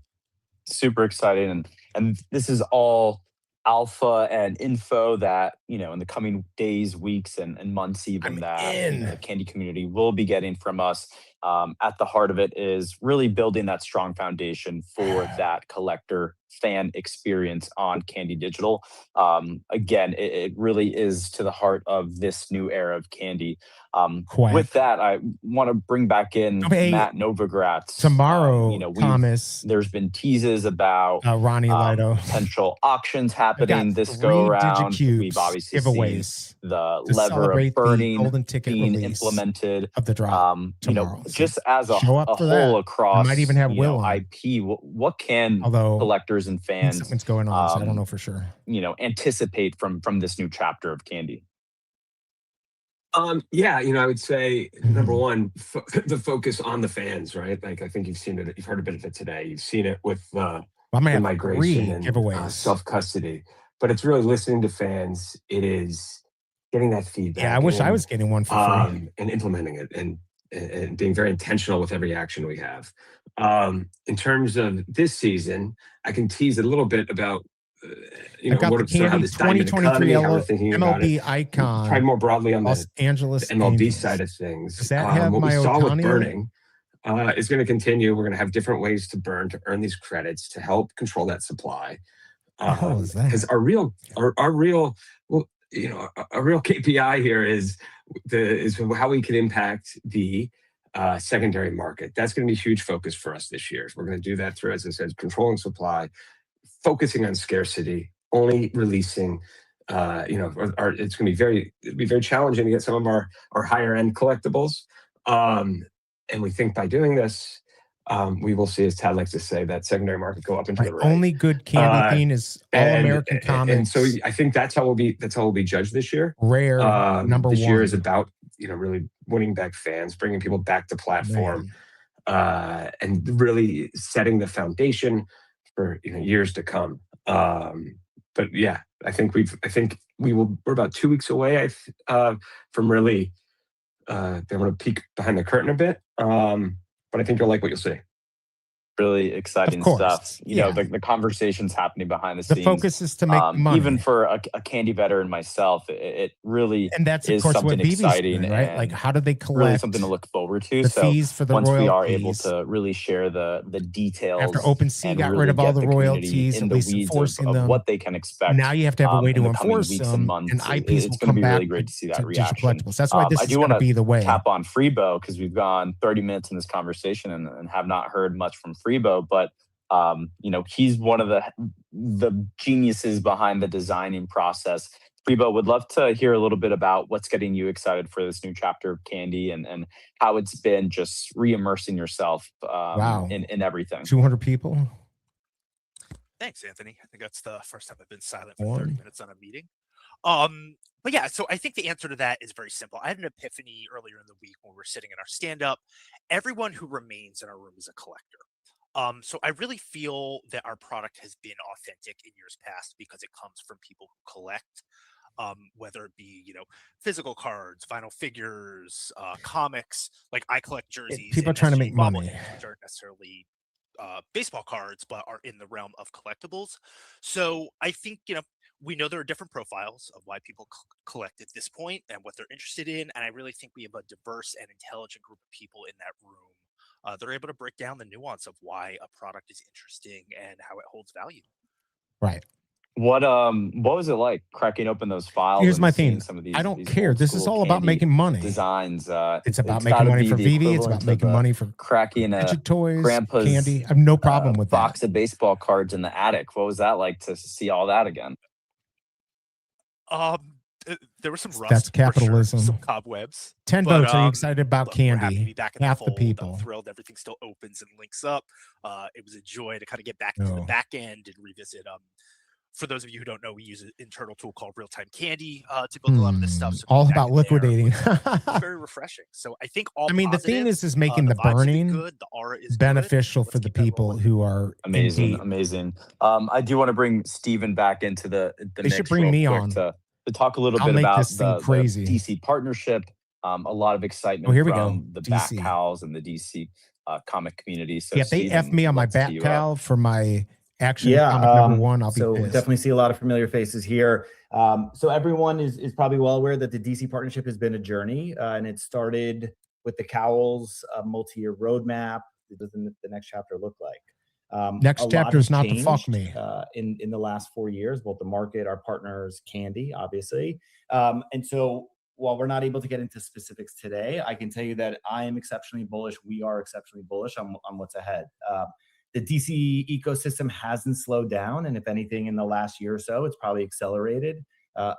Super exciting, and this is all alpha and info that, you know, in the coming days, weeks, and months even, that you know, the Candy community will be getting from us. At the heart of it is really building that strong foundation for that collector fan experience on Candy Digital. Again, it really is to the heart of this new era of Candy. With that, I want to bring back in Matt Novogratz. Tomorrow, you know, Thomas, there's been teases about Ronnie Lido. potential auctions happening this go around. We've obviously giveaways seen the to lever celebrate of the burning golden ticket being release implemented of the drop you know, tomorrow. So just as a show up for whole that. across, I might even have you Will know, on. IP. What can Although collectors and I think fans something's going on, so I don't know for sure. you know, anticipate from this new chapter of Candy? Yeah, you know, I would say number one, the focus on the fans, right? Like, I think you've seen it, you've heard a bit of it today. You've seen it with the migration and self-custody, but it's really listening to fans. It is getting that feedback. Yeah, I wish I was getting one for free. And implementing it and being very intentional with every action we have. In terms of this season, I can tease a little bit about you know, got the how this diamond economy, how we're thinking about it. MLB icon, probably more broadly on Los Angeles the MLB Angels. side of things. Does that have what we my saw with Ohtani? burning is going to continue. We're going to have different ways to burn to earn these credits to help control that supply. Because our real, well, you know, a real KPI here is how we can impact the secondary market. That's going to be a huge focus for us this year. We're going to do that through, as I said, controlling supply, focusing on scarcity, only releasing, you know, it's going to be very challenging to get some of our higher end collectibles. And we think by doing this, we will see, as Tad likes to say, that secondary market go up into the right. Only good candy thing is all American comics. And so I think that's how we'll be judged this year. Rare number this one. year is about, you know, really winning back fans, bringing people back to platform, and really setting the foundation for, you know, years to come. But yeah, I think we're about 2 weeks away from really being able to peek behind the curtain a bit. But I think you'll like what you'll see. Really exciting stuff. You know, the conversations happening behind the scenes. The focus is to make money. Even for a Candy veteran myself, it really and that's is of course something what Veve's exciting, doing, right? Like, how do they collect really something to look forward to. the So fees for the once we are royalties? able to really share the details After OpenSea and got really rid of all get the community royalties, in at the least weeds enforcing of them. what they can expect. Now you have to have a way in to the coming enforce weeks them, and months. and IPs It's will going to come be back really great to see that digital reaction. collectibles. That's why this I is do going to want be the way. tap on Freebo, because we've gone 30 minutes in this conversation and have not heard much from Freebo, but you know, he's one of the geniuses behind the designing process. Freebo, would love to hear a little bit about what's getting you excited for this new chapter of Candy and how it's been just re-immersing yourself in everything. 200 people. Thanks, Anthony. I think that's the first time I've been silent for 30 minutes on a meeting. But yeah, so I think the answer to that is very simple. I had an epiphany earlier in the week when we were sitting in our stand-up. Everyone who remains in our room is a collector. So I really feel that our product has been authentic in years past because it comes from people who collect, whether it be, you know, physical cards, vinyl figures, comics. Like, I collect jerseys. People are trying to make money, which aren't necessarily baseball cards, but are in the realm of collectibles. So I think, you know, we know there are different profiles of why people collect at this point and what they're interested in. And I really think we have a diverse and intelligent group of people in that room. They're able to break down the nuance of why a product is interesting and how it holds value. Right. What was it like cracking open those files? Here's and my seeing thing. some of these, I don't care. This is all about Candy making money. Designs. It's about making money for Veve. It's about making money for cracking toys, grandpa's candy. I have no problem with box of baseball cards in the attic. What was that like to see all that again? There was some rust. That's capitalism. Sure, some cobwebs. 10 votes. Are you excited about Candy? We're happy to be back in Half the the fold. people. I'm thrilled everything still opens and links up. It was a joy to kind of get back to the back end and revisit For those of you who don't know, we use an internal tool called Real Time Candy to build a lot of this stuff. So all going back about in there liquidating. was very refreshing. So I think all I mean, the thing positive. is making the vibes have been burning good, the aura is beneficial good. for the people who are amazing, in deep. amazing. I do want to bring Steven back into the They mix should bring real me quick on. to talk a little I'll bit make about this thing the crazy. DC partnership. A lot of excitement here we from go. the DC. Bat Cows and the DC comic community. So Yeah, if they F me on my Bat Cow for my action comic #1, I'll be so pissed. definitely see a lot of familiar faces here. So everyone is probably well aware that the DC partnership has been a journey, and it started with the Cowls multi-year roadmap. What does the next chapter look like? Next chapter is not to fuck me. In the last 4 years, both the market, our partners, Candy, obviously. And so while we're not able to get into specifics today, I can tell you that I am exceptionally bullish. We are exceptionally bullish on what's ahead. The DC ecosystem hasn't slowed down. And if anything, in the last year or so, it's probably accelerated.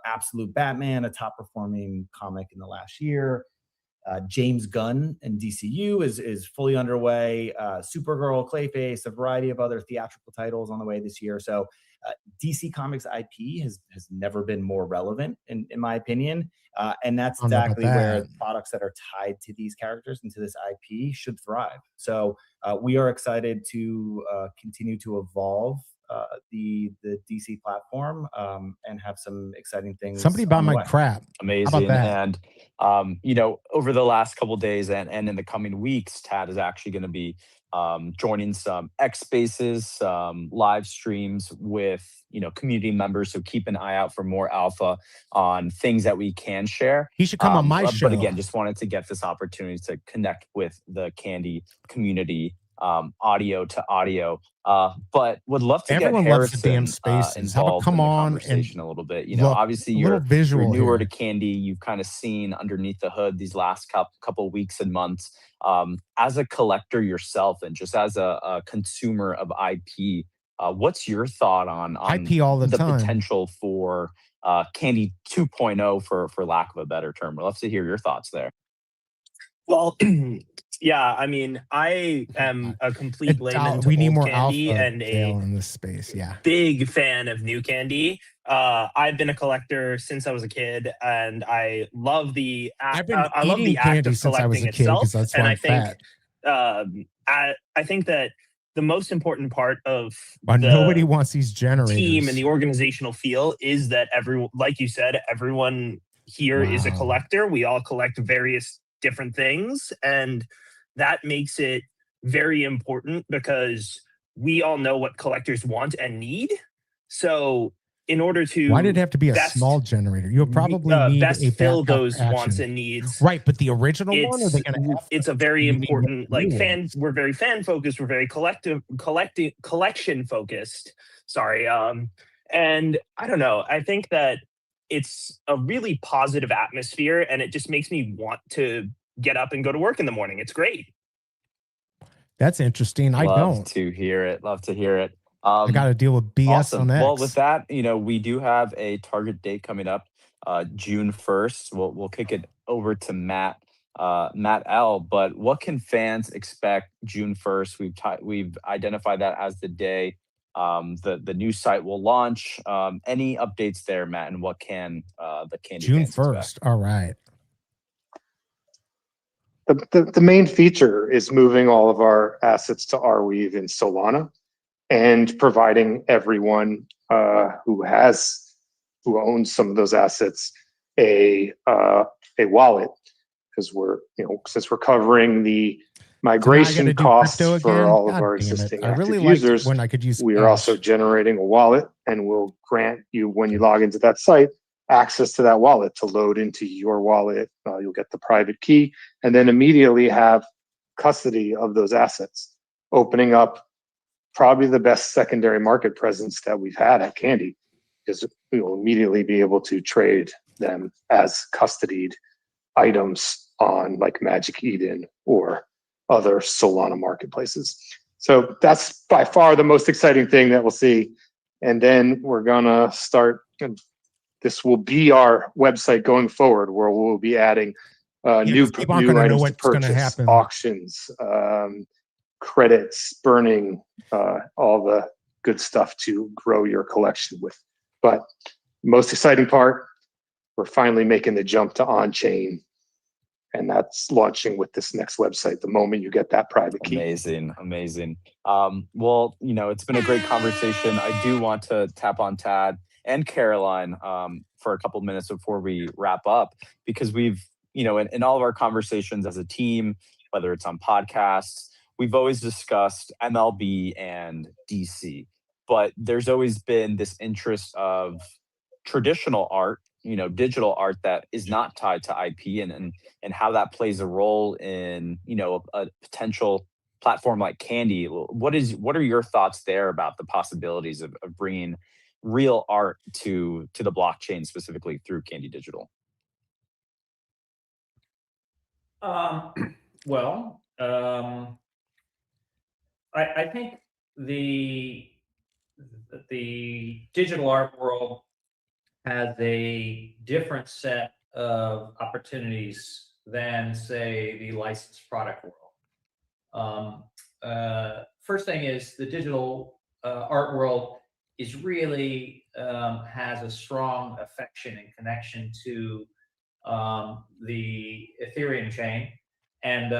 Absolute Batman, a top performing comic in the last year. James Gunn and DCU is fully underway. Supergirl, Clayface, a variety of other theatrical titles on the way this year. So DC Comics IP has never been more relevant, in my opinion. And that's exactly where products that are tied to these characters and to this IP should thrive. So we are excited to continue to evolve the DC platform and have some exciting things. Somebody buy my crap. Amazing. How about that? And over the last couple of days and in the coming weeks, Tad is actually going to be joining some X Spaces, live streams with community members. So keep an eye out for more alpha on things that we can share. He should come on my show. But again, just wanted to get this opportunity to connect with the Candy community, audio to audio. But would love to Everyone get loves Harrison the damn spaces. How about involved come in the on conversation and a little bit. look, Obviously a little you're newer here. to Candy. You've kind of seen underneath the hood these last couple weeks and months. As a collector yourself and just as a consumer of IP, what's your thought on IP all the time. Potential for Candy 2.0 for lack of a better term? We'd love to hear your thoughts there. Well, yeah, I mean, I am a complete layman to we need old more Candy alpha and in this space. Yeah, big fan of new Candy. I've been a collector since I was a kid, and I love the act. I love the act of collecting itself. And I think, I think that the most important part of nobody wants these generators. Team and the organizational feel is that everyone, like you said, everyone here is a collector. We all collect various different things, and that makes it very important because we all know what collectors want and need. So in order to why did it have to be a small generator? You'll probably need best a fill those wants and needs, right? But the original one, are they going to? It's a very important We're very fan focused. We're very collection focused. Sorry, and I don't know. I think that it's a really positive atmosphere, and it just makes me want to get up and go to work in the morning. It's great. That's interesting. I don't. Love to hear it. I got to deal with BS awesome. on X. Well, with that, we do have a target date coming up, June 1st. We'll kick it over to Matt L. But what can fans expect June 1st? We've identified that as the day the new site will launch. Any updates there, Matt? And what can the Candy June fans 1st? Expect? All right. The main feature is moving all of our assets to Arweave in Solana and providing everyone who owns some of those assets a wallet, because since we're covering the migration costs for all of our existing active users, when I could use we are also generating a wallet, and we'll grant you, when you log into that site, access to that wallet to load into your wallet. You'll get the private key and then immediately have custody of those assets, opening up probably the best secondary market presence that we've had at Candy, because we will immediately be able to trade them as custodied items on like Magic Eden or other Solana marketplaces. So that's by far the most exciting thing that we'll see. And then we're gonna start, this will be our website going forward, where we'll be adding new items to purchase, auctions, credits, burning, all the good stuff to grow your collection with. But most exciting part, we're finally making the jump to on-chain, and that's launching with this next website the moment you get that private key. Amazing. Well, it's been a great conversation. I do want to tap on Tad and Caroline for a couple minutes before we wrap up, because we've, in all of our conversations as a team, whether it's on podcasts, we've always discussed MLB and DC, but there's always been this interest of traditional art, digital art that is not tied to IP, and how that plays a role in, a potential platform like Candy. What are your thoughts there about the possibilities of bringing real art to the blockchain, specifically through Candy Digital? I think the digital art world has a different set of opportunities than, say, the licensed product world. First thing is the digital art world is really has a strong affection and connection to the Ethereum chain. And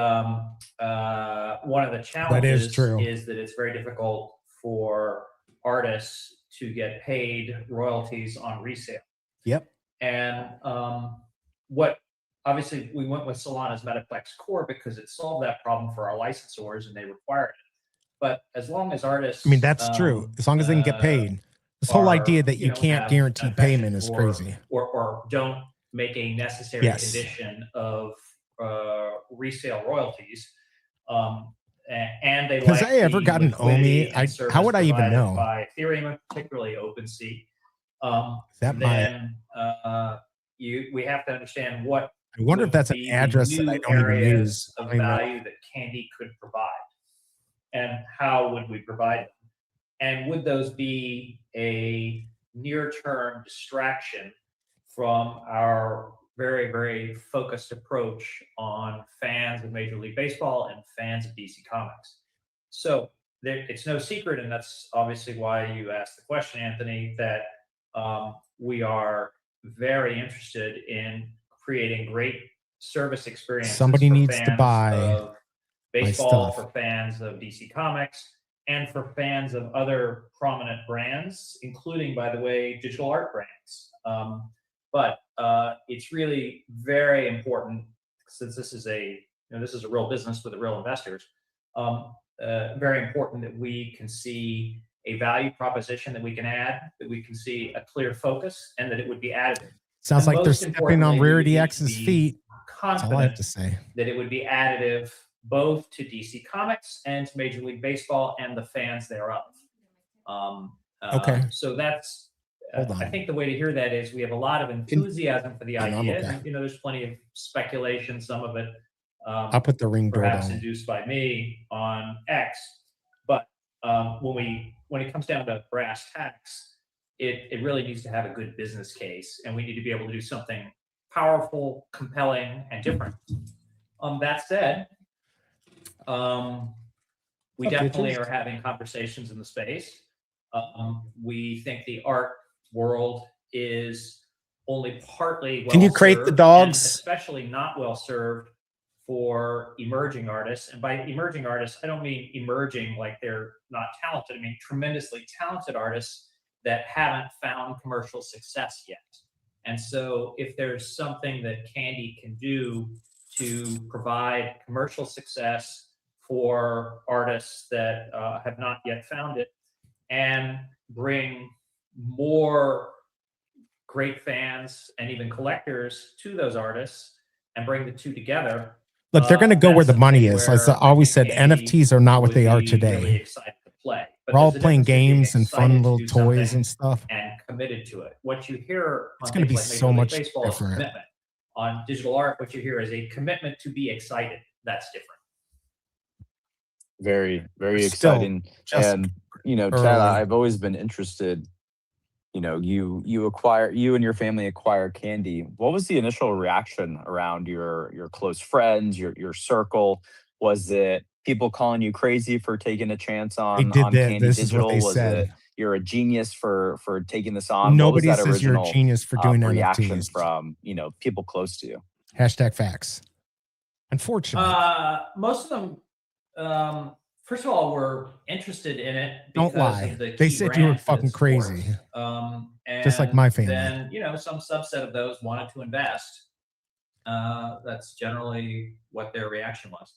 one of the challenges is that it's very difficult for artists to get paid royalties on resale. Yep. And obviously we went with Solana's Metaplex Core because it solved that problem for our licensors and they required it. But as long as artists, that's true. As long as they can get paid. This whole idea that you can't guarantee payment is crazy. Or don't make a necessary condition of resale royalties. And they has I ever gotten OMI? How would I even know? By Ethereum, particularly OpenSea. We have to understand what. I wonder if that's an address that I don't even use. Of value that Candy could provide, and how would we provide it? And would those be a near-term distraction from our very, very focused approach on fans of Major League Baseball and fans of DC Comics? So it's no secret, and that's obviously why you asked the question, Anthony, that we are very interested in creating great service experiences. Somebody needs to buy baseball, for fans of DC Comics, and for fans of other prominent brands, including, by the way, digital art brands. But it's really very important, since this is a real business with the real investors. Very important that we can see a value proposition that we can add, that we can see a clear focus, and that it would be additive. Sounds like they're stepping on Rarity X's feet. That's all I have to say. That it would be additive both to DC Comics and to Major League Baseball and the fans thereof. Okay. So that's. I think the way to hear that is we have a lot of enthusiasm for the idea. Okay. There's plenty of speculation, some of it I'll put the ring perhaps doorbell. induced by me on X. But when it comes down to brass tacks, it really needs to have a good business case, and we need to be able to do something powerful, compelling, and different. That said, we definitely are having conversations in the space. We think the art world is only partly well. Can you crate the dogs? Especially not well served for emerging artists. And by emerging artists, I don't mean emerging like they're not talented. I mean tremendously talented artists that haven't found commercial success yet. And so if there's something that Candy can do to provide commercial success for artists that have not yet found it, and bring more great fans and even collectors to those artists, and bring the two together. Look, they're going to go where the money is. As I always said, NFTs are not what they are today. Really excited to play. We're all playing games and fun little toys and stuff. And committed to it. What you hear on it's going to be so much different. Commitment. On digital art, what you hear is a commitment to be excited. That's different. Very, very exciting. And Chad, I've always been interested. You and your family acquire Candy. What was the initial reaction around your close friends, your circle? Was it people calling you crazy for taking a chance They on did that. Candy This is what Digital? they Was said. it you're a genius for taking this on? Nobody What was that says you're a original genius for doing reaction NFTs. from people close to you? Hashtag facts. Unfortunately, most of them, first of all, were interested in it. Don't lie. Of the They key said you were brand fucking that's sports. crazy. And Just like my family. Then some subset of those wanted to invest. That's generally what their reaction was.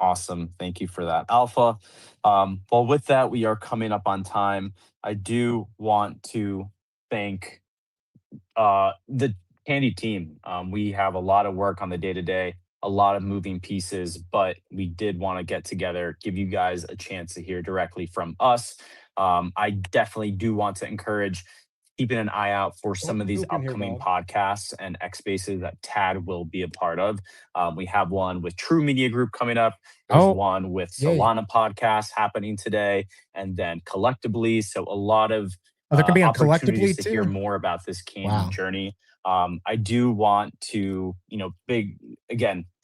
Awesome. Thank you for that, Alpha. Well, with that, we are coming up on time. I do want to thank the Candy team. We have a lot of work on the day-to-day, a lot of moving pieces, but we did want to get together, give you guys a chance to hear directly from us. I definitely do want to encourage keeping an eye out for some of these upcoming podcasts and X Spaces that Tad will be a part of. We have one with True Media Group coming up. There's one with Solana podcast happening today, and then Collectively. So a lot of there could be on opportunities Collectively to too? hear more about this Candy journey. I do want to,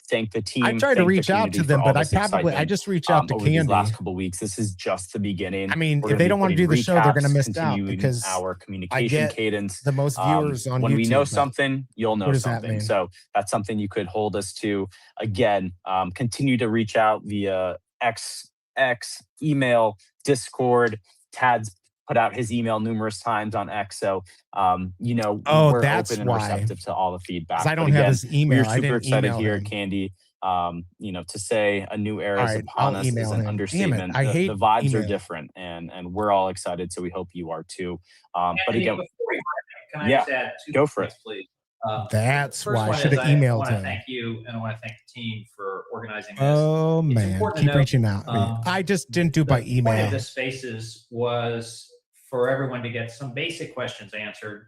thank the team. I tried to reach out to them, but I just reached out to over Candy. these last couple of weeks. This is just the beginning. I mean, We're if gonna they be don't want to putting do the show, they're going to recaps, miss out continuing because our I communication get cadence. the most viewers on when YouTube. we know but something, you'll know what does that something. mean? So that's something you could hold us to. Again, continue to reach out via X, email, Discord. Tad's put out his email numerous times on X. So, we're that's open and why. receptive to all the feedback. 'Cause I don't have his email. We're I super didn't excited email here, him. Candy. To say a new era is All right, upon I'll us is email an him. Damn it, understatement. I hate the vibes are email. different, and we're all excited. So we hope you are too. But Anthony, again, before we can I just add two go for points, it. please? That's First why I one should is have I emailed want to him. thank you and I want to thank the team for organizing this. Oh It's man, important to keep note, reaching out. I just didn't do by The point email. of this Spaces was for everyone to get some basic questions answered,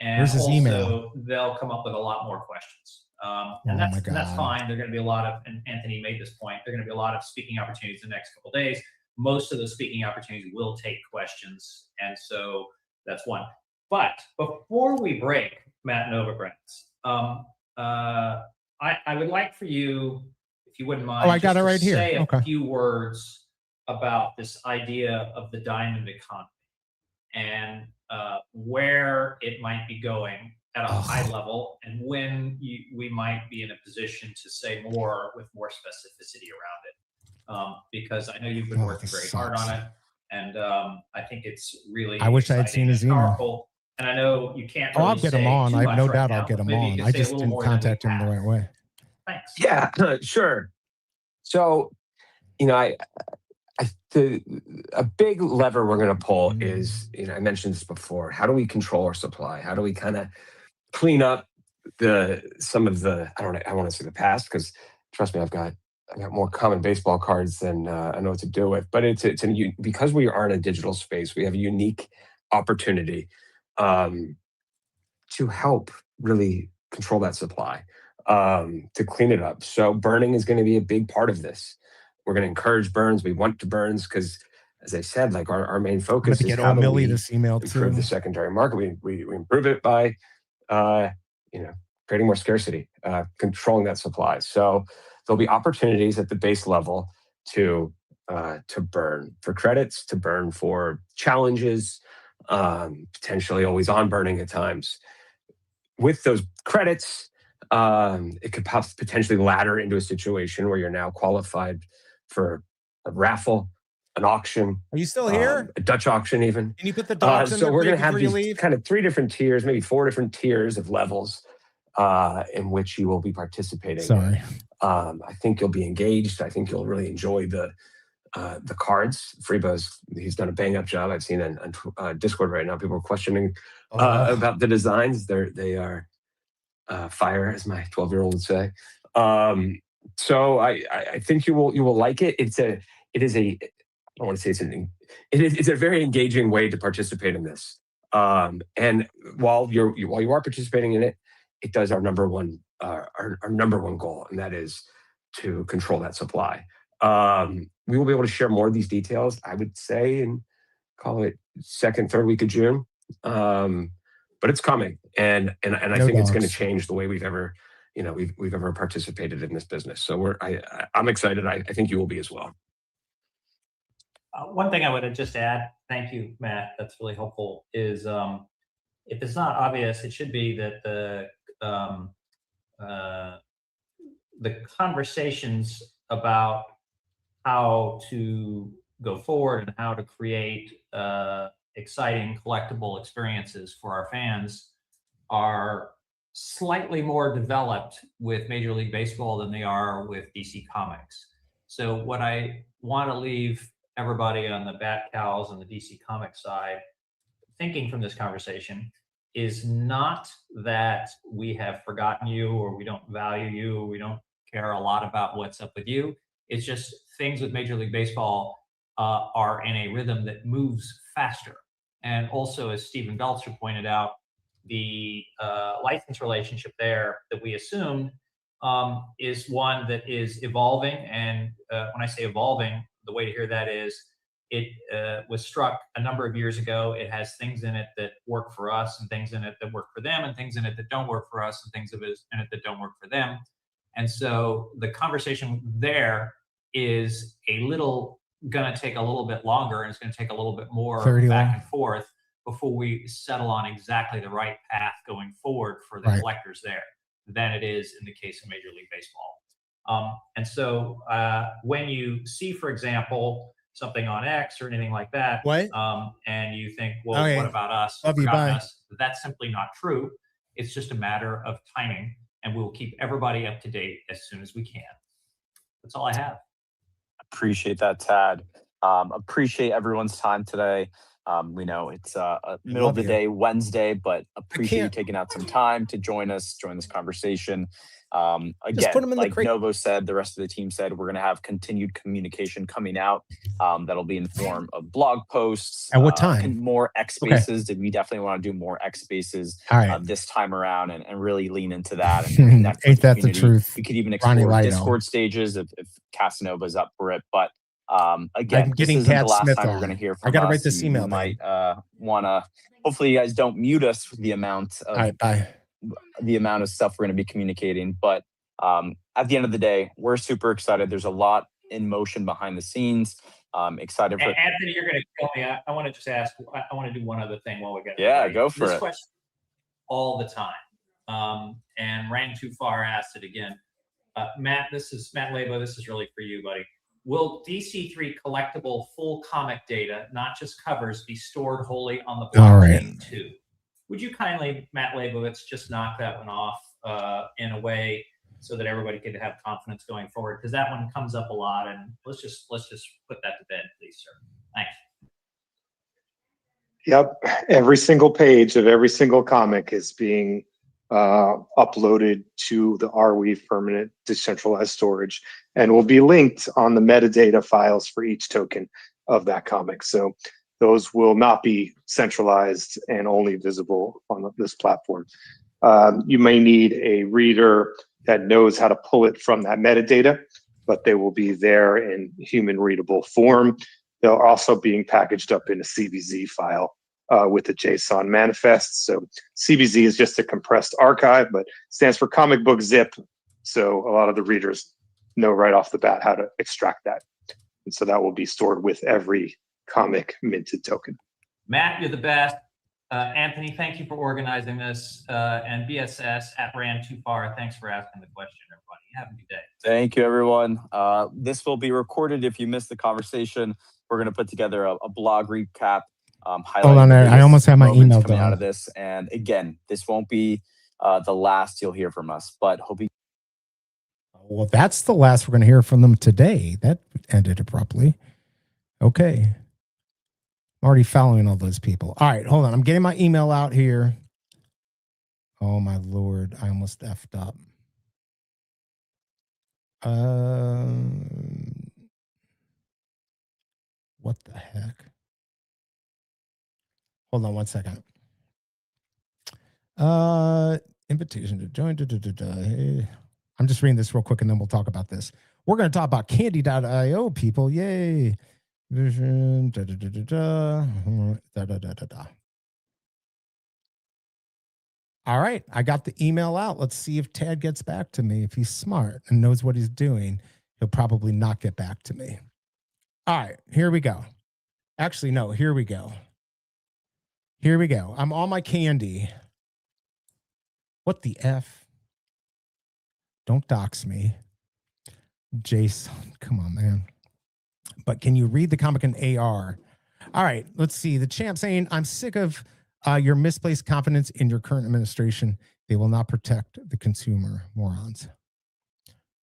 and Where's his also email? they'll come up with a lot more questions. Oh And my that's God. fine. There are going to be a lot of, and Anthony made this point, there are going to be a lot of speaking opportunities in the next couple of days. Most of those speaking opportunities will take questions, and so that's one. But before we break, Matt Novogratz, I would like for you, if you wouldn't mind, I got it right here. say a Okay. few words about this idea of the diamond economy and where it might be going at a high level, and when we might be in a position to say more with more specificity around it. Because I know you've been working very hard on it, and I think it's really I wish I had exciting seen his and email. powerful. And I know you can't. I'll Really get him say on. too I have much no right doubt now, I'll get but him maybe you on. could I say a just little didn't more than we contact him the have. right way. Thanks. Yeah, sure. So, a big lever we're going to pull is, I mentioned this before. How do we control our supply? How do we kind of clean up some of the, I want to say the past, because trust me, I've got more common baseball cards than I know what to do with. But because we are in a digital space, we have a unique opportunity to help really control that supply, to clean it up. So burning is going to be a big part of this. We're going to encourage burns. We want to burns because, as I said, like our main focus is how do we this email improve too. the secondary market. We improve it by, creating more scarcity, controlling that supply. So there'll be opportunities at the base level to burn for credits, to burn for challenges, potentially always on burning at times. With those credits, it could potentially ladder into a situation where you're now qualified for a raffle, an auction. Are you still here? A Dutch auction, even. Can you put the dogs in So there we're going to have before you these leave? kind of 3 different tiers, maybe 4 different tiers of levels in which you will be participating. Sorry. I think you'll be engaged. I think you'll really enjoy the cards. Freebo's, he's done a bang up job. I've seen on Discord right now, people are questioning about the designs. They are fire, as my 12-year-old would say. So I think you will like it. It's a very engaging way to participate in this. And while you are participating in it, it does our number one goal, and that is to control that supply. We will be able to share more of these details, I would say, and call it 2nd, 3rd week of June. But it's coming, and I think it's going to change the way we've ever, we've ever participated in this business. So I'm excited. I think you will be as well. One thing I would just add, thank you, Matt, that's really helpful, is if it's not obvious, it should be that the conversations about how to go forward and how to create exciting collectible experiences for our fans are slightly more developed with Major League Baseball than they are with DC Comics. So what I want to leave everybody on the Bat Cows and the DC Comics side thinking from this conversation is not that we have forgotten you or we don't value you or we don't care a lot about what's up with you. It's just things with Major League Baseball are in a rhythm that moves faster. And also, as Stephen Belcher pointed out, the license relationship there that we assumed is one that is evolving. And when I say evolving, the way to hear that is it was struck a number of years ago. It has things in it that work for us and things in it that work for them and things in it that don't work for us and things in it that don't work for them. And so the conversation there is going to take a little bit longer, and it's going to take a little bit more back and forth before we settle on exactly the right path going forward for the collectors there than it is in the case of Major League Baseball. And so when you see, for example, something on X or anything like that, and you think, well, what about us? That's simply not true. It's just a matter of timing, and we will keep everybody up to date as soon as we can. That's all I have. Appreciate that, Tad. Appreciate everyone's time today. We know it's middle of the day, Wednesday, but appreciate you taking out some time to join us, join this conversation. Again, like Novo said, the rest of the team said, we're going to have continued communication coming out. That'll be in form of blog posts. At what time? More X spaces. We definitely want to do more X spaces this time around and really lean into that. And ain't that the truth? We could even explore Discord stages if Casanova's up for it. But again, this isn't the last time you're going to hear from us. I got to write this email. You might want to. Hopefully, you guys don't mute us for the amount of stuff we're going to be communicating. But at the end of the day, we're super excited. There's a lot in motion behind the scenes. Excited for Anthony. You're going to kill me. I want to just ask. I want to do one other thing while we got. Go for it. This question all the time, and Ran Too Far asked it again. Matt, this is Matt Labo. This is really for you, buddy. Will DC3 collectible full comic data, not just covers, be stored wholly on the blockchain too? Would you kindly, Matt Leibovitz, just knock that one off in a way so that everybody could have confidence going forward? Because that one comes up a lot, and let's just put that to bed, please, sir. Thanks. Yep, every single page of every single comic is being uploaded to the Arweave permanent decentralized storage and will be linked on the metadata files for each token of that comic. So those will not be centralized and only visible on this platform. You may need a reader that knows how to pull it from that metadata, but they will be there in human readable form. They're also being packaged up in a CBZ file with a JSON manifest. So CBZ is just a compressed archive, but stands for comic book zip. So a lot of the readers know right off the bat how to extract that. And so that will be stored with every comic minted token. Matt, you're the best. Anthony, thank you for organizing this. And BSS at Ran Too Far, thanks for asking the question, everybody. Have a good day. Thank you, everyone. This will be recorded if you missed the conversation. We're going to put together a blog recap. Hold on there. I almost have my email coming out of this. And again, this won't be the last you'll hear from us, but hope you. Well, that's the last we're going to hear from them today. That ended abruptly. Okay. I'm already following all those people. All right, hold on. I'm getting my email out here. Oh, my Lord. I almost effed up. What the heck? Hold on one second. Invitation to join. Hey. I'm just reading this real quick and then we'll talk about this. We're going to talk about candy.io, people. Yay. Vision. All All right, I got the email out. Let's see if Tad gets back to me. If he's smart and knows what he's doing, he'll probably not get back to me. All right, here we go. Actually, no, here we go. Here we go. I'm on my candy. What the F? Don't dox me. Jason, come on, man. But can you read the comic in AR? All right, let's see. The champ saying, I'm sick of your misplaced confidence in your current administration. They will not protect the consumer, morons.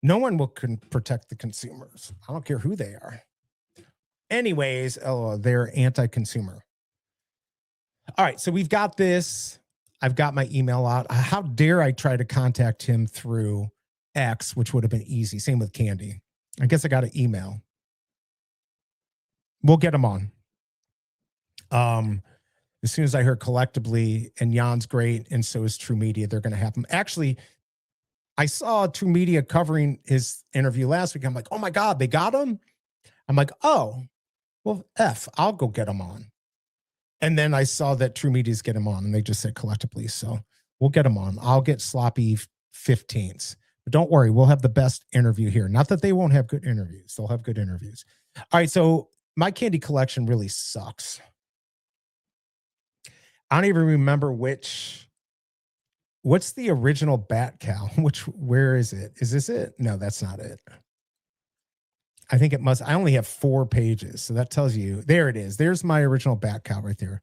No one will protect the consumers. I don't care who they are. Anyways, they're anti-consumer. All right, so we've got this. I've got my email out. How dare I try to contact him through X, which would have been easy. Same with Candy. I guess I got an email. We'll get him on. As soon as I heard collectively, and Jan's great, and so is True Media, they're going to have him. Actually, I saw True Media covering his interview last week. I'm like, oh my God, they got him? I'm like, oh, well, I'll go get him on. And then I saw that True Media's get him on, and they just said collectively. So we'll get him on. I'll get sloppy 15s. But don't worry, we'll have the best interview here. Not that they won't have good interviews. They'll have good interviews. All right, so my candy collection really sucks. I don't even remember what's the original Bat Cow? Where is it? Is this it? No, that's not it. I think it must. I only have 4 pages. So that tells you, there it is. There's my original Bat Cow right there.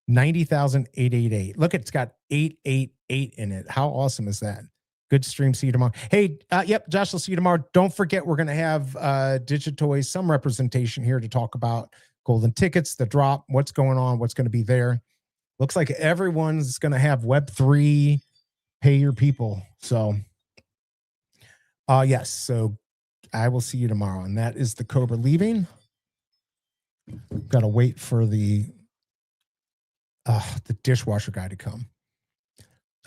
90,888. Look, it's got 888 in it. How awesome is that? Good stream. See you tomorrow. Hey, yep, Josh, will see you tomorrow. Don't forget, we're going to have Digitoys, some representation here to talk about golden tickets, the drop, what's going on, what's going to be there. Looks like everyone's going to have Web3, pay your people. So, yes. So I will see you tomorrow. And that is the Cobra leaving. Got to wait for the dishwasher guy to come.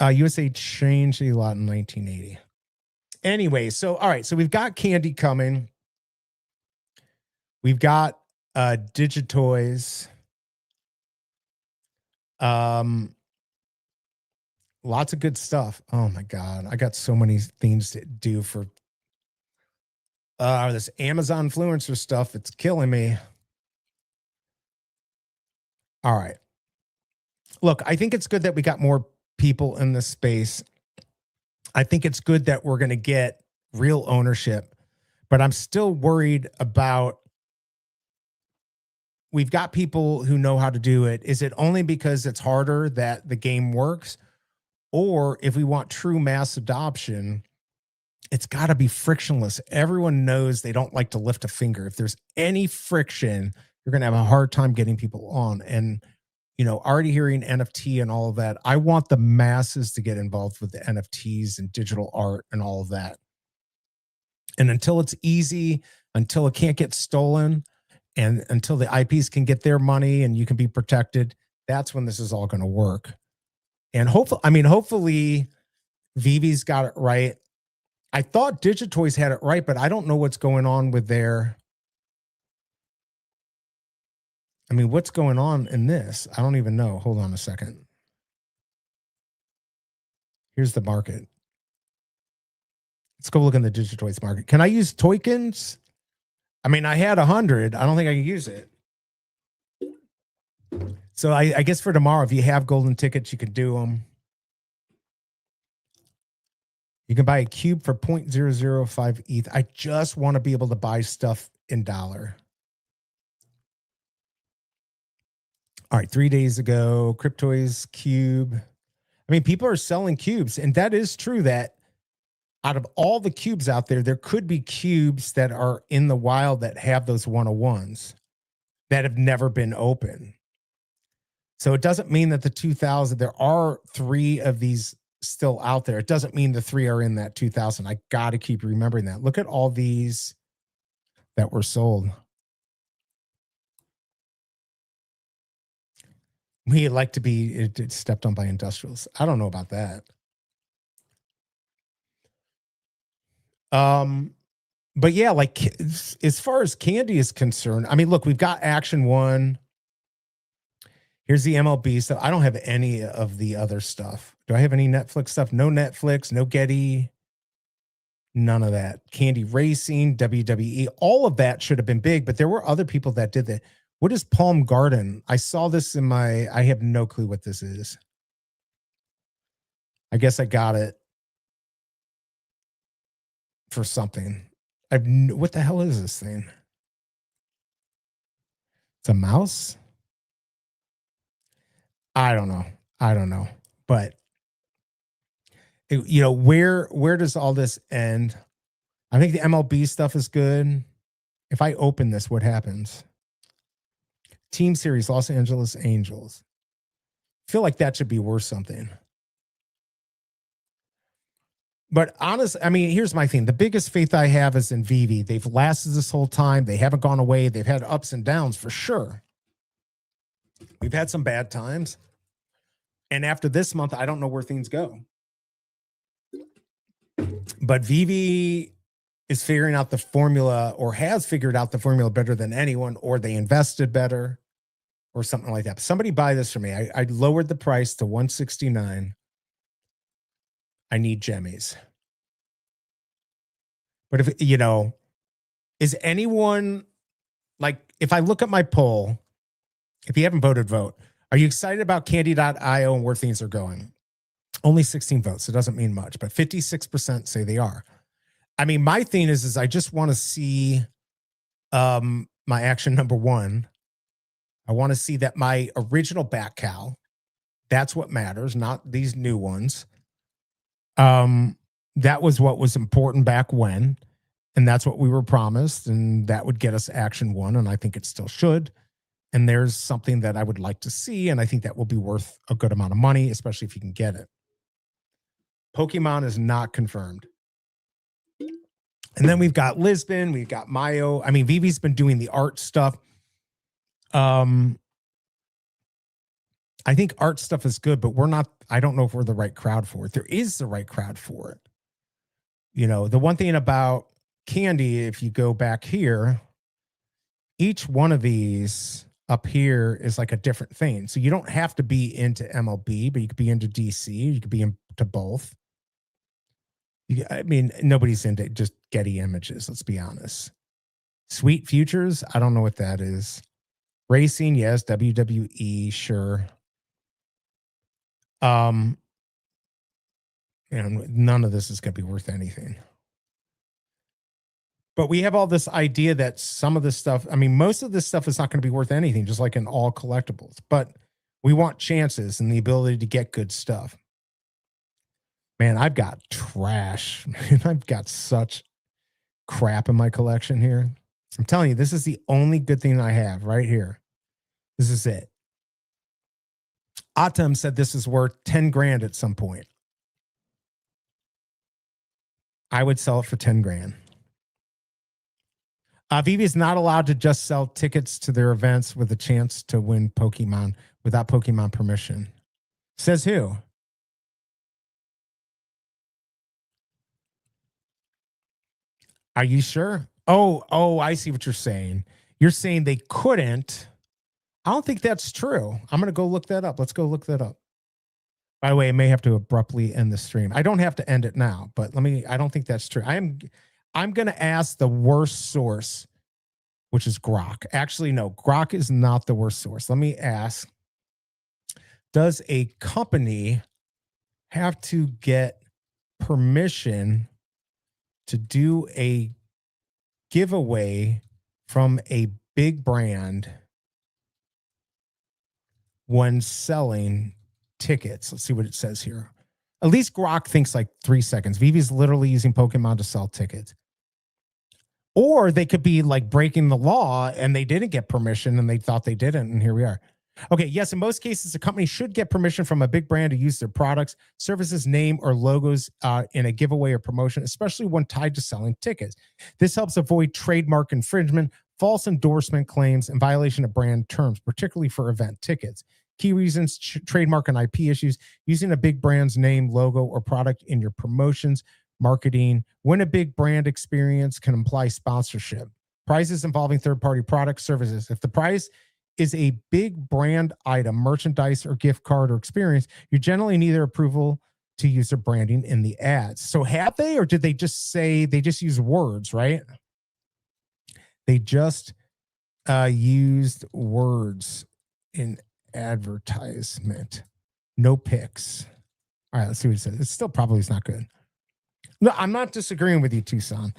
USA changed a lot in 1980. Anyway, so, all right. So we've got Candy coming. We've got Digitoys. Lots of good stuff. Oh my God. I got so many things to do for this Amazon influencer stuff. It's killing me. All right. Look, I think it's good that we got more people in this space. I think it's good that we're going to get real ownership, but I'm still worried about, we've got people who know how to do it. Is it only because it's harder that the game works? Or if we want true mass adoption, it's got to be frictionless. Everyone knows they don't like to lift a finger. If there's any friction, you're going to have a hard time getting people on. And, you know, already hearing NFT and all of that, I want the masses to get involved with the NFTs and digital art and all of that. And until it's easy, until it can't get stolen, and until the IPs can get their money and you can be protected, that's when this is all going to work. And hopefully Veve's got it right. I thought Digitoys had it right, but I don't know what's going on with their, what's going on in this? I don't even know. Hold on a second. Here's the market. Let's go look in the Digitoys market. Can I use tokens? I had 100. I don't think I can use it. So I guess for tomorrow, if you have golden tickets, you can do them. You can buy a cube for 0.005 ETH. I just want to be able to buy stuff in dollar. All right, 3 days ago, Cryptoys cube. People are selling cubes, and that is true that out of all the cubes out there, there could be cubes that are in the wild that have those 101s that have never been open. So it doesn't mean that the 2000, there are 3 of these still out there. It doesn't mean the 3 are in that 2000. I got to keep remembering that. Look at all these that were sold. We like to be stepped on by industrials. I don't know about that. But yeah, like as far as candy is concerned, look, we've got Action 1. Here's the MLB stuff. I don't have any of the other stuff. Do I have any Netflix stuff? No Netflix, no Getty, none of that. Candy Racing, WWE, all of that should have been big, but there were other people that did that. What is Palm Garden? I saw this in I have no clue what this is. I guess I got it for something. What the hell is this thing? It's a mouse? I don't know. But where does all this end? I think the MLB stuff is good. If I open this, what happens? Team Series, Los Angeles Angels. I feel like that should be worth something. But honestly, I mean, here's my thing. The biggest faith I have is in Veve. They've lasted this whole time. They haven't gone away. They've had ups and downs for sure. We've had some bad times. And after this month, I don't know where things go. But Veve is figuring out the formula, or has figured out the formula better than anyone, or they invested better or something like that. But somebody buy this for me. I lowered the price to $169. I need Jemmys. But if, is anyone, like, if I look at my poll, if you haven't voted, vote. Are you excited about Candy.io and where things are going? Only 16 votes. It doesn't mean much, but 56% say they are. I mean, my thing is I just want to see my action number one. I want to see that my original back cow, that's what matters, not these new ones. That was what was important back when, and that's what we were promised, and that would get us action one, and I think it still should. And there's something that I would like to see, and I think that will be worth a good amount of money, especially if you can get it. Pokemon is not confirmed. And then we've got Lisbon, we've got Mayo. I mean, Veve's been doing the art stuff. I think art stuff is good, but I don't know if we're the right crowd for it. There is the right crowd for it. The one thing about Candy, if you go back here, each one of these up here is like a different thing. So you don't have to be into MLB, but you could be into DC. You could be into both. I mean, nobody's into just Getty Images, let's be honest. Sweet Futures, I don't know what that is. Racing, yes. WWE, sure. And none of this is going to be worth anything. But we have all this idea that some of this stuff, I mean, most of this stuff is not going to be worth anything, just like in all collectibles. But we want chances and the ability to get good stuff. Man, I've got trash. I've got such crap in my collection here. I'm telling you, this is the only good thing I have right here. This is it. Atem said this is worth 10 grand at some point. I would sell it for 10 grand. Veve is not allowed to just sell tickets to their events with a chance to win Pokemon without Pokemon permission. Says who? Are you sure? Oh, I see what you're saying. You're saying they couldn't. I don't think that's true. I'm going to go look that up. Let's go look that up. By the way, I may have to abruptly end the stream. I don't have to end it now, but I don't think that's true. I'm going to ask the worst source, which is Grok. Actually, no, Grok is not the worst source. Let me ask, does a company have to get permission to do a giveaway from a big brand when selling tickets? Let's see what it says here. At least Grok thinks like 3 seconds. Veve's literally using Pokemon to sell tickets. Or they could be like breaking the law and they didn't get permission and they thought they didn't, and here we are. Okay, yes, in most cases, a company should get permission from a big brand to use their products, services, name, or logos in a giveaway or promotion, especially when tied to selling tickets. This helps avoid trademark infringement, false endorsement claims, and violation of brand terms, particularly for event tickets. Key reasons: trademark and IP issues, using a big brand's name, logo, or product in your promotions, marketing. When a big brand experience can imply sponsorship. Prizes involving third-party products, services. If the prize is a big brand item, merchandise or gift card or experience, you generally need their approval to use their branding in the ads. So have they, or did they just say, they just use words, right? They just used words in advertisement. No pics. All right, let's see what it says. It still probably is not good. No, I'm not disagreeing with you, Tucson.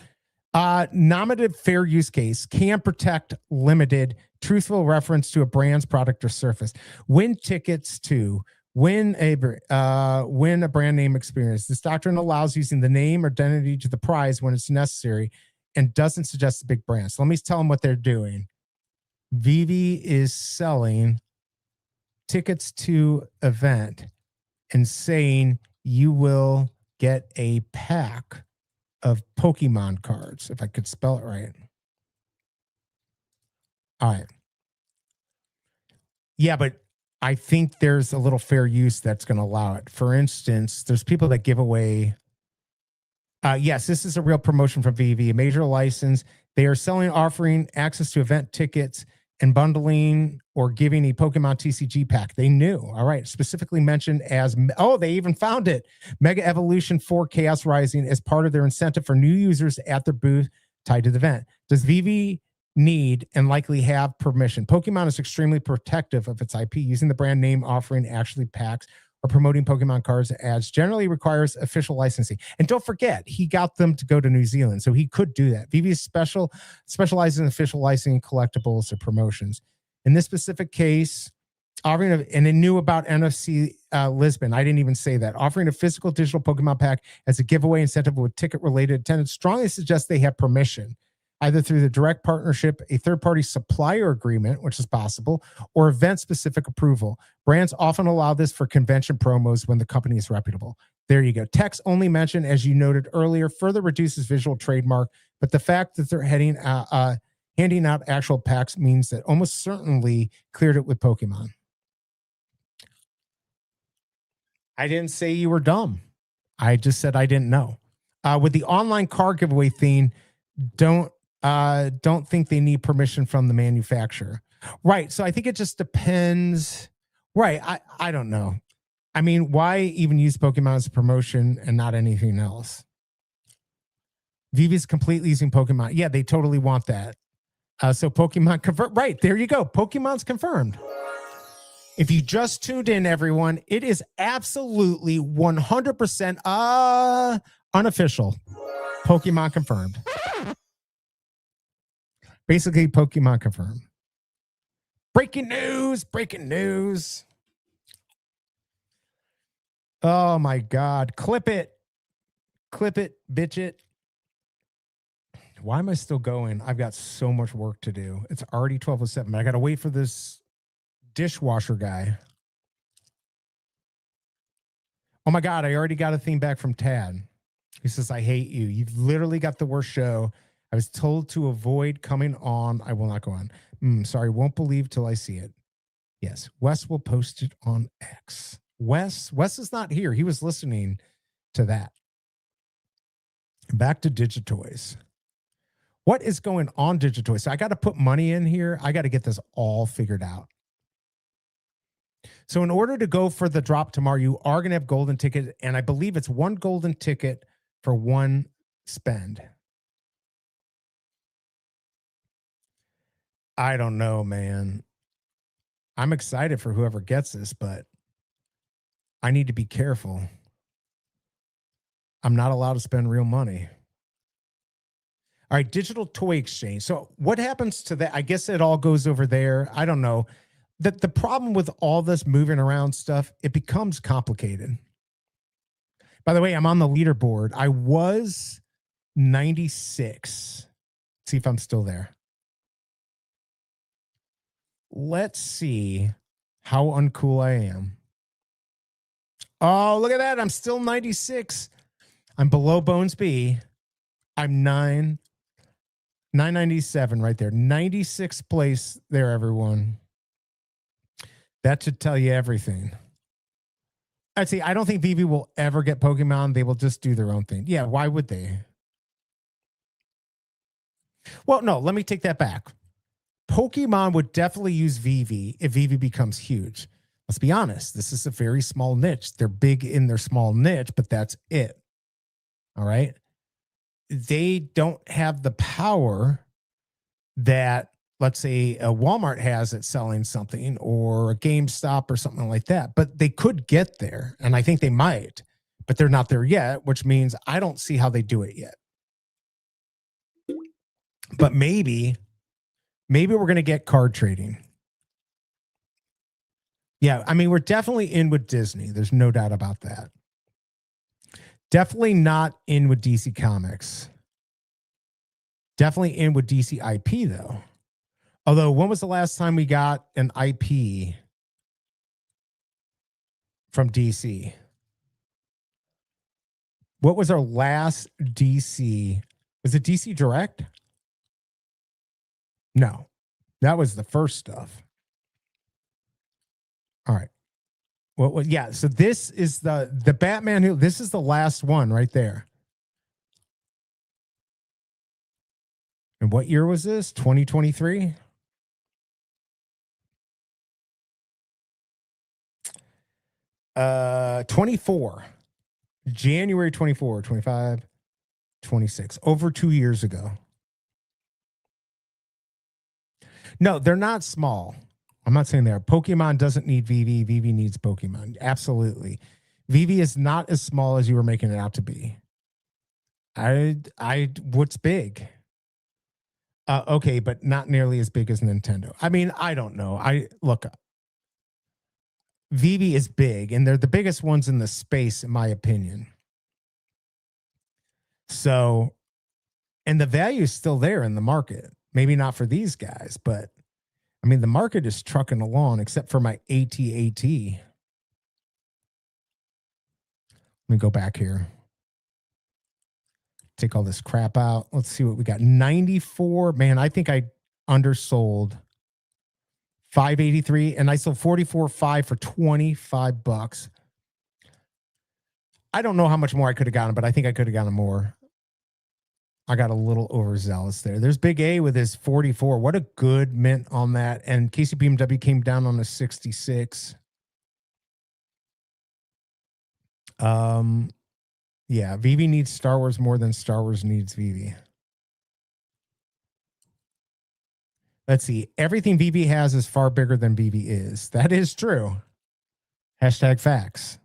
Nominative fair use case can protect limited truthful reference to a brand's product or service. Win tickets to win a brand name experience. This doctrine allows using the name or identity to the prize when it's necessary and doesn't suggest a big brand. So let me tell them what they're doing. Veve is selling tickets to event and saying you will get a pack of Pokemon cards, if I could spell it right. All right. Yeah, but I think there's a little fair use that's going to allow it. For instance, there's people that give away. Yes, this is a real promotion from Veve, a major license. They are offering access to event tickets and bundling or giving a Pokemon TCG pack. They knew. All right. Specifically mentioned as, they even found it. Mega Evolution 4 Chaos Rising as part of their incentive for new users at their booth tied to the event. Does Veve need and likely have permission? Pokemon is extremely protective of its IP. Using the brand name, offering actually packs or promoting Pokemon cards ads generally requires official licensing. And don't forget, he got them to go to New Zealand, so he could do that. Veve specializes in official licensing, collectibles, or promotions. In this specific case, offering and they knew about NFC Lisbon. I didn't even say that. Offering a physical digital Pokemon pack as a giveaway incentive with ticket-related attendance strongly suggests they have permission, either through the direct partnership, a third-party supplier agreement, which is possible, or event-specific approval. Brands often allow this for convention promos when the company is reputable. There you go. Text only mention, as you noted earlier, further reduces visual trademark, but the fact that they're handing out actual packs means that almost certainly cleared it with Pokemon. I didn't say you were dumb. I just said I didn't know. With the online card giveaway theme, don't think they need permission from the manufacturer. Right. So I think it just depends. Right. I don't know. I mean, why even use Pokemon as a promotion and not anything else? Veve is completely using Pokemon. Yeah, they totally want that. So Pokemon confirmed. Right. There you go. Pokemon's confirmed. If you just tuned in, everyone, it is absolutely 100% unofficial. Pokemon confirmed. Basically, Pokemon confirmed. Breaking news, breaking news. Oh my God. Clip it, bitch it. Why am I still going? I've got so much work to do. It's already 12:07. I got to wait for this dishwasher guy. Oh my God. I already got a theme back from Tad. He says, I hate you. You've literally got the worst show. I was told to avoid coming on. I will not go on. Sorry, won't believe till I see it. Yes, Wes will post it on X. Wes is not here. He was listening to that. Back to Digitoys. What is going on, Digitoys? So I got to put money in here. I got to get this all figured out. So in order to go for the drop tomorrow, you are going to have golden ticket, and I believe it's one golden ticket for one spend. I don't know, man. I'm excited for whoever gets this, but I need to be careful. I'm not allowed to spend real money. All right, digital toy exchange. So what happens to that? I guess it all goes over there. I don't know. The problem with all this moving around stuff, it becomes complicated. By the way, I'm on the leaderboard. I was 96. See if I'm still there. Let's see how uncool I am. Oh, look at that. I'm still 96. I'm below Bones B. I'm 997 right there. 96th place there, everyone. That should tell you everything. I'd say I don't think Veve will ever get Pokemon. They will just do their own thing. Yeah, why would they? Well, no, let me take that back. Pokemon would definitely use Veve if Veve becomes huge. Let's be honest. This is a very small niche. They're big in their small niche, but that's it. All right. They don't have the power that, let's say, a Walmart has at selling something, or a GameStop or something like that. But they could get there, and I think they might, but they're not there yet, which means I don't see how they do it yet. But maybe we're going to get card trading. Yeah, I mean, we're definitely in with Disney. There's no doubt about that. Definitely not in with DC Comics. Definitely in with DC IP, though. Although, when was the last time we got an IP from DC? What was our last DC? Was it DC Direct? No, that was the first stuff. All right. Well, yeah. So this is the Batman who. This is the last one right there. And what year was this? 2023. Uh, 24. January 24, 25, 26. Over 2 years ago. No, they're not small. I'm not saying they are. Pokemon doesn't need Veve. Veve needs Pokemon. Absolutely. Veve is not as small as you were making it out to be. What's big? Okay, but not nearly as big as Nintendo. I mean, I don't know. Look, Veve is big, and they're the biggest ones in the space, in my opinion. So, and the value is still there in the market. Maybe not for these guys, but I mean, the market is trucking along, except for my AT-AT. Let me go back here. Take all this crap out. Let's see what we got. 94. Man, I think I undersold 583, and I sold 44.5 for $25. I don't know how much more I could have gotten, but I think I could have gotten more. I got a little overzealous there. There's Big A with his 44. What a good mint on that. And KCBMW came down on a 66. Yeah, Veve needs Star Wars more than Star Wars needs Veve. Let's see. Everything Veve has is far bigger than Veve is. That is true. Hashtag facts.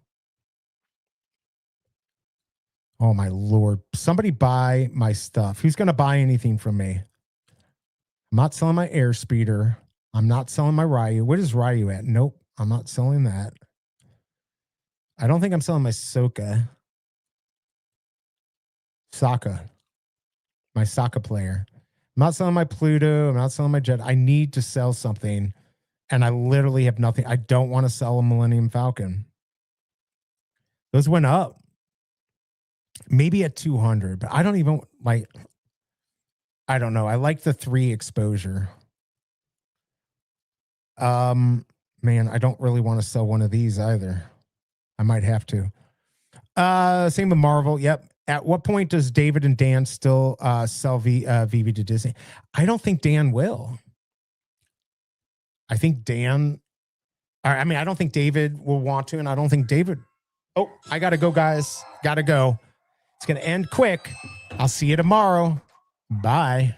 Oh, my Lord. Somebody buy my stuff. Who's going to buy anything from me? I'm not selling my Airspeeder. I'm not selling my Ryu. What is Ryu at? Nope. I'm not selling that. I don't think I'm selling my Sokka. Sokka. My Sokka player. I'm not selling my Pluto. I'm not selling my Jet. I need to sell something, and I literally have nothing. I don't want to sell a Millennium Falcon. Those went up. Maybe at 200, but I don't even like, I don't know. I like the 3 exposure. Man, I don't really want to sell one of these either. I might have to. Same with Marvel. Yep. At what point does David and Dan still sell Veve to Disney? I don't think Dan will. I think Dan, I mean, I don't think David will want to, and I don't think David. Oh, I got to go, guys. Got to go. It's going to end quick. I'll see you tomorrow. Bye.